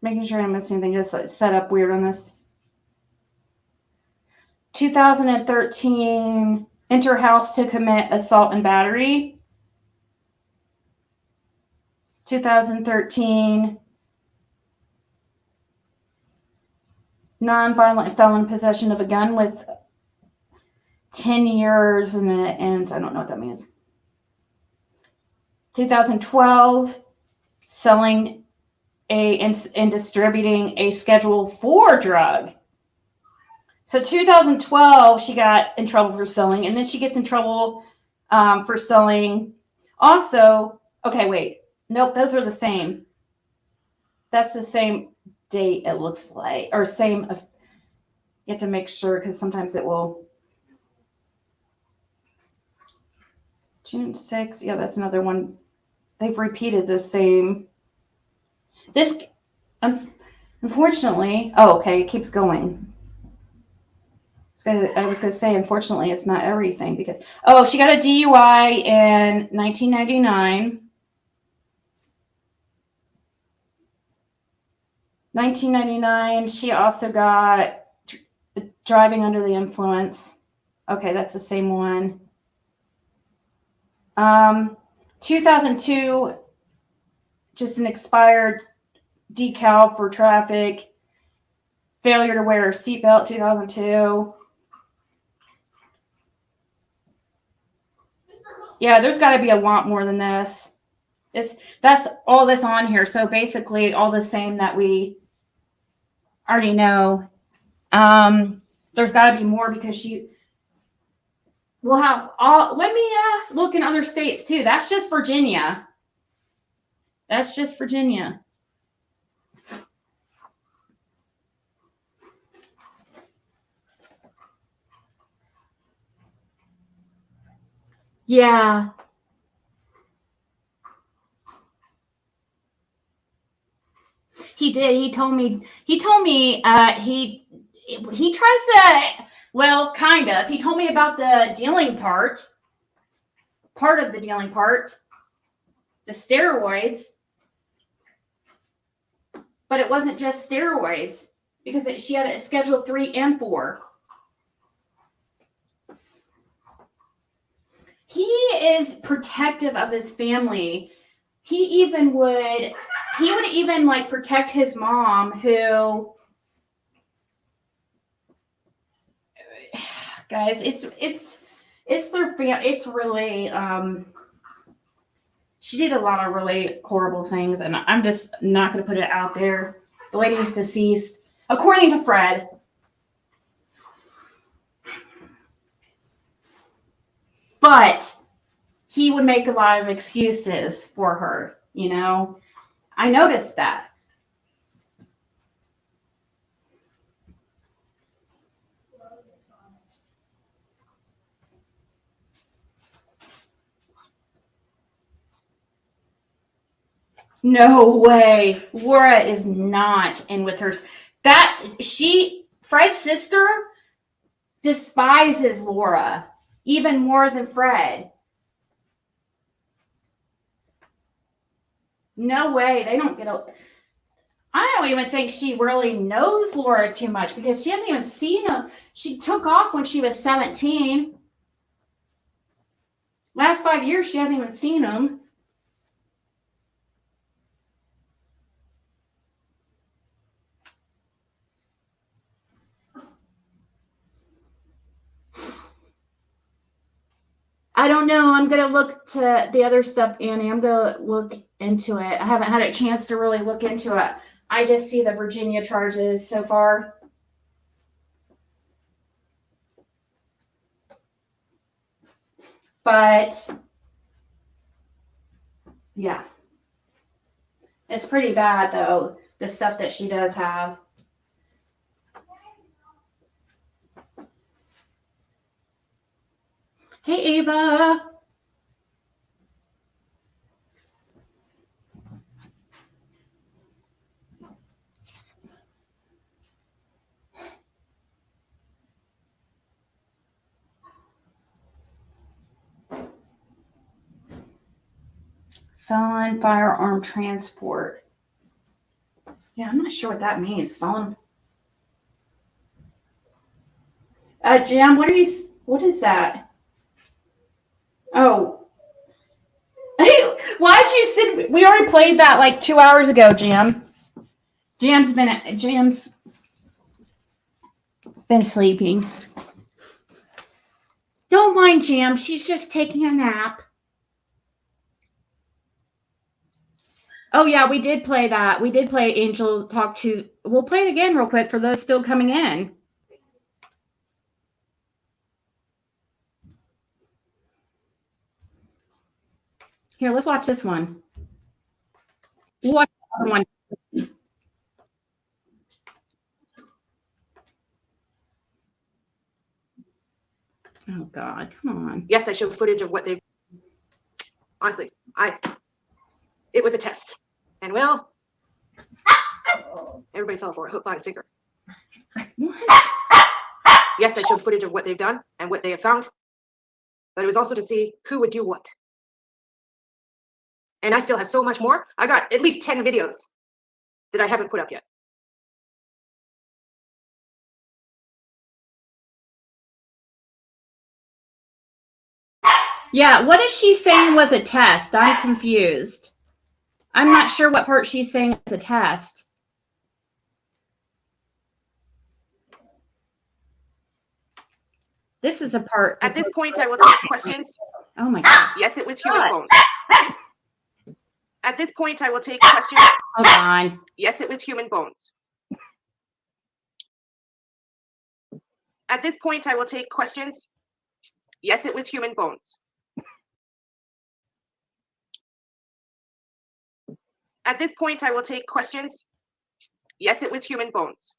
Making sure I don't miss anything, just set up weird on this. 2013, enter house to commit assault and battery. 2013, nonviolent felon possession of a gun with 10 years and then it ends. I don't know what that means. 2012, selling and distributing a Schedule 4 drug. So 2012, she got in trouble for selling, and then she gets in trouble for selling. Also, okay, wait. Nope, those are the same. That's the same date, it looks like. Or same. You have to make sure, because sometimes it will. June 6th. Yeah, that's another one. They've repeated the same. This, unfortunately, okay, it keeps going. I was going to say, unfortunately, it's not everything because, she got a DUI in 1999. 1999, she also got driving under the influence. Okay, that's the same one. 2002, just an expired decal for traffic. Failure to wear a seatbelt, 2002. Yeah, there's got to be a lot more than this. That's all this on here. So basically, all the same that we already know. There's got to be more because she will have all. Let me look in other states too. That's just Virginia. That's just Virginia. Yeah. He did. He told me he tries to, well, kind of. He told me about the dealing part of the dealing part, the steroids, but it wasn't just steroids because she had a schedule 3 and 4. He is protective of his family. He would even like protect his mom, who, guys, it's their family. It's really, she did a lot of really horrible things, and I'm just not going to put it out there. The lady is deceased, according to Fred. But he would make a lot of excuses for her, you know? I noticed that. No way. Laura is not in with her. Fred's sister despises Laura even more than Fred. No way. They don't get a. I don't even think she really knows Laura too much because she hasn't even seen him. She took off when she was 17. Last 5 years, she hasn't even seen him. I don't know. I'm going to look to the other stuff, Annie. I'm going to look into it. I haven't had a chance to really look into it. I just see the Virginia charges so far. But, yeah. It's pretty bad, though, the stuff that she does have. Hey, Ava. Felon firearm transport. Yeah, I'm not sure what that means. Felon. Jam, what is that? Oh. Why'd you sit? We already played that like 2 hours ago, Jam. Jam's been sleeping. Don't mind Jam. She's just taking a nap. Oh, yeah, we did play that. We did play Angel Talk to. We'll play it again real quick for those still coming in. Here, let's watch this one. We'll watch the other one. Oh, God, come on. Yes, I showed footage of what they. Honestly, it was a test, and well, everybody fell for it, hook, line, and sinker. What? Yes, I showed footage of what they've done and what they have found, but it was also to see who would do what. And I still have so much more. I got at least 10 videos that I haven't put up yet. Yeah, what is she saying was a test? I'm confused. I'm not sure what part she's saying is a test. This is a part. At this point, I will take questions. Oh my God. Yes, it was human bones. At this point, I will take questions. Hold on. Yes, it was human bones. At this point, I will take questions. Yes, it was human bones. At this point, I will take questions. Yes, it was human bones.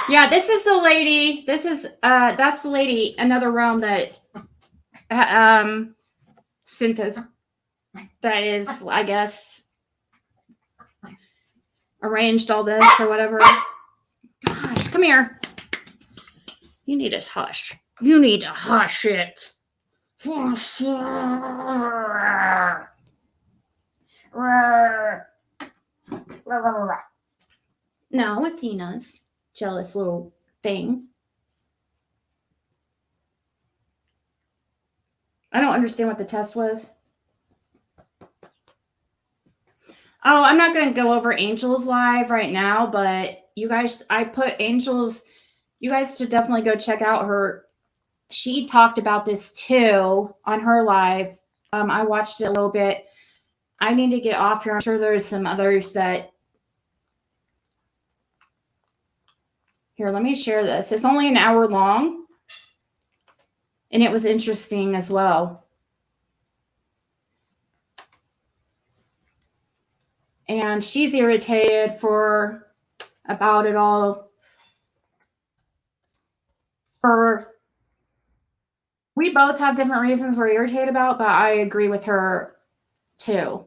Yeah, this is the lady. This is that's the lady. Another room that sent us. That is, I guess, arranged all this or whatever. Gosh, come here. You need to hush. You need to hush it. No, Athena's jealous little thing. I don't understand what the test was. Oh, I'm not going to go over Angel's live right now, but you guys, I put Angel's, you guys should definitely go check out her. She talked about this too on her live. I watched it a little bit. I need to get off here. I'm sure there's some others that. Here, let me share this. It's only an hour long, and it was interesting as well. And she's irritated about it all. We both have different reasons we're irritated about, but I agree with her too.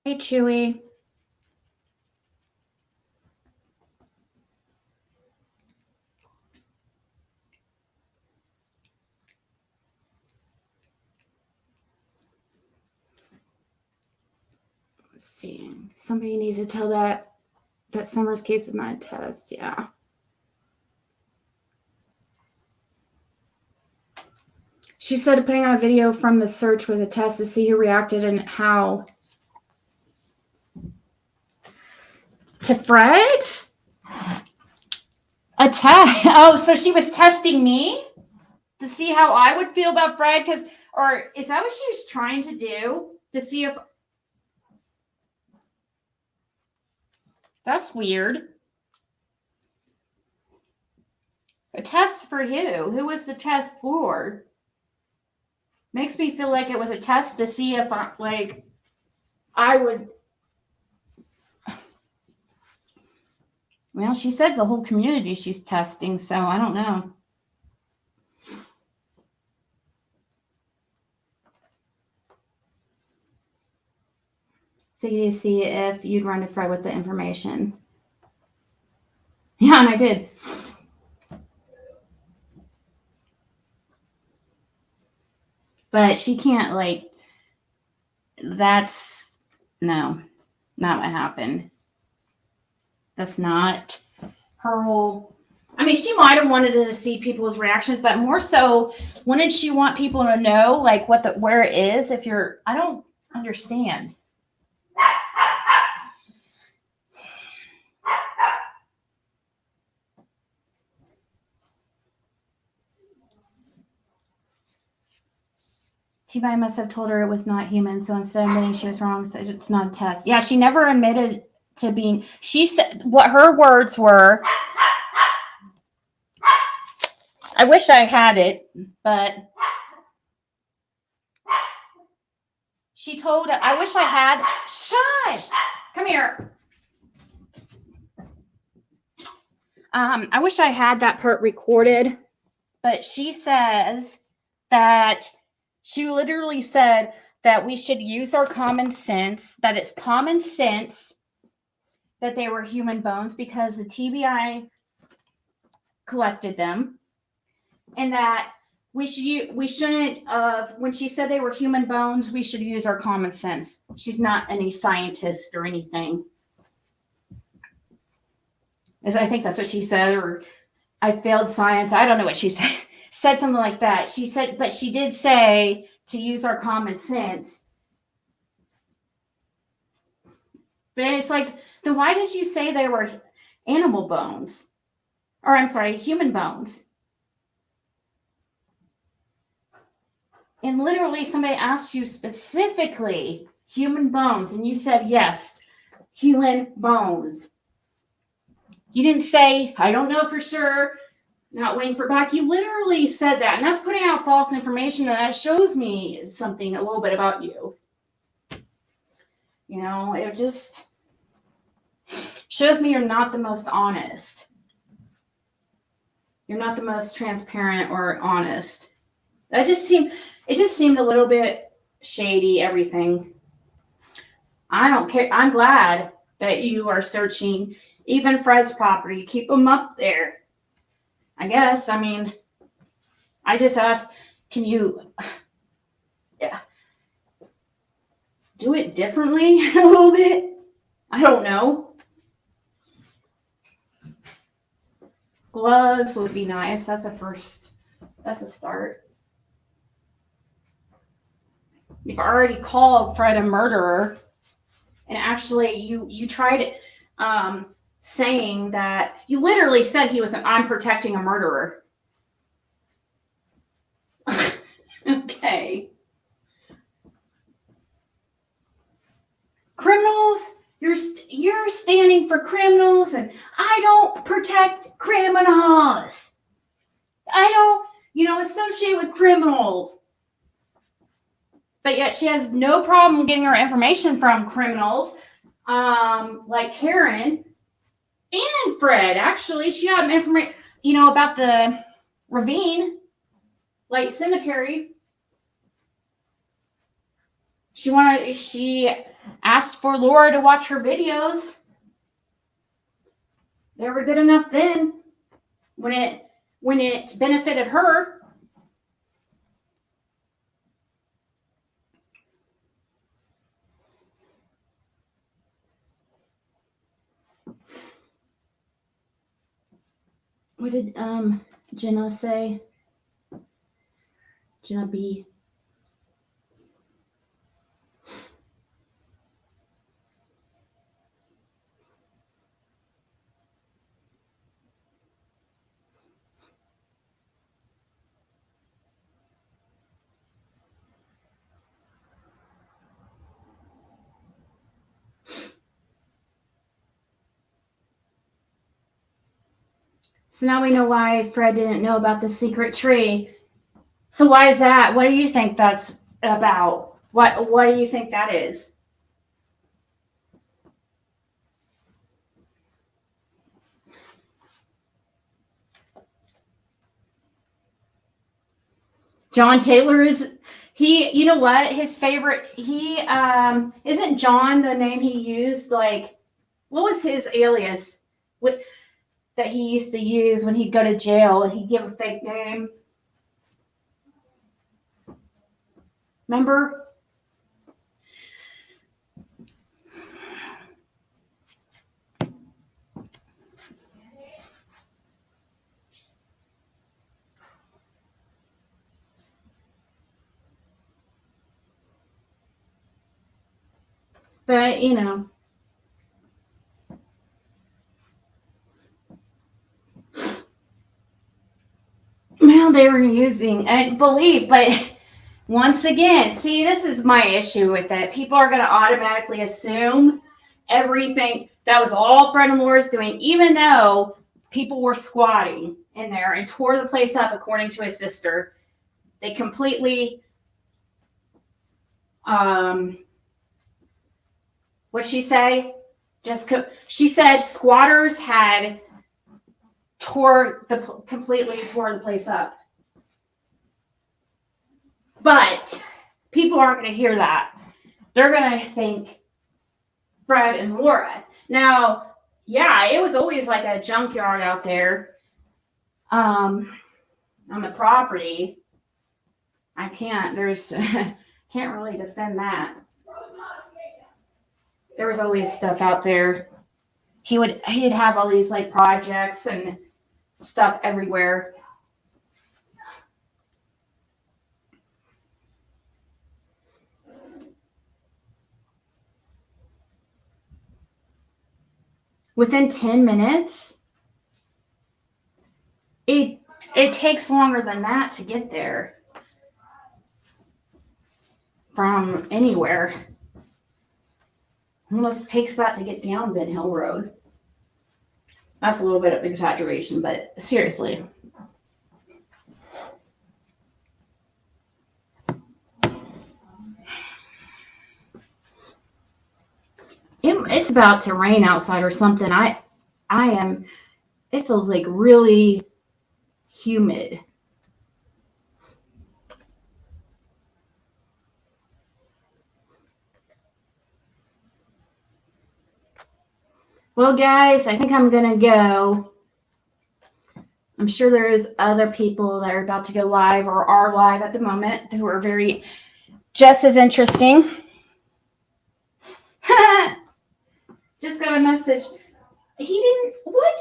Hey, Chewy. Let's see. Somebody needs to tell that Summer's case is not a test. Yeah. She said putting out a video from the search was a test to see who reacted and how. To Fred's? A test? Oh, so she was testing me to see how I would feel about Fred? Or is that what she was trying to do? To see if. That's weird. A test for who? Who was the test for? Makes me feel like it was a test to see if I would. Well, she said the whole community she's testing, so I don't know. So you see if you'd run to Fred with the information. Yeah, and I did. But she can't, that's, no, not what happened. That's not her whole, I mean, she might have wanted to see people's reactions, but more so, wanted she want people to know, where it is, I don't understand. T-Bye must have told her it was not human, so instead of admitting she was wrong, so it's not a test. Yeah, she never admitted to being, she said, what her words were, I wish I had it, but she told, I wish I had, shush, come here. I wish I had that part recorded, but she says that she literally said that we should use our common sense, that it's common sense that they were human bones because the TBI collected them, and that we shouldn't when she said they were human bones, we should use our common sense. She's not any scientist or anything. I think that's what she said, or I failed science. I don't know what she said. Said something like that. She said, but she did say to use our common sense. But it's like, then why did you say they were animal bones? Or I'm sorry, human bones? And literally somebody asked you specifically human bones, and you said yes, human bones. You didn't say, I don't know for sure, not waiting for back. You literally said that, and that's putting out false information, and that shows me something a little bit about you. You know, it just shows me you're not the most honest. You're not the most transparent or honest. It just seemed a little bit shady, everything. I don't care. I'm glad that you are searching even Fred's property. Keep them up there. I guess. I mean, I just asked, can you do it differently a little bit? I don't know. Gloves would be nice. That's a start. You've already called Fred a murderer, and actually you tried it, saying that you literally said I'm protecting a murderer. Okay. Criminals, you're standing for criminals, and I don't protect criminals. I don't, associate with criminals. But yet she has no problem getting her information from criminals, like Karen and Fred. Actually, she got information, about the ravine, like cemetery. She asked for Laura to watch her videos. They were good enough then, when it benefited her. What did Jenna say? Jenna B. So now we know why Fred didn't know about the secret tree. So why is that? What do you think that's about? What do you think that is? John Taylor you know what? His favorite, isn't John the name he used? Like, what was his alias? That he used to use when he'd go to jail and he'd give a fake name. Remember? But, well, they were using, and believe, but once again, see, this is my issue with it. People are going to automatically assume everything that was all Fred and Laura's doing, even though people were squatting in there and tore the place up, according to his sister. They completely, what'd she say? She said squatters had completely tore the place up. But people aren't going to hear that. They're going to think Fred and Laura. Now, yeah, it was always like a junkyard out there on the property. I can't. There's can't really defend that. There was always stuff out there. He'd have all these like projects and stuff everywhere. Within 10 minutes, it takes longer than that to get there from anywhere. Almost takes that to get down Ben Hill Road. That's a little bit of exaggeration, but seriously. It's about to rain outside or something. It feels like really humid. Well, guys, I think I'm going to go. I'm sure there's other people that are about to go live or are live at the moment who are just as interesting. Just got a message. He didn't, what?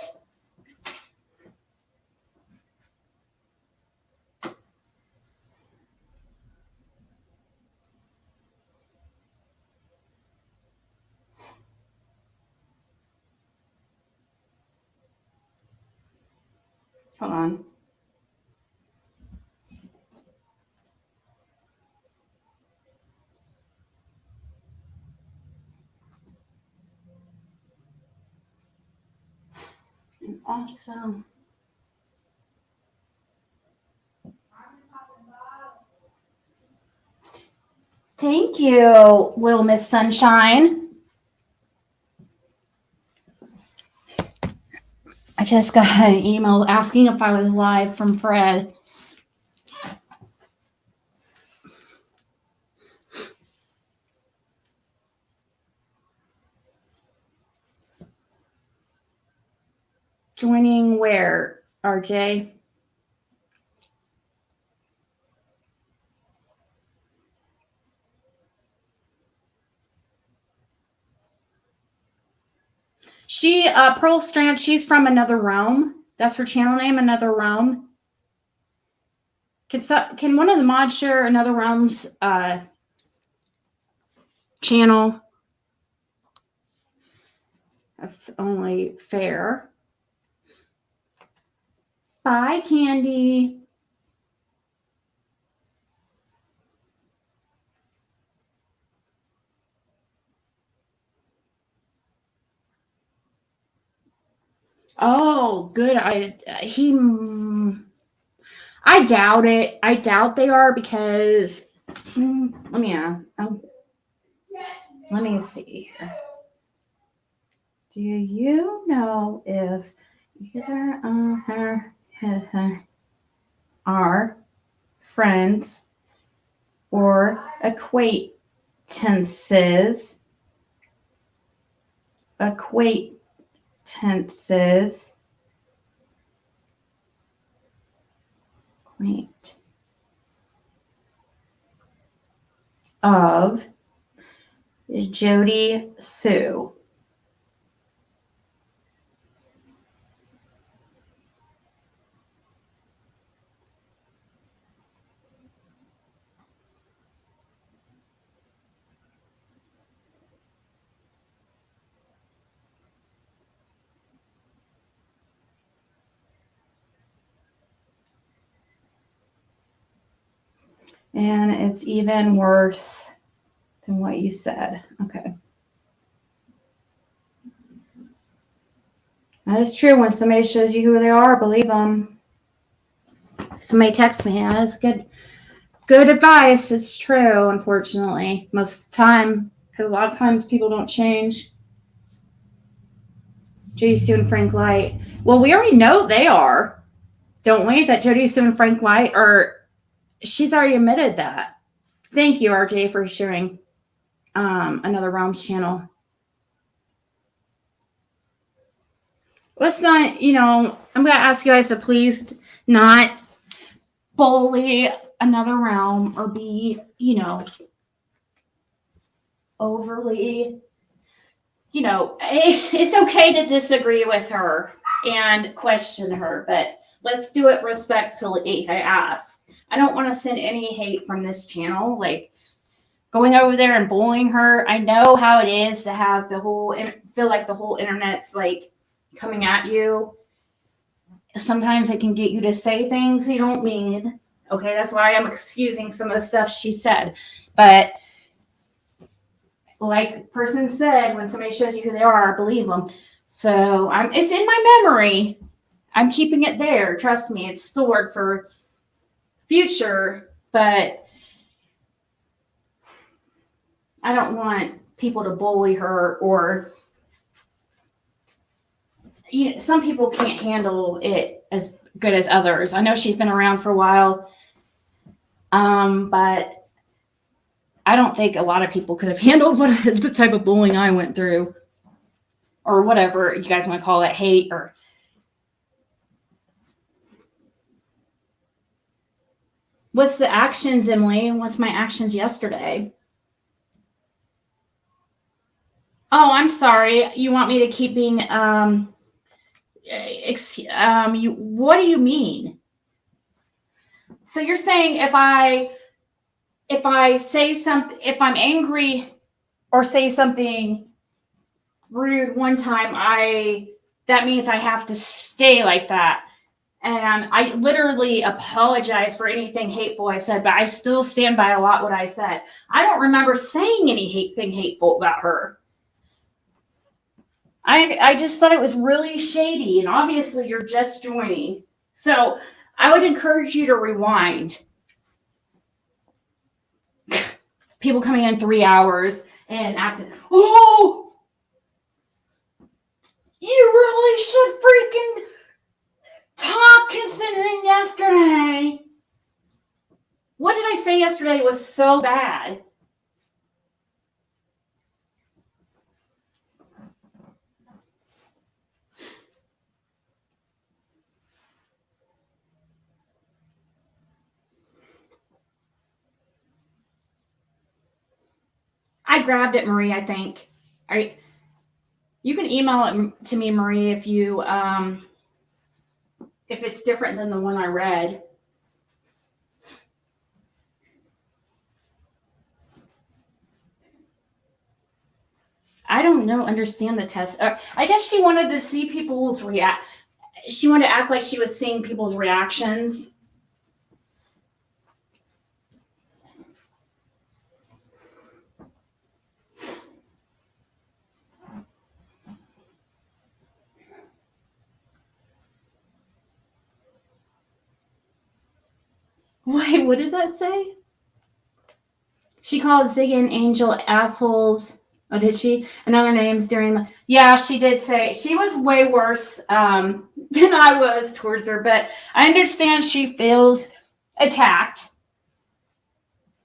Hold on. Awesome. Thank you, Little Miss Sunshine. I just got an email asking if I was live from Fred. Joining where, RJ? Pearl Strand, she's from Another Realm. That's her channel name, Another Realm. Can one of the mods share Another Realm's channel? That's only fair. Bye, Candy. Oh, good. I doubt it. I doubt they are because let me ask. Let me see here. Do you know if either of her are friends or acquaintances? Acquaint of Jody Sue. And it's even worse than what you said. Okay. That is true. When somebody shows you who they are, believe them. Somebody texts me. That's good advice. It's true, unfortunately. Most of the time. Because a lot of times people don't change. Jody Sue and Frank Light. Well, we already know they are. Don't we? That Jody Sue and Frank Light are... She's already admitted that. Thank you, RJ, for sharing Another Realms channel. Let's not, I'm going to ask you guys to please not bully another realm or be, overly, it's okay to disagree with her and question her, but let's do it respectfully. I ask. I don't want to send any hate from this channel, like going over there and bullying her. I know how it is to have feel like the whole internet's like coming at you. Sometimes it can get you to say things you don't mean. Okay, that's why I'm excusing some of the stuff she said. But like the person said, when somebody shows you who they are, believe them. So it's in my memory. I'm keeping it there. Trust me, it's stored for future. But I don't want people to bully her, or some people can't handle it as good as others. I know she's been around for a while, but I don't think a lot of people could have handled the type of bullying I went through, or whatever you guys want to call it, hate or. What's the actions, Emily? What's my actions yesterday? Oh, I'm sorry. You want me to keeping what do you mean? So you're saying if I say something, if I'm angry or say something rude one time, that means I have to stay like that. And I literally apologize for anything hateful I said, but I still stand by a lot what I said. I don't remember saying anything hateful about her. I just thought it was really shady, and obviously you're just joining. So I would encourage you to rewind. People coming in 3 hours and acting, oh, you really should freaking talk considering yesterday. What did I say yesterday was so bad? I grabbed it, Marie, I think. All right. You can email it to me, Marie, if it's different than the one I read. I don't know, understand the test. I guess she wanted to see people's she wanted to act like she was seeing people's reactions. Wait, what did that say? She called Ziggy and Angel assholes. Oh, did she? And other names during the. Yeah, she did say she was way worse than I was towards her, but I understand she feels attacked.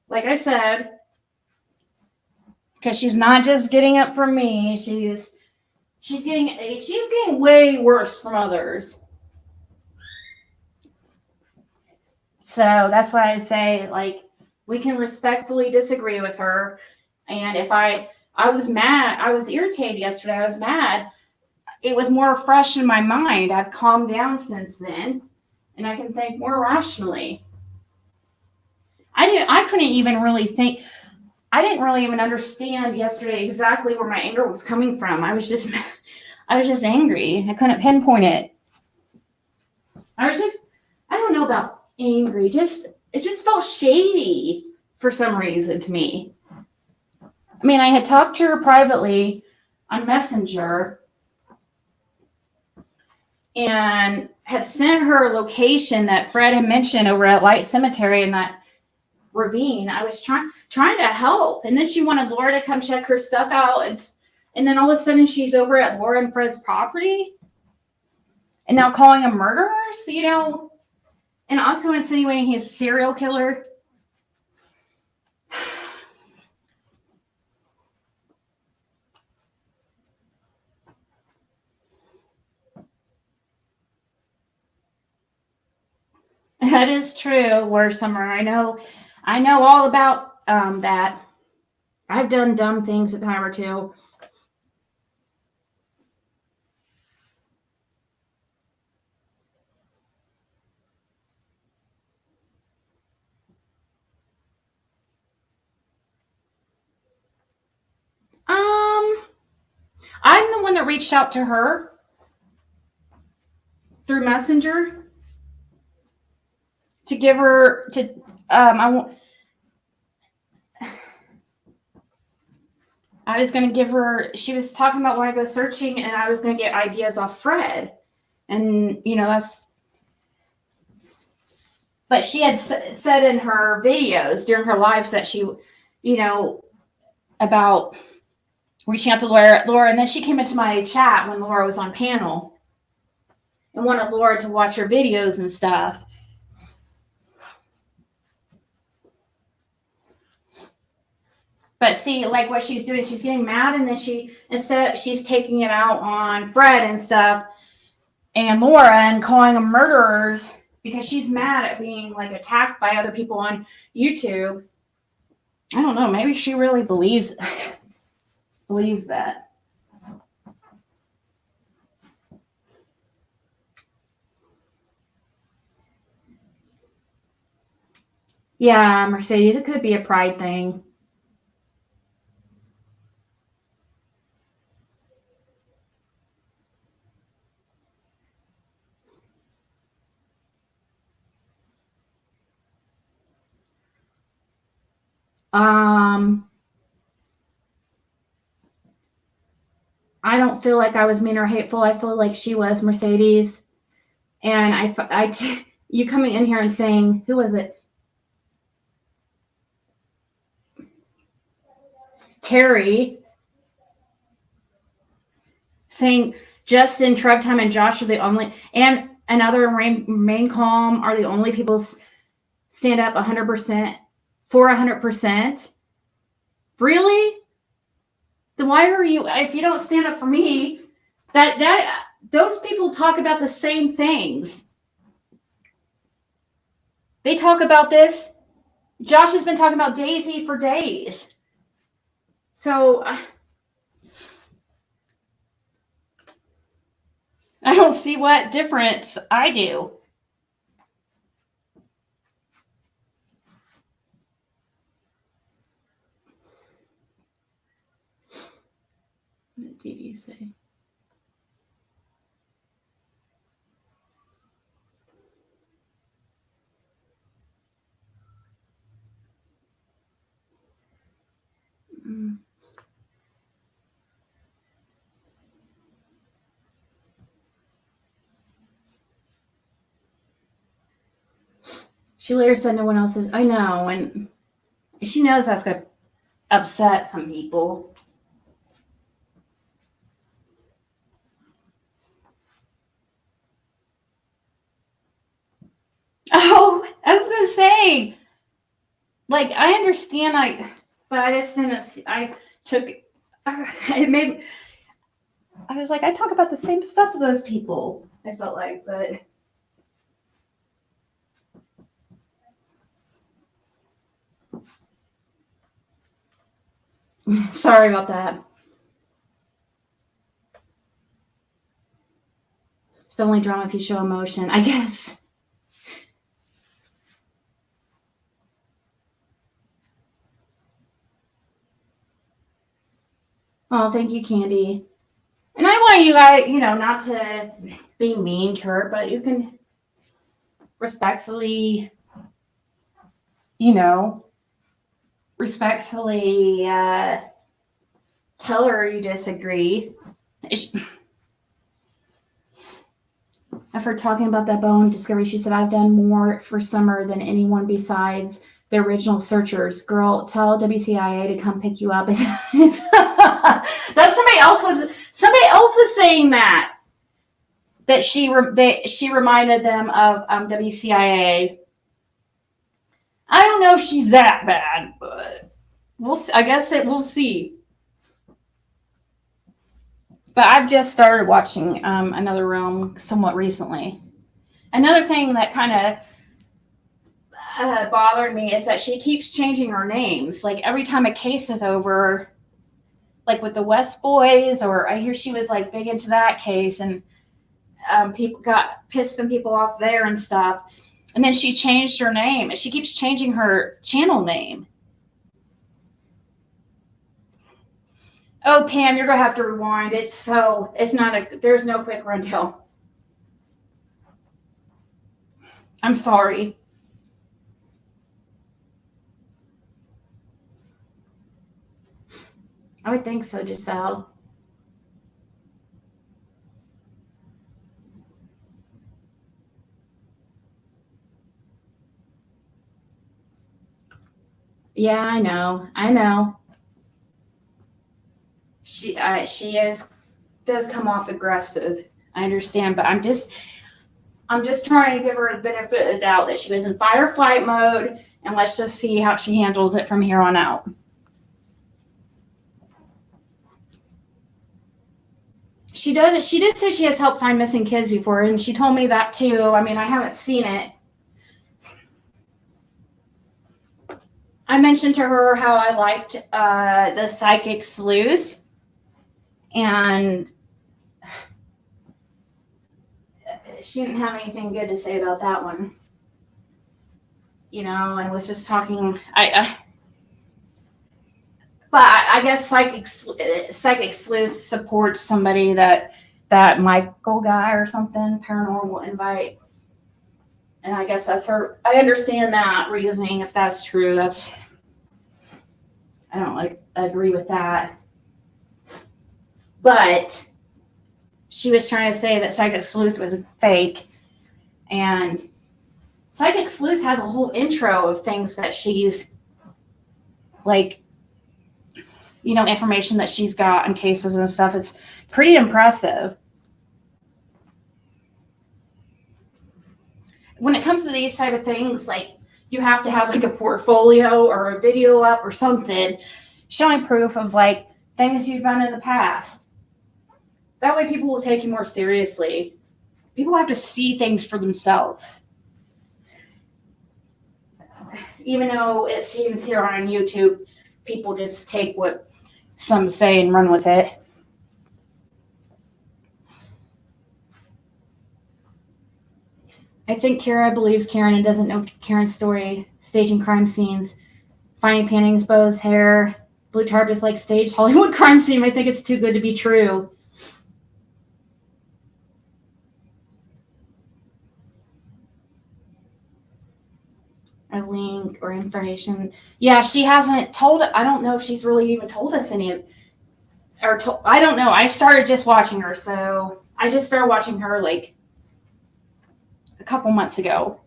Like I said, because she's not just getting up from me. She's getting way worse from others. So that's why I say, like, we can respectfully disagree with her. And if I was mad, I was irritated yesterday, I was mad. It was more fresh in my mind. I've calmed down since then, and I can think more rationally. I couldn't even really think. I didn't really even understand yesterday exactly where my anger was coming from. I was just angry. I couldn't pinpoint it. I don't know about angry. It just felt shady for some reason to me. I mean, I had talked to her privately on Messenger and had sent her a location that Fred had mentioned over at Light Cemetery in that ravine. I was trying to help, and then she wanted Laura to come check her stuff out, and then all of a sudden she's over at Laura and Fred's property, and now calling them murderers, and also insinuating he's a serial killer. That is true. Where Summer, I know all about that. I've done dumb things a time or two. I'm the one that reached out to her through Messenger to give her to I was going to give her, she was talking about when I go searching, and I was going to get ideas off Fred. And, but she had said in her videos during her lives that she, about reaching out to Laura. And then she came into my chat when Laura was on panel and wanted Laura to watch her videos and stuff. But see, like what she's doing, she's getting mad, and then she's taking it out on Fred and stuff and Laura and calling them murderers because she's mad at being like attacked by other people on YouTube. I don't know. Maybe she really believes that. Yeah, Mercedes, it could be a pride thing. I don't feel like I was mean or hateful. I feel like she was, Mercedes. And you coming in here and saying, who was it? Terry, saying Justin, Trug Time, and Josh are the only, and another Remain Calm are the only people stand up 100% for 100%. Really? Then why are you? If you don't stand up for me, that those people talk about the same things. They talk about this. Josh has been talking about Daisy for days. So I don't see what difference I do. What did you say? She later said no one else is. I know, and she knows that's going to upset some people. Oh, I was going to say, like, I understand, but I just didn't. I took. It made. I was like, I talk about the same stuff with those people. I felt like, but. Sorry about that. It's only drama if you show emotion, I guess. Oh, thank you, Candy. And I want you guys, not to be mean to her, but you can respectfully, tell her you disagree. Of her talking about that bone discovery, she said, I've done more for Summer than anyone besides the original searchers. Girl, tell WCIA to come pick you up. That somebody else was saying that she reminded them of WCIA. I don't know if she's that bad, but I guess we'll see. But I've just started watching Another Realm somewhat recently. Another thing that kind of bothered me is that she keeps changing her names. Like every time a case is over, like with the West Boys, or I hear she was like big into that case, and people got pissed and people off there and stuff. And then she changed her name, and she keeps changing her channel name. Oh, Pam, you're gonna have to rewind. It's not there's no quick rundown. I'm sorry. I would think so, Giselle. Yeah, I know. She does come off aggressive. I understand, but I'm just trying to give her the benefit of the doubt that she was in fight or flight mode, and let's just see how she handles it from here on out. She did say she has helped find missing kids before, and she told me that too. I mean, I haven't seen it. I mentioned to her how I liked the Psychic Sleuth, and she didn't have anything good to say about that one. You know, and was just talking. But I guess Psychic Sleuth supports somebody that Michael guy or something, paranormal invite. And I guess that's her. I understand that reasoning. If that's true, I don't agree with that. But she was trying to say that Psychic Sleuth was fake, and Psychic Sleuth has a whole intro of things that she's like, you know, information that she's got in cases and stuff. It's pretty impressive. When it comes to these type of things, like, you have to have like a portfolio or a video up or something showing proof of like things you've done in the past. That way people will take you more seriously. People have to see things for themselves. Even though it seems here on YouTube, people just take what some say and run with it. I think Kara believes Karen and doesn't know Karen's story. Staging crime scenes, finding paintings, bows, hair, blue targets like staged Hollywood crime scene. I think it's too good to be true. A link or information. Yeah, she hasn't told. I don't know if she's really even told us any. I don't know. I started just watching her, so I just started watching her like a couple months ago.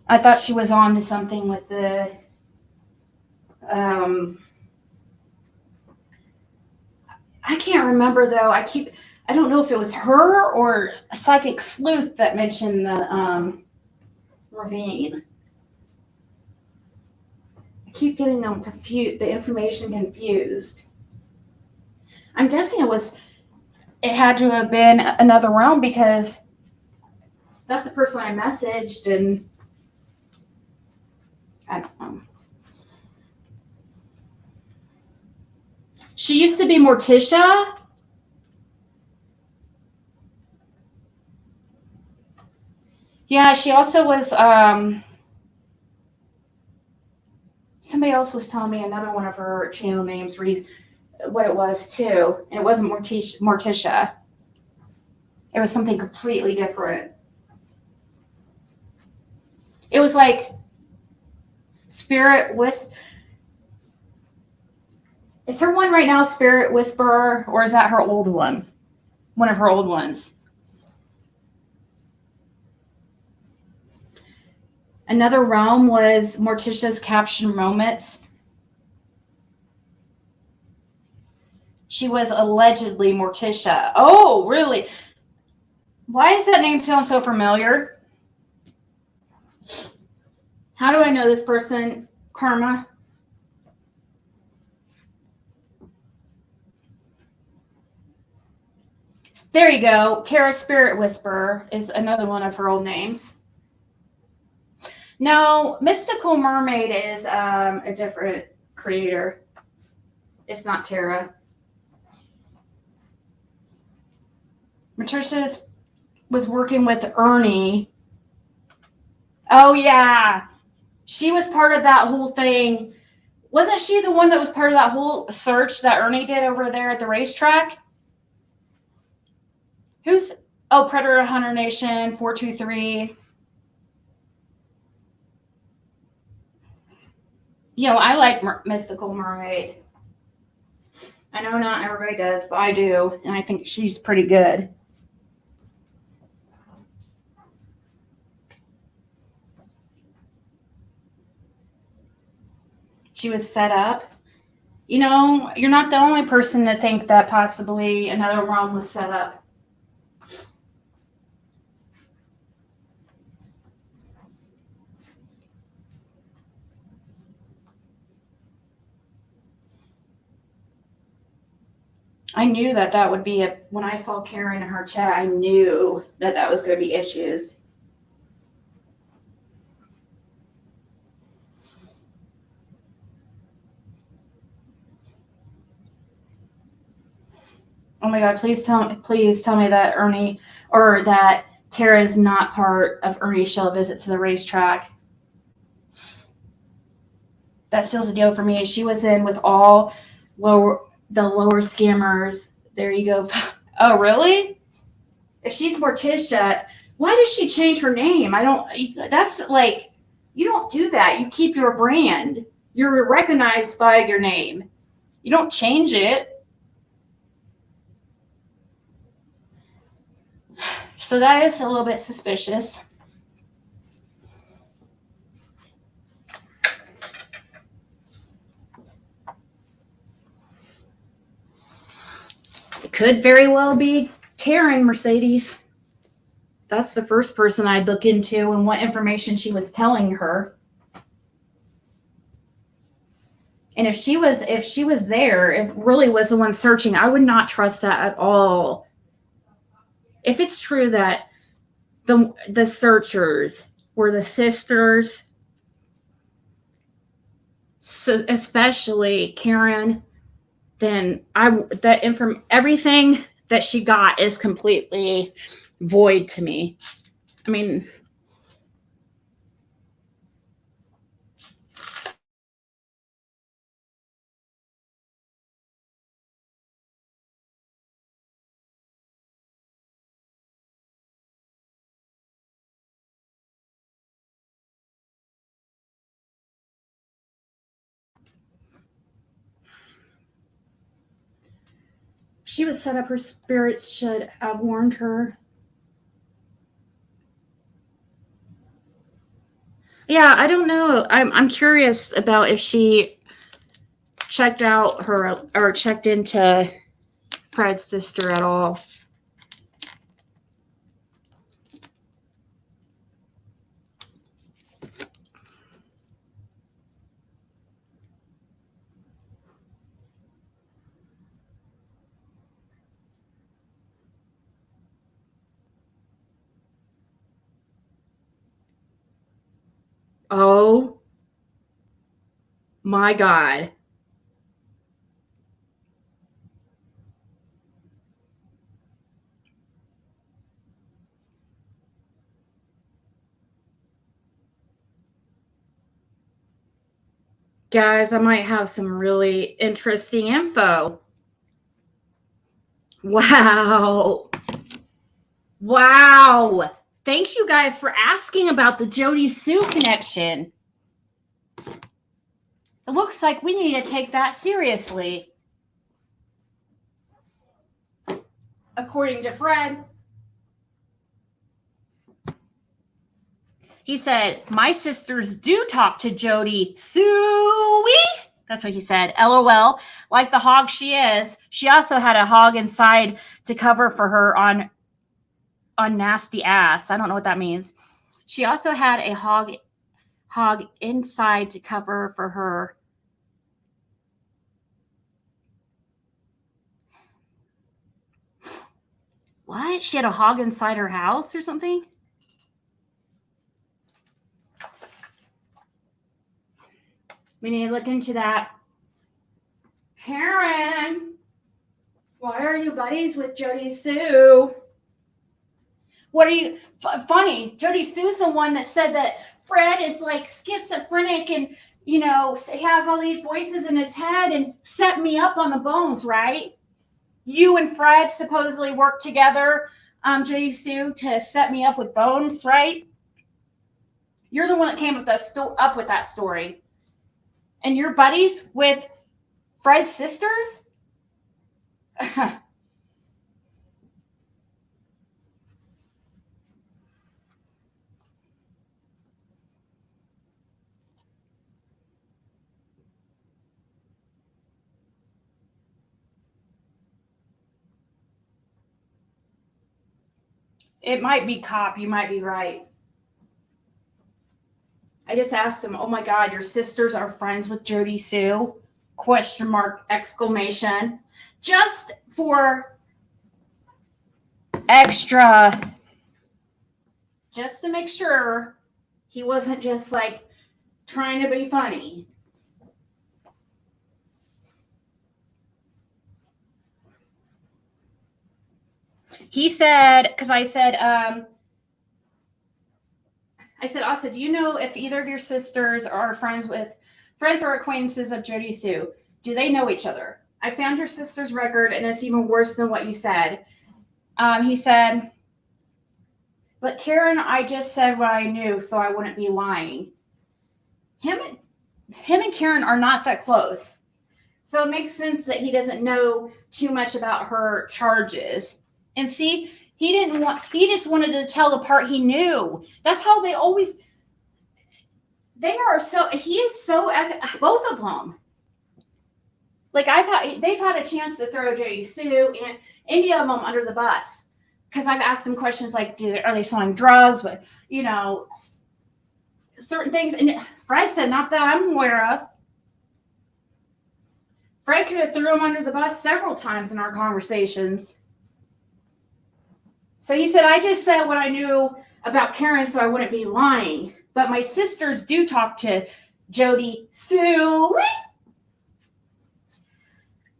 I thought she was on to something with the I can't remember though. I don't know if it was her or a Psychic Sleuth that mentioned the ravine. I keep getting them confused, the information confused. I'm guessing it had to have been another realm, because that's the person I messaged, and I don't know. She used to be Morticia. Yeah, she also was, somebody else was telling me another one of her channel names, what it was too. And it wasn't Morticia. It was something completely different. It was like Spirit Whisper. Is her one right now Spirit Whisperer, or is that her old one? One of her old ones. Another realm was Morticia's Caption Moments. She was allegedly Morticia. Oh, really? Why does that name sound so familiar? How do I know this person? Karma. There you go. Tara Spirit Whisperer is another one of her old names. No, Mystical Mermaid is a different creator. It's not Tara. Matricia was working with Ernie. Oh, yeah. She was part of that whole thing. Wasn't she the one that was part of that whole search that Ernie did over there at the racetrack? Who's... Oh, Predator Hunter Nation, 423. You know, I like Mystical Mermaid. I know not everybody does, but I do. And I think she's pretty good. She was set up. You know, you're not the only person to think that possibly another realm was set up. I knew that that would be when I saw Karen in her chat, I knew that that was going to be issues. Oh my God, please tell me that Ernie or that Tara is not part of Ernie's Shell visit to the racetrack. That seals the deal for me. She was in with all the lower scammers. There you go. Oh, really? If she's Morticia, why does she change her name? That's like, you don't do that. You keep your brand. You're recognized by your name. You don't change it. So that is a little bit suspicious. It could very well be Taryn Mercedes. That's the first person I'd look into and what information she was telling her. And if she was there, if really was the one searching, I would not trust that at all. If it's true that the searchers were the sisters, so especially Karen, then everything that she got is completely void to me. I mean, she was set up. Her spirits should have warned her. Yeah, I don't know. I'm curious about if she checked out her or checked into Fred's sister at all. Oh my God. Guys, I might have some really interesting info. Wow. Wow. Thank you guys for asking about the Jody Sue connection. It looks like we need to take that seriously. According to Fred, he said, my sisters do talk to Jody Suey. That's what he said. LOL. Like the hog she is. She also had a hog inside to cover for her on nasty ass. I don't know what that means. She also had a hog inside to cover for her. What? She had a hog inside her house or something? We need to look into that. Karen, why are you buddies with Jody Sue? What are you funny? Jody Sue's the one that said that Fred is like schizophrenic and, you know, has all these voices in his head and set me up on the bones, right? You and Fred supposedly worked together, Jody Sue, to set me up with bones, right? You're the one that came up with that story. And you're buddies with Fred's sisters? It might be cop. You might be right. I just asked him, oh my God, your sisters are friends with Jody Sue? Question mark, exclamation. Just for extra, just to make sure he wasn't just like trying to be funny. He said, because I said, Asa, do you know if either of your sisters are friends or acquaintances of Jody Sue? Do they know each other? I found your sister's record and it's even worse than what you said. He said, but Karen, I just said what I knew so I wouldn't be lying. Him and Karen are not that close. So it makes sense that he doesn't know too much about her charges. And see, he just wanted to tell the part he knew. That's how he is so, both of them. Like they've had a chance to throw Jody Sue and any of them under the bus. Because I've asked them questions like, are they selling drugs? But, you know, certain things. And Fred said, not that I'm aware of. Fred could have threw him under the bus several times in our conversations. So he said, I just said what I knew about Karen so I wouldn't be lying. But my sisters do talk to Jody Sue.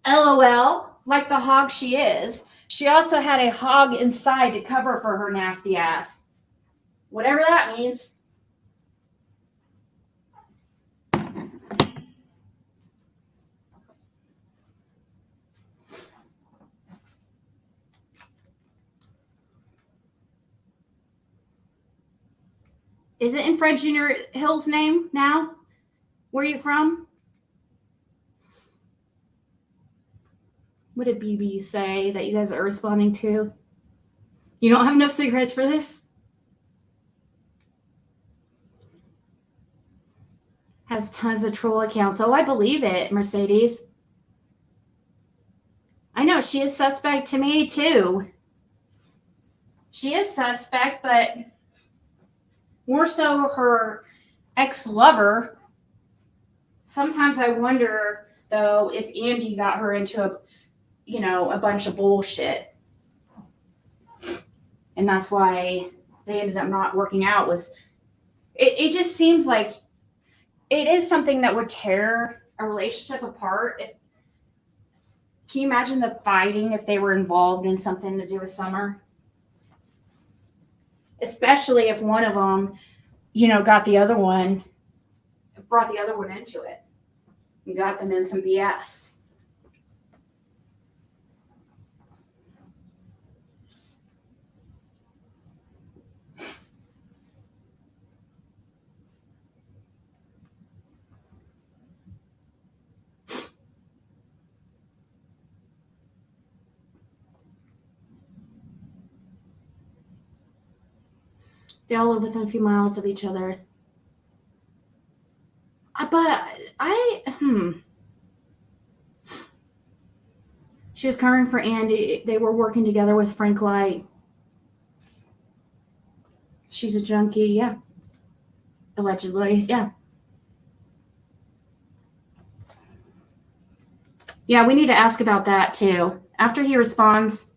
LOL, like the hog she is. She also had a hog inside to cover for her nasty ass. Whatever that means. Is it in Fred Jr. Hill's name now? Where are you from? What did BB say that you guys are responding to? You don't have enough cigarettes for this? Has tons of troll accounts. Oh, I believe it, Mercedes. I know, she is suspect to me, too. She is suspect, but more so her ex-lover. Sometimes I wonder, though, if Andy got her into a bunch of bullshit. And that's why they ended up not working out. It just seems like it is something that would tear a relationship apart. Can you imagine the fighting if they were involved in something to do with Summer? Especially if one of them, brought the other one into it. And got them in some BS. They all live within a few miles of each other. She was covering for Andy. They were working together with Frank Light. She's a junkie, yeah. Allegedly, yeah. Yeah, we need to ask about that too. After he responds,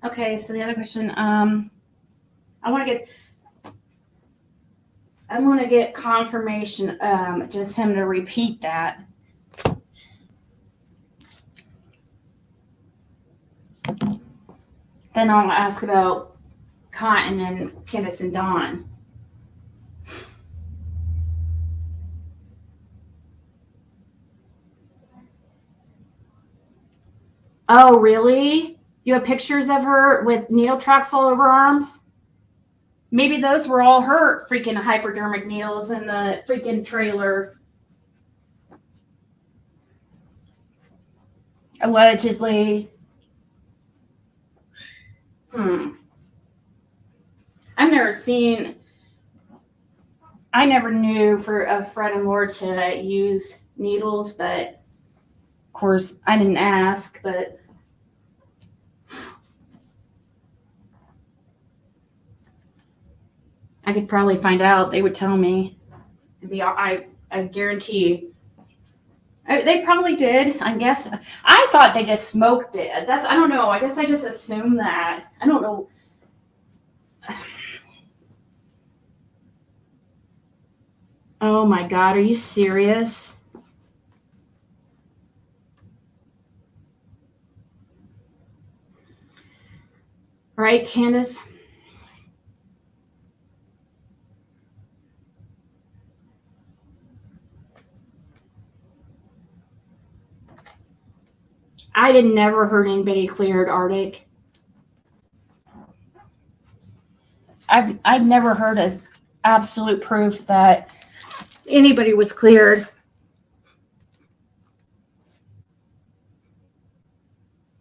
Okay, so the other question, I want to get confirmation, just him to repeat that. Then I'll ask about Cotton and Candace and Dawn. Oh, really? You have pictures of her with needle tracks all over her arms? Maybe those were all her freaking hypodermic needles in the freaking trailer. Allegedly. I never knew for Fred and Laura to use needles, but of course I didn't ask, but I could probably find out. They would tell me. I guarantee. They probably did. I guess. I thought they just smoked it. I don't know. I guess I just assumed that. I don't know. Oh my God, are you serious? Right, Candace? I had never heard anybody cleared Arctic. I've never heard of absolute proof that anybody was cleared.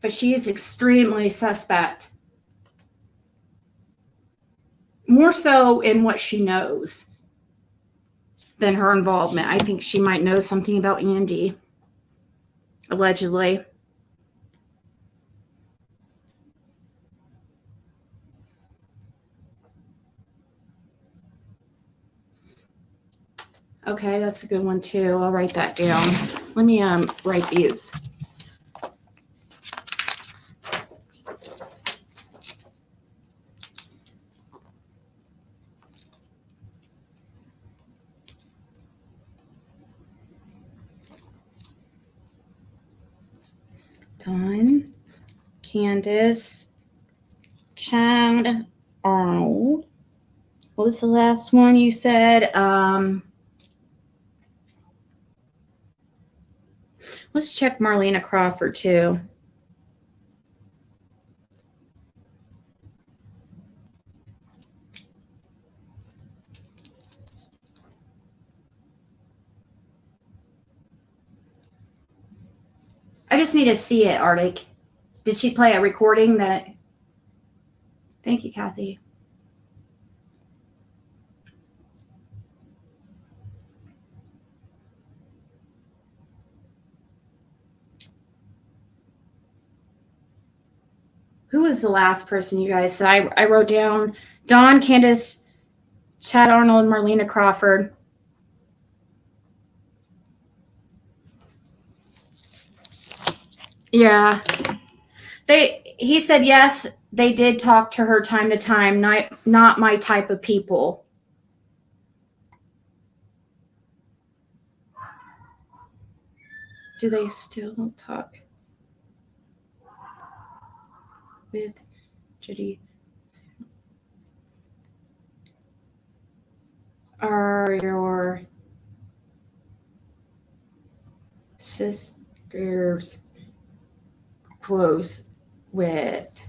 But she is extremely suspect. More so in what she knows than her involvement. I think she might know something about Andy, allegedly. Okay, that's a good one too. I'll write that down. Let me write these. Dawn, Candace, Chad, Arnold. What was the last one you said? Let's check Marlena Crawford too. I just need to see it, Arctic. Did she play a recording that? Thank you, Kathy. Who was the last person you guys said? I wrote down Dawn, Candace, Chad Arnold, Marlena Crawford. Yeah. He said yes, they did talk to her time to time, not my type of people. Do they still talk with Judy? Are your sisters close with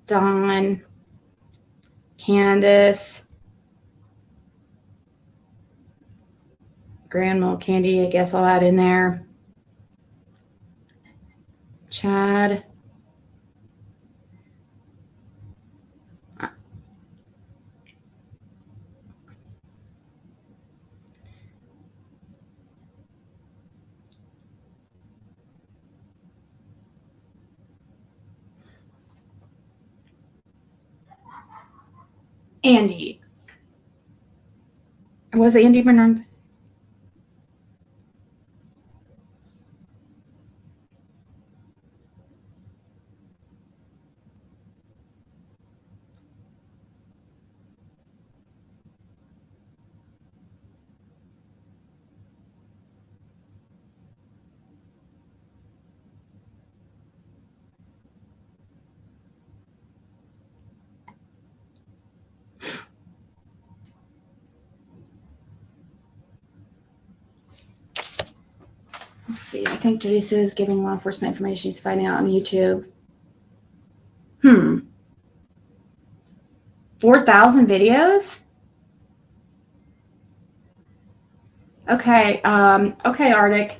Dawn, Candace, Grandma Candy? I guess I'll add in there. Chad. Andy. Was Andy Bernard? Let's see. I think Teresa is giving law enforcement information she's finding out on YouTube. 4,000 videos? Okay. Okay, Arctic.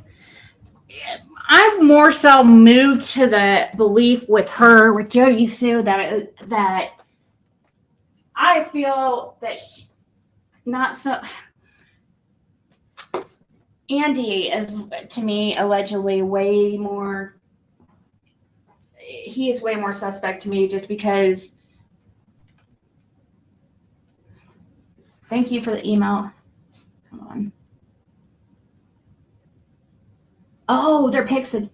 I've more so moved to the belief with her, with Jody Sue, that I feel that not so. Andy is, to me, allegedly way more. He is way more suspect to me just because. Thank you for the email. Come on. Oh, they're pics of.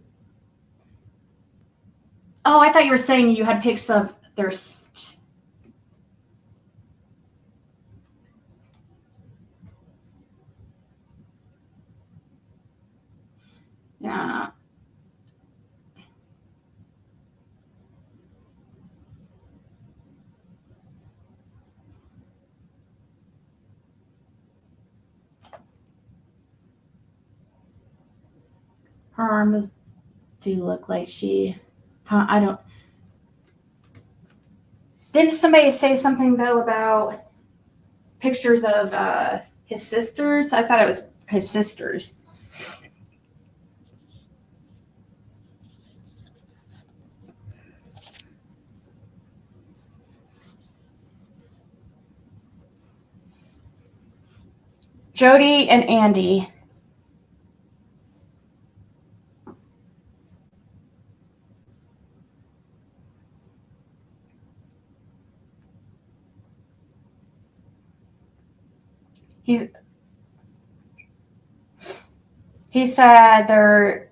Oh, I thought you were saying you had pics of their. Yeah. Her arms do look like she. I don't. Didn't somebody say something though about pictures of his sisters? I thought it was his sisters. Jody and Andy. He said they're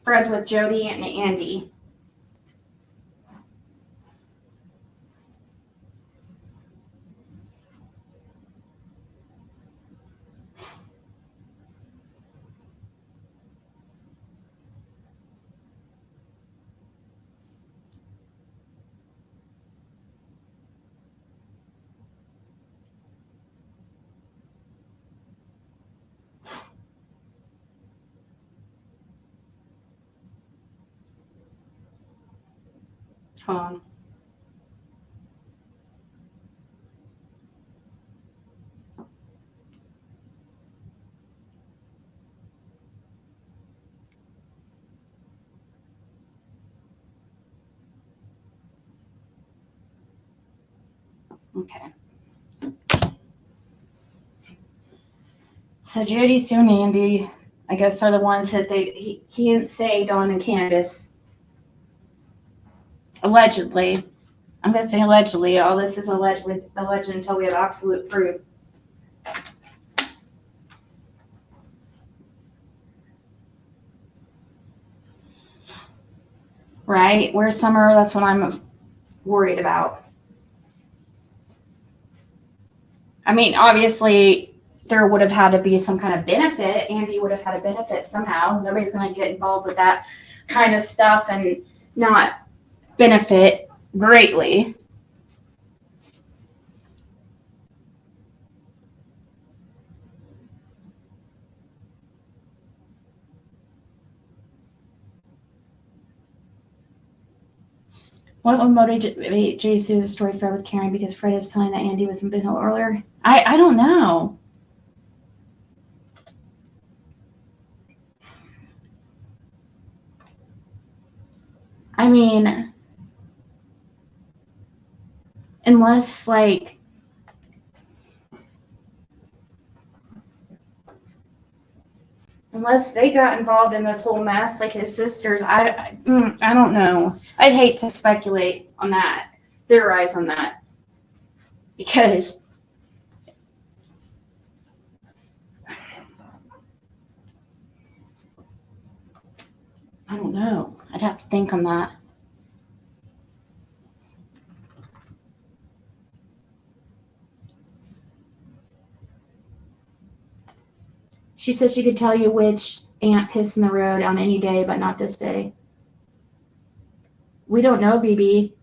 friends with Jody and Andy. Okay. So Jody, Sue, and Andy, I guess, are the ones that he didn't say Dawn and Candace. Allegedly. I'm going to say allegedly. All this is alleged until we have absolute proof. Right? Where's Summer? That's what I'm worried about. I mean, obviously, there would have had to be some kind of benefit. Andy would have had a benefit somehow. Nobody's going to get involved with that kind of stuff and not benefit greatly. What would motivate Jay Sue's story Fred with Karen? Because Fred is telling that Andy was in Bin Hill earlier. I don't know. I mean, unless they got involved in this whole mess, like his sisters, I don't know. I'd hate to speculate on that, theorize on that, because I don't know. I'd have to think on that. She says she could tell you which ant pissed in the road on any day, but not this day. We don't know, BB.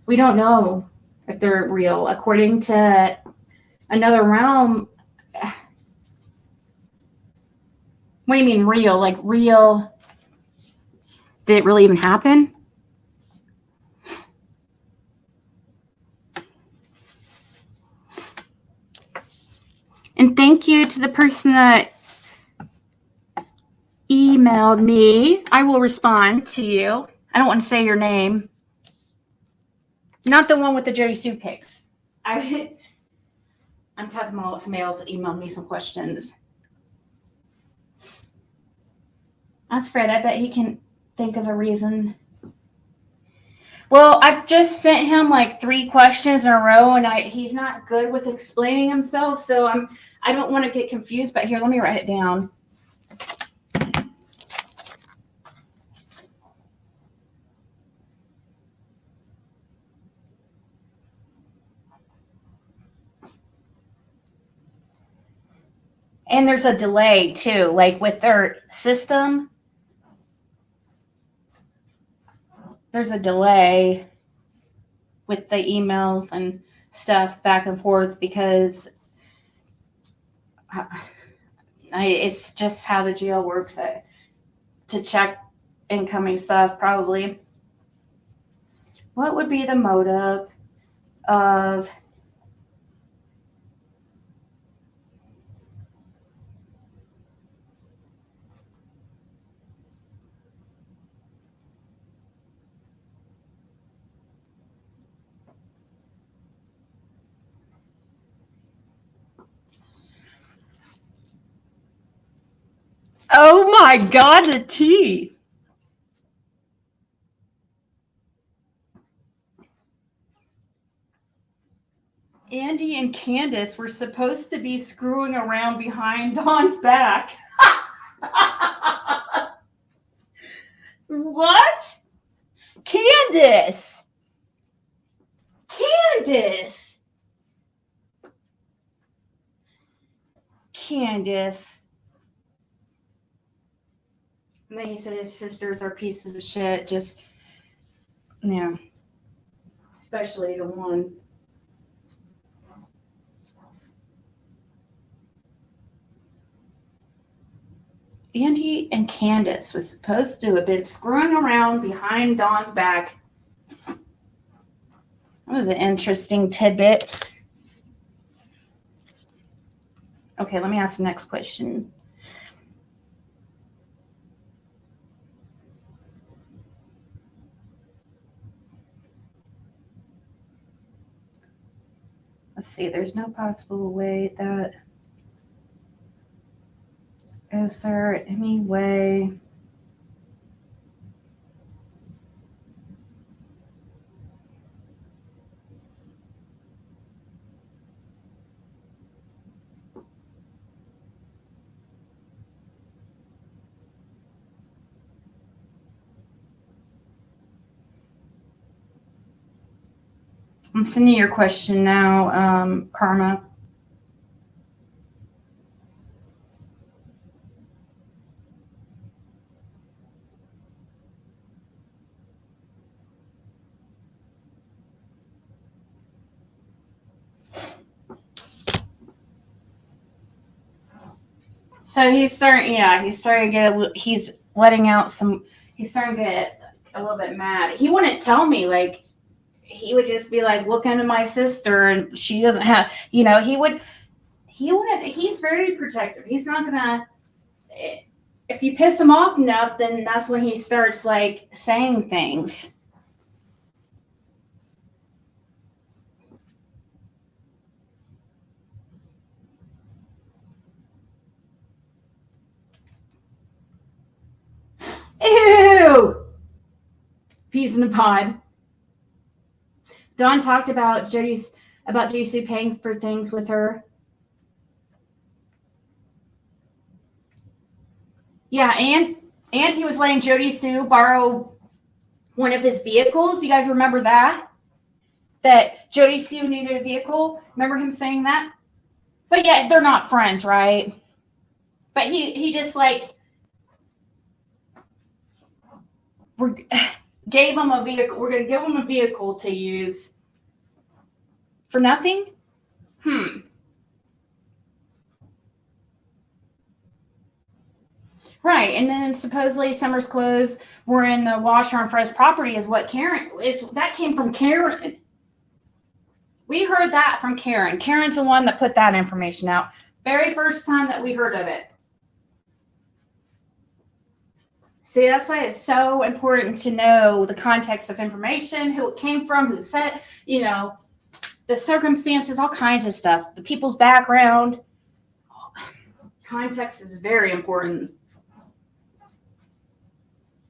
We don't know if they're real. According to Another Realm, What do you mean real? Like real? Did it really even happen? And thank you to the person that emailed me. I will respond to you. I don't want to say your name. Not the one with the Jody Sue pics. I'm talking about some males that emailed me some questions. That's Fred. I bet he can think of a reason. Well, I've just sent him like 3 questions in a row, and he's not good with explaining himself, so I don't want to get confused. But here, let me write it down. And there's a delay too, like with their system. There's a delay with the emails and stuff back and forth because it's just how the jail works to check incoming stuff, probably. What would be the motive of oh my God, the tea. Andy and Candace were supposed to be screwing around behind Dawn's back. What? Candace! Candace! Candace. And then he said his sisters are pieces of shit. Just, yeah. Especially the one. Andy and Candace was supposed to have been screwing around behind Dawn's back. That was an interesting tidbit. Okay, let me ask the next question. Let's see, there's no possible way that... Is there any way... I'm sending you your question now, Karma. So he's starting to get, he's letting out some, he's starting to get a little bit mad. He wouldn't tell me, like, he would just be like, look into my sister, and she doesn't have, he wouldn't, he's very protective. He's not gonna, if you piss him off enough, then that's when he starts, like, saying things. Ew! Peas in the pod. Dawn talked about Jody Sue paying for things with her. Yeah, and he was letting Jody Sue borrow one of his vehicles. You guys remember that? That Jody Sue needed a vehicle. Remember him saying that? But yeah, they're not friends, right? But he just like gave him a vehicle. We're gonna give him a vehicle to use for nothing. Right, and then supposedly Summer's clothes were in the washer on Fred's property is what Karen is. That came from Karen. We heard that from Karen. Karen's the one that put that information out. Very first time that we heard of it. See, that's why it's so important to know the context of information, who it came from, who said, you know, the circumstances, all kinds of stuff, the people's background. Context is very important.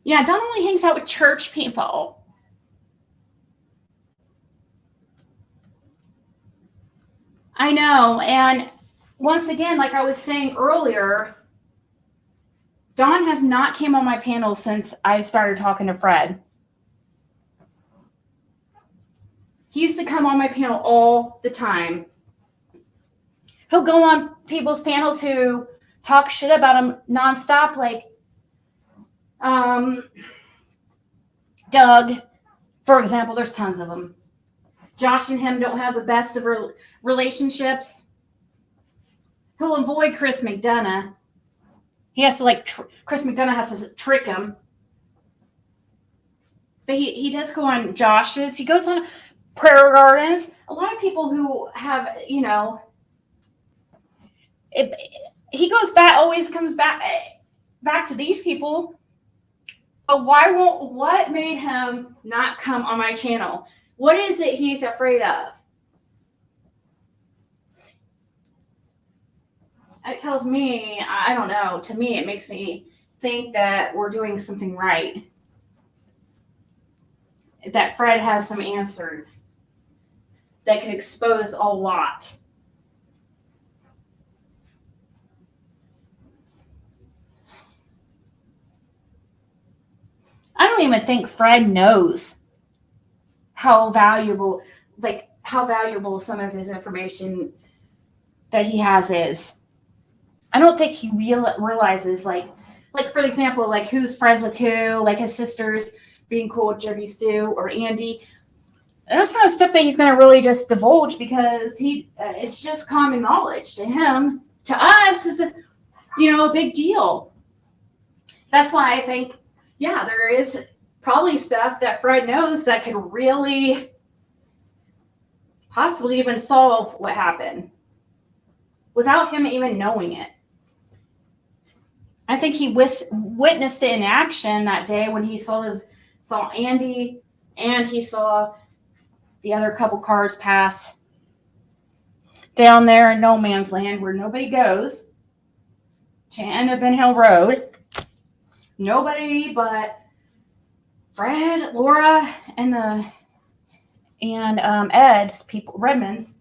Yeah, Don only hangs out with church people. I know. And once again, like I was saying earlier, Don has not came on my panel since I started talking to Fred. He used to come on my panel all the time. He'll go on people's panels who talk shit about him nonstop, like Doug, for example. There's tons of them. Josh and him don't have the best of relationships. He'll avoid Chris McDonough. He has to Chris McDonough has to trick him. But he does go on Josh's. He goes on Prayer Gardens. A lot of people who have, you know, he goes back, always comes back to these people. But what made him not come on my channel? What is it he's afraid of? It tells me, I don't know, to me, it makes me think that we're doing something right. That Fred has some answers that could expose a lot. I don't even think Fred knows how valuable some of his information that he has is. I don't think he realizes, like for example, like who's friends with who, like his sisters being cool with Jody Sue or Andy. And that's not stuff that he's going to really just divulge because it's just common knowledge to him. To us, is a big deal. That's why I think, yeah, there is probably stuff that Fred knows that could really possibly even solve what happened without him even knowing it. I think he witnessed it in action that day when he saw Andy and he saw the other couple cars pass down there in no man's land where nobody goes. End of Ben Hill Road. Nobody but Fred, Laura, and Ed's people, Redmond's.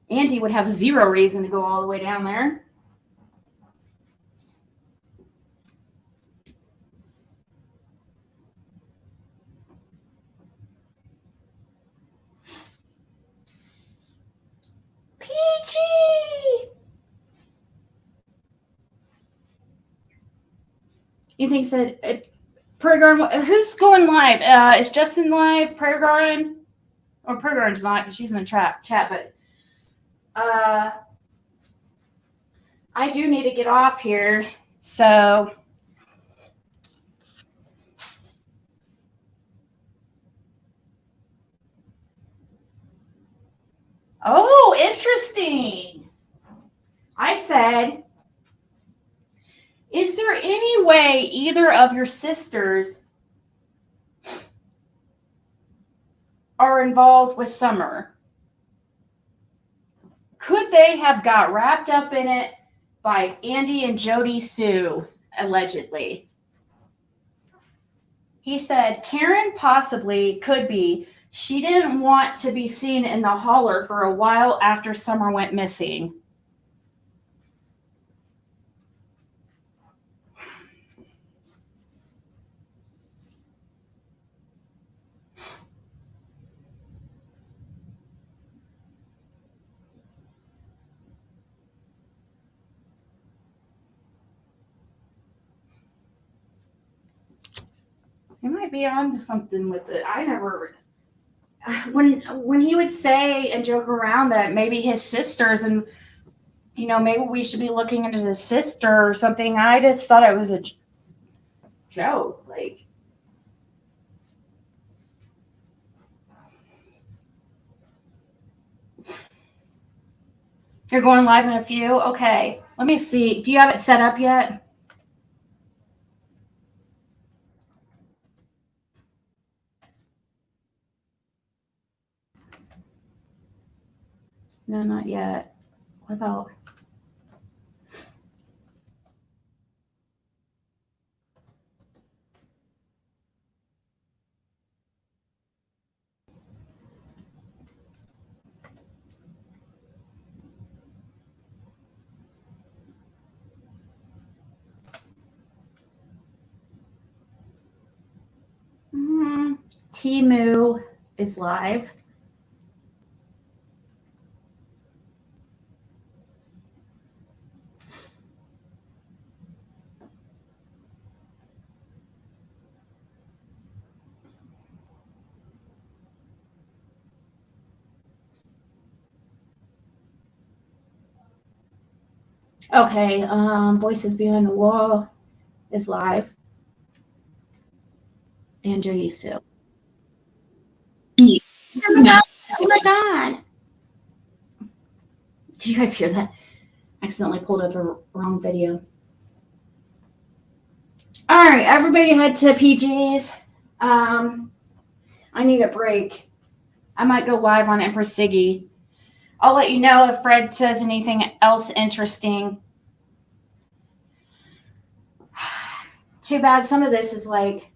Andy would have zero reason to go all the way down there. Peachy! You think that Prayer Garden? Who's going live? Is Justin live? Prayer Garden? Or Prayer Garden's not because she's in the chat. But I do need to get off here. So oh, interesting. I said, is there any way either of your sisters are involved with Summer? Could they have got wrapped up in it by Andy and Jody Sue, allegedly? He said, Karen possibly could be. She didn't want to be seen in the holler for a while after Summer went missing. He might be onto something with it. I never. When he would say and joke around that maybe his sisters and you know, maybe we should be looking into the sister or something. I just thought it was a joke. Like, you're going live in a few? Okay. Let me see. Do you have it set up yet? No, not yet. What about? Timu is live. Okay, Voices Behind the Wall is live. And Jurisu. Oh my god! Oh my god! Did you guys hear that? I accidentally pulled up a wrong video. All right, everybody head to PG's. I need a break. I might go live on Empress Ziggy. I'll let you know if Fred says anything else interesting. Too bad some of this is like,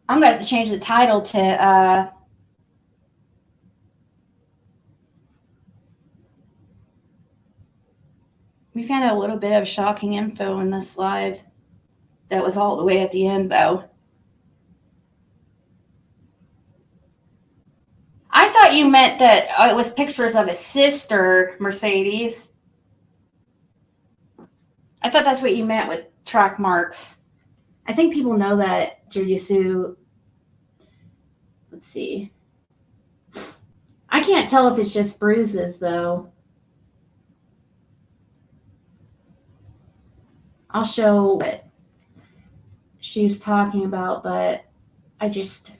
I'm going to have to change the title to we found out a little bit of shocking info in this live. That was all the way at the end, though. I thought you meant that it was pictures of his sister, Mercedes. I thought that's what you meant with track marks. I think people know that Jujutsu. Let's see. I can't tell if it's just bruises, though. I'll show what she was talking about, but I just...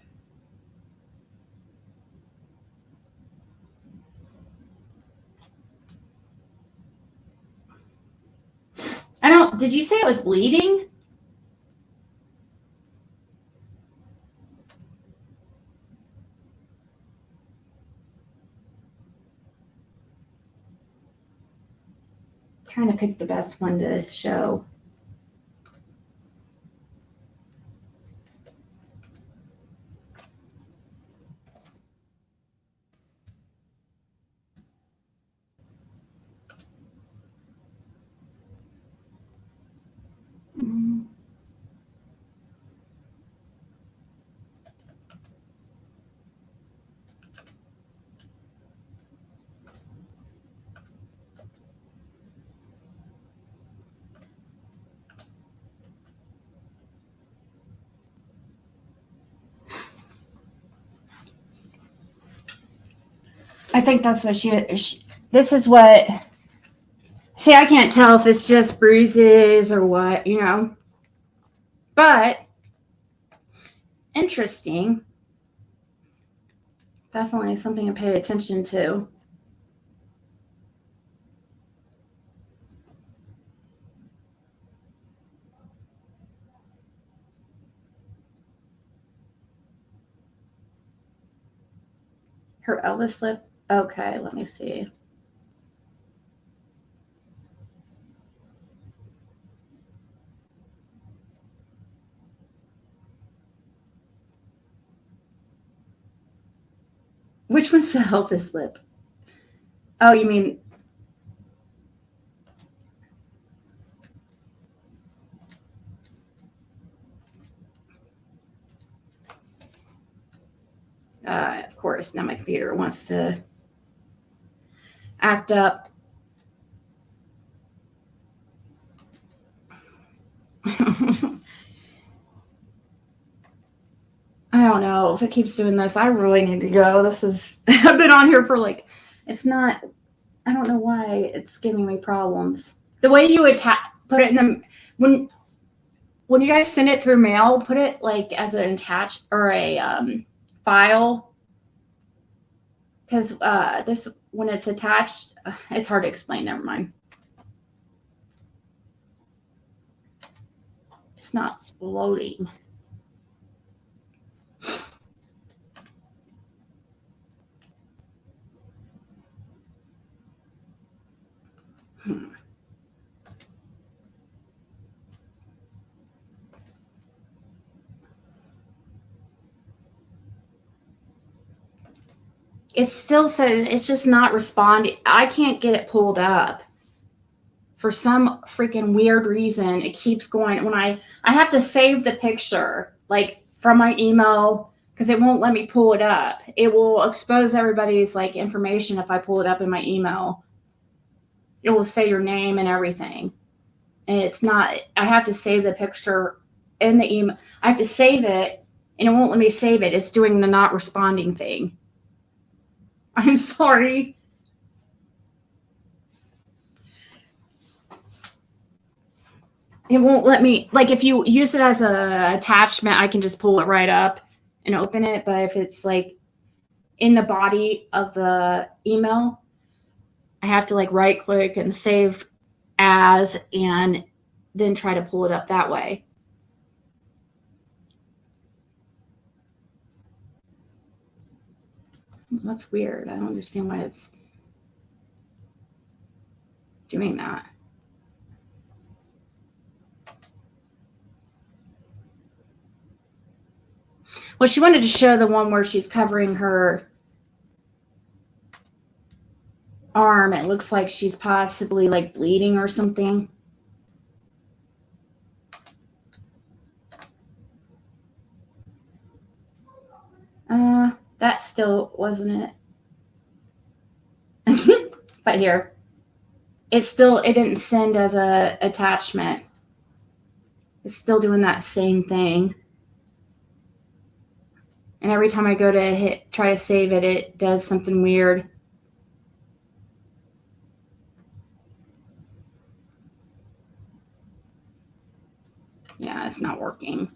I don't... Did you say it was bleeding? Trying to pick the best one to show. I think that's what she this is what... See, I can't tell if it's just bruises or what, you know. But interesting. Definitely something to pay attention to. Her Elvis lip. Okay, let me see. Which one's the Elvis lip? Oh, you mean... of course, now my computer wants to act up. I don't know. If it keeps doing this, I really need to go. This is, I've been on here for like, it's not, I don't know why it's giving me problems. The way you put it in the, when you guys send it through mail, put it like as an attached or a file. Because this, when it's attached, it's hard to explain. Never mind. It's not loading. It still says it's just not responding. I can't get it pulled up. For some freaking weird reason, it keeps going. When I have to save the picture, like from my email, because it won't let me pull it up. It will expose everybody's like information if I pull it up in my email. It will say your name and everything. And it's not, I have to save the picture in the email. I have to save it and it won't let me save it. It's doing the not responding thing. I'm sorry. It won't let me, like if you use it as a attachment, I can just pull it right up and open it. But if it's like in the body of the email, I have to like right click and save as and then try to pull it up that way. That's weird. I don't understand why it's doing that. Well, she wanted to show the one where she's covering her arm. It looks like she's possibly like bleeding or something. That still wasn't it. But here, it didn't send as a attachment. It's still doing that same thing. And every time I go to try to save it, it does something weird. Yeah, it's not working.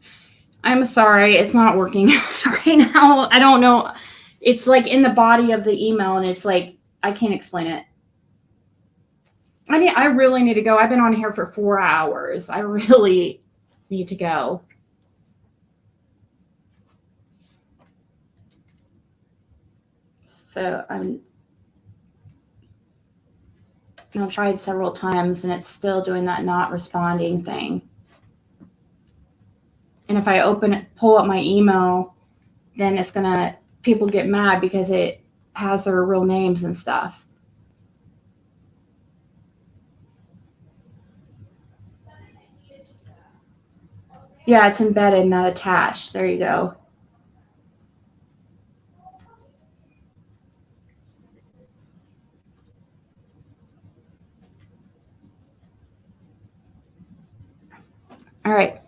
I'm sorry, it's not working right now. I don't know. It's like in the body of the email and it's like, I can't explain it. I really need to go. I've been on here for 4 hours. I really need to go. So I've tried several times and it's still doing that not responding thing. And if I pull up my email, then it's people get mad because it has their real names and stuff. Yeah, it's embedded, not attached. There you go. All right.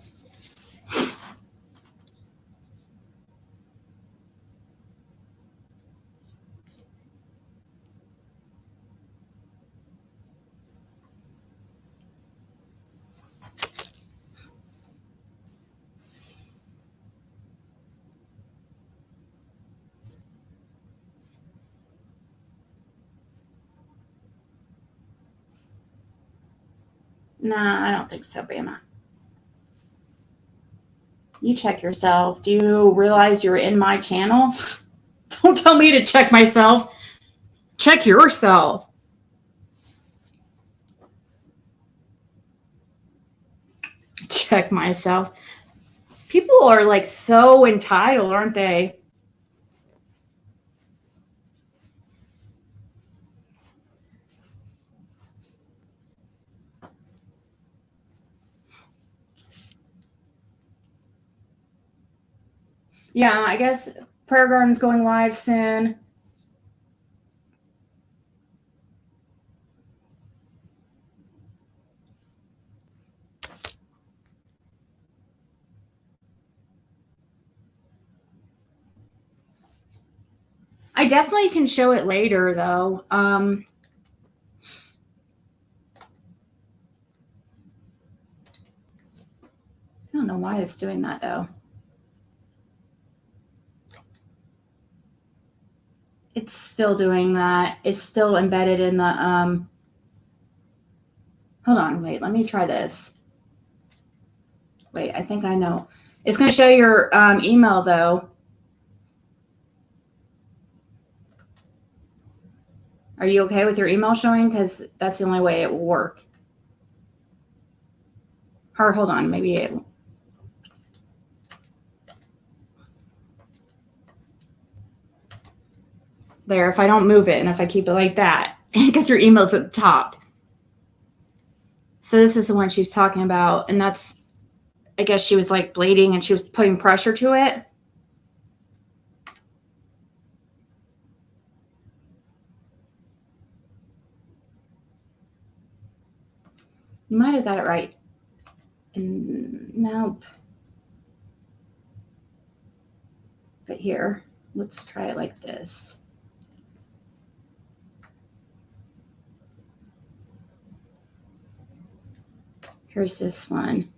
Nah, I don't think so, Bama. You check yourself. Do you realize you're in my channel? Don't tell me to check myself. Check yourself. Check myself. People are like so entitled, aren't they? Yeah, I guess Prayer Garden's going live soon. I definitely can show it later, though. I don't know why it's doing that, though. It's still doing that. It's still embedded in the, hold on, wait, let me try this. Wait, I think I know. It's going to show your email, though. Are you okay with your email showing? Because that's the only way it will work. Or hold on, maybe it. There, if I don't move it and if I keep it like that, because your email's at the top. So this is the one she's talking about, and that's, I guess she was like bleeding and she was putting pressure to it. You might have got it right. Nope. But here, let's try it like this. Here's this one.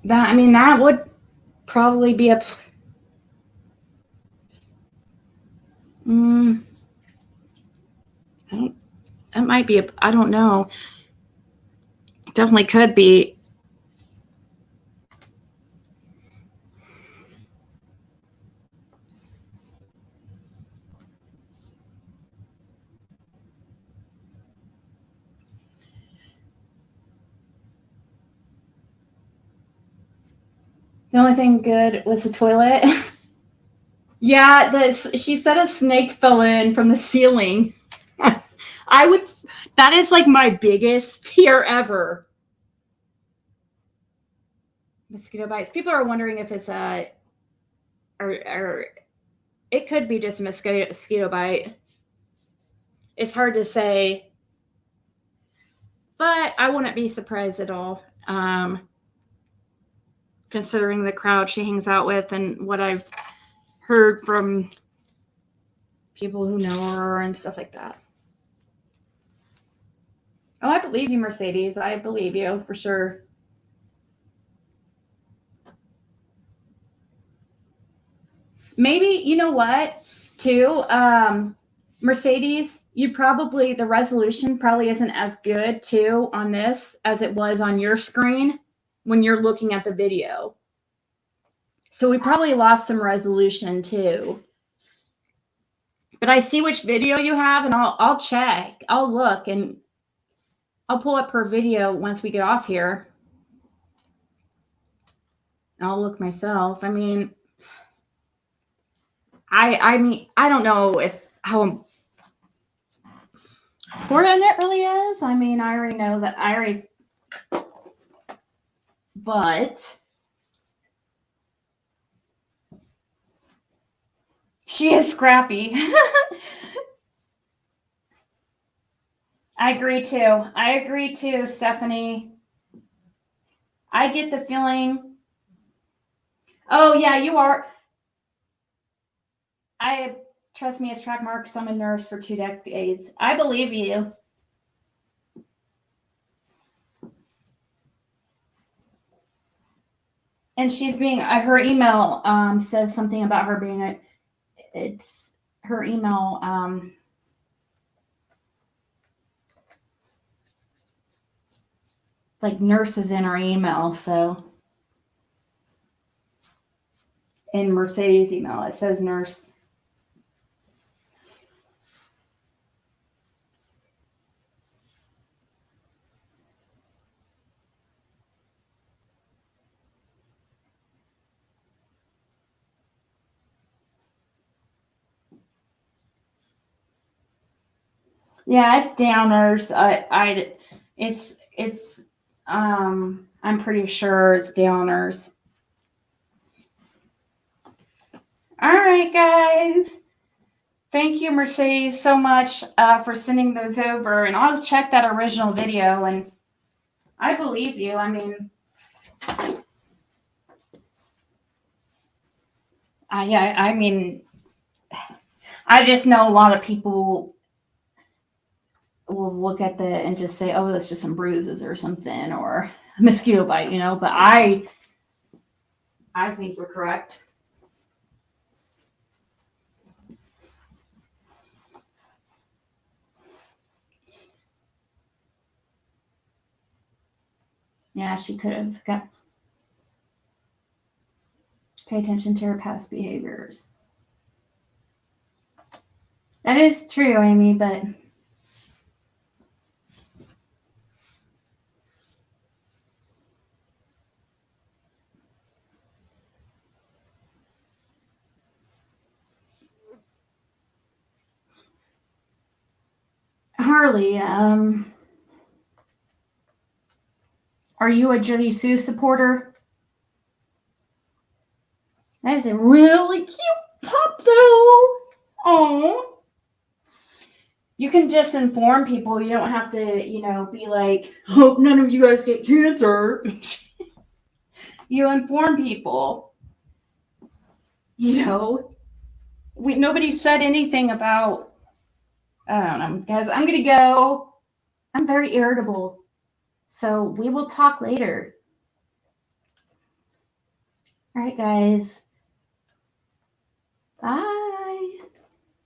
That, I mean, that would probably be a. It might be I don't know. Definitely could be. The only thing good was the toilet. Yeah, she said a snake fell in from the ceiling. That is like my biggest fear ever. Mosquito bites. People are wondering if it's or it could be just a mosquito bite. It's hard to say, but I wouldn't be surprised at all. Considering the crowd she hangs out with and what I've heard from people who know her and stuff like that. Oh, I believe you, Mercedes. I believe you for sure. Maybe, you know what, too? Mercedes, the resolution probably isn't as good, too, on this as it was on your screen when you're looking at the video. So we probably lost some resolution, too. But I see which video you have, and I'll check. I'll look, and I'll pull up her video once we get off here. I'll look myself. I mean, I don't know how important it really is. I mean, I already know that but she is scrappy. I agree too, Stephanie. I get the feeling. Oh yeah, you are. Trust me, as track marks, I'm a nurse for 2 decades. I believe you. And she's being, her email says something about her being it's her email. Like nurses in her email. So in Mercedes' email, it says nurse. Yeah, it's downers. It's I'm pretty sure it's downers. All right, guys. Thank you, Mercedes, so much for sending those over. And I'll check that original video. And I believe you. I mean, I mean, I just know a lot of people will look at that and just say, oh, that's just some bruises or something, or a mosquito bite, But I think you're correct. Yeah, she could have got. Pay attention to her past behaviors. That is true, Amy, but Harley, are you a Judy Sue supporter? That is a really cute pup, though. Oh, you can just inform people. You don't have to, be like, hope none of you guys get cancer. You inform people. Nobody said anything about. I don't know, guys. I'm gonna go. I'm very irritable, so we will talk later. All right, guys. Bye.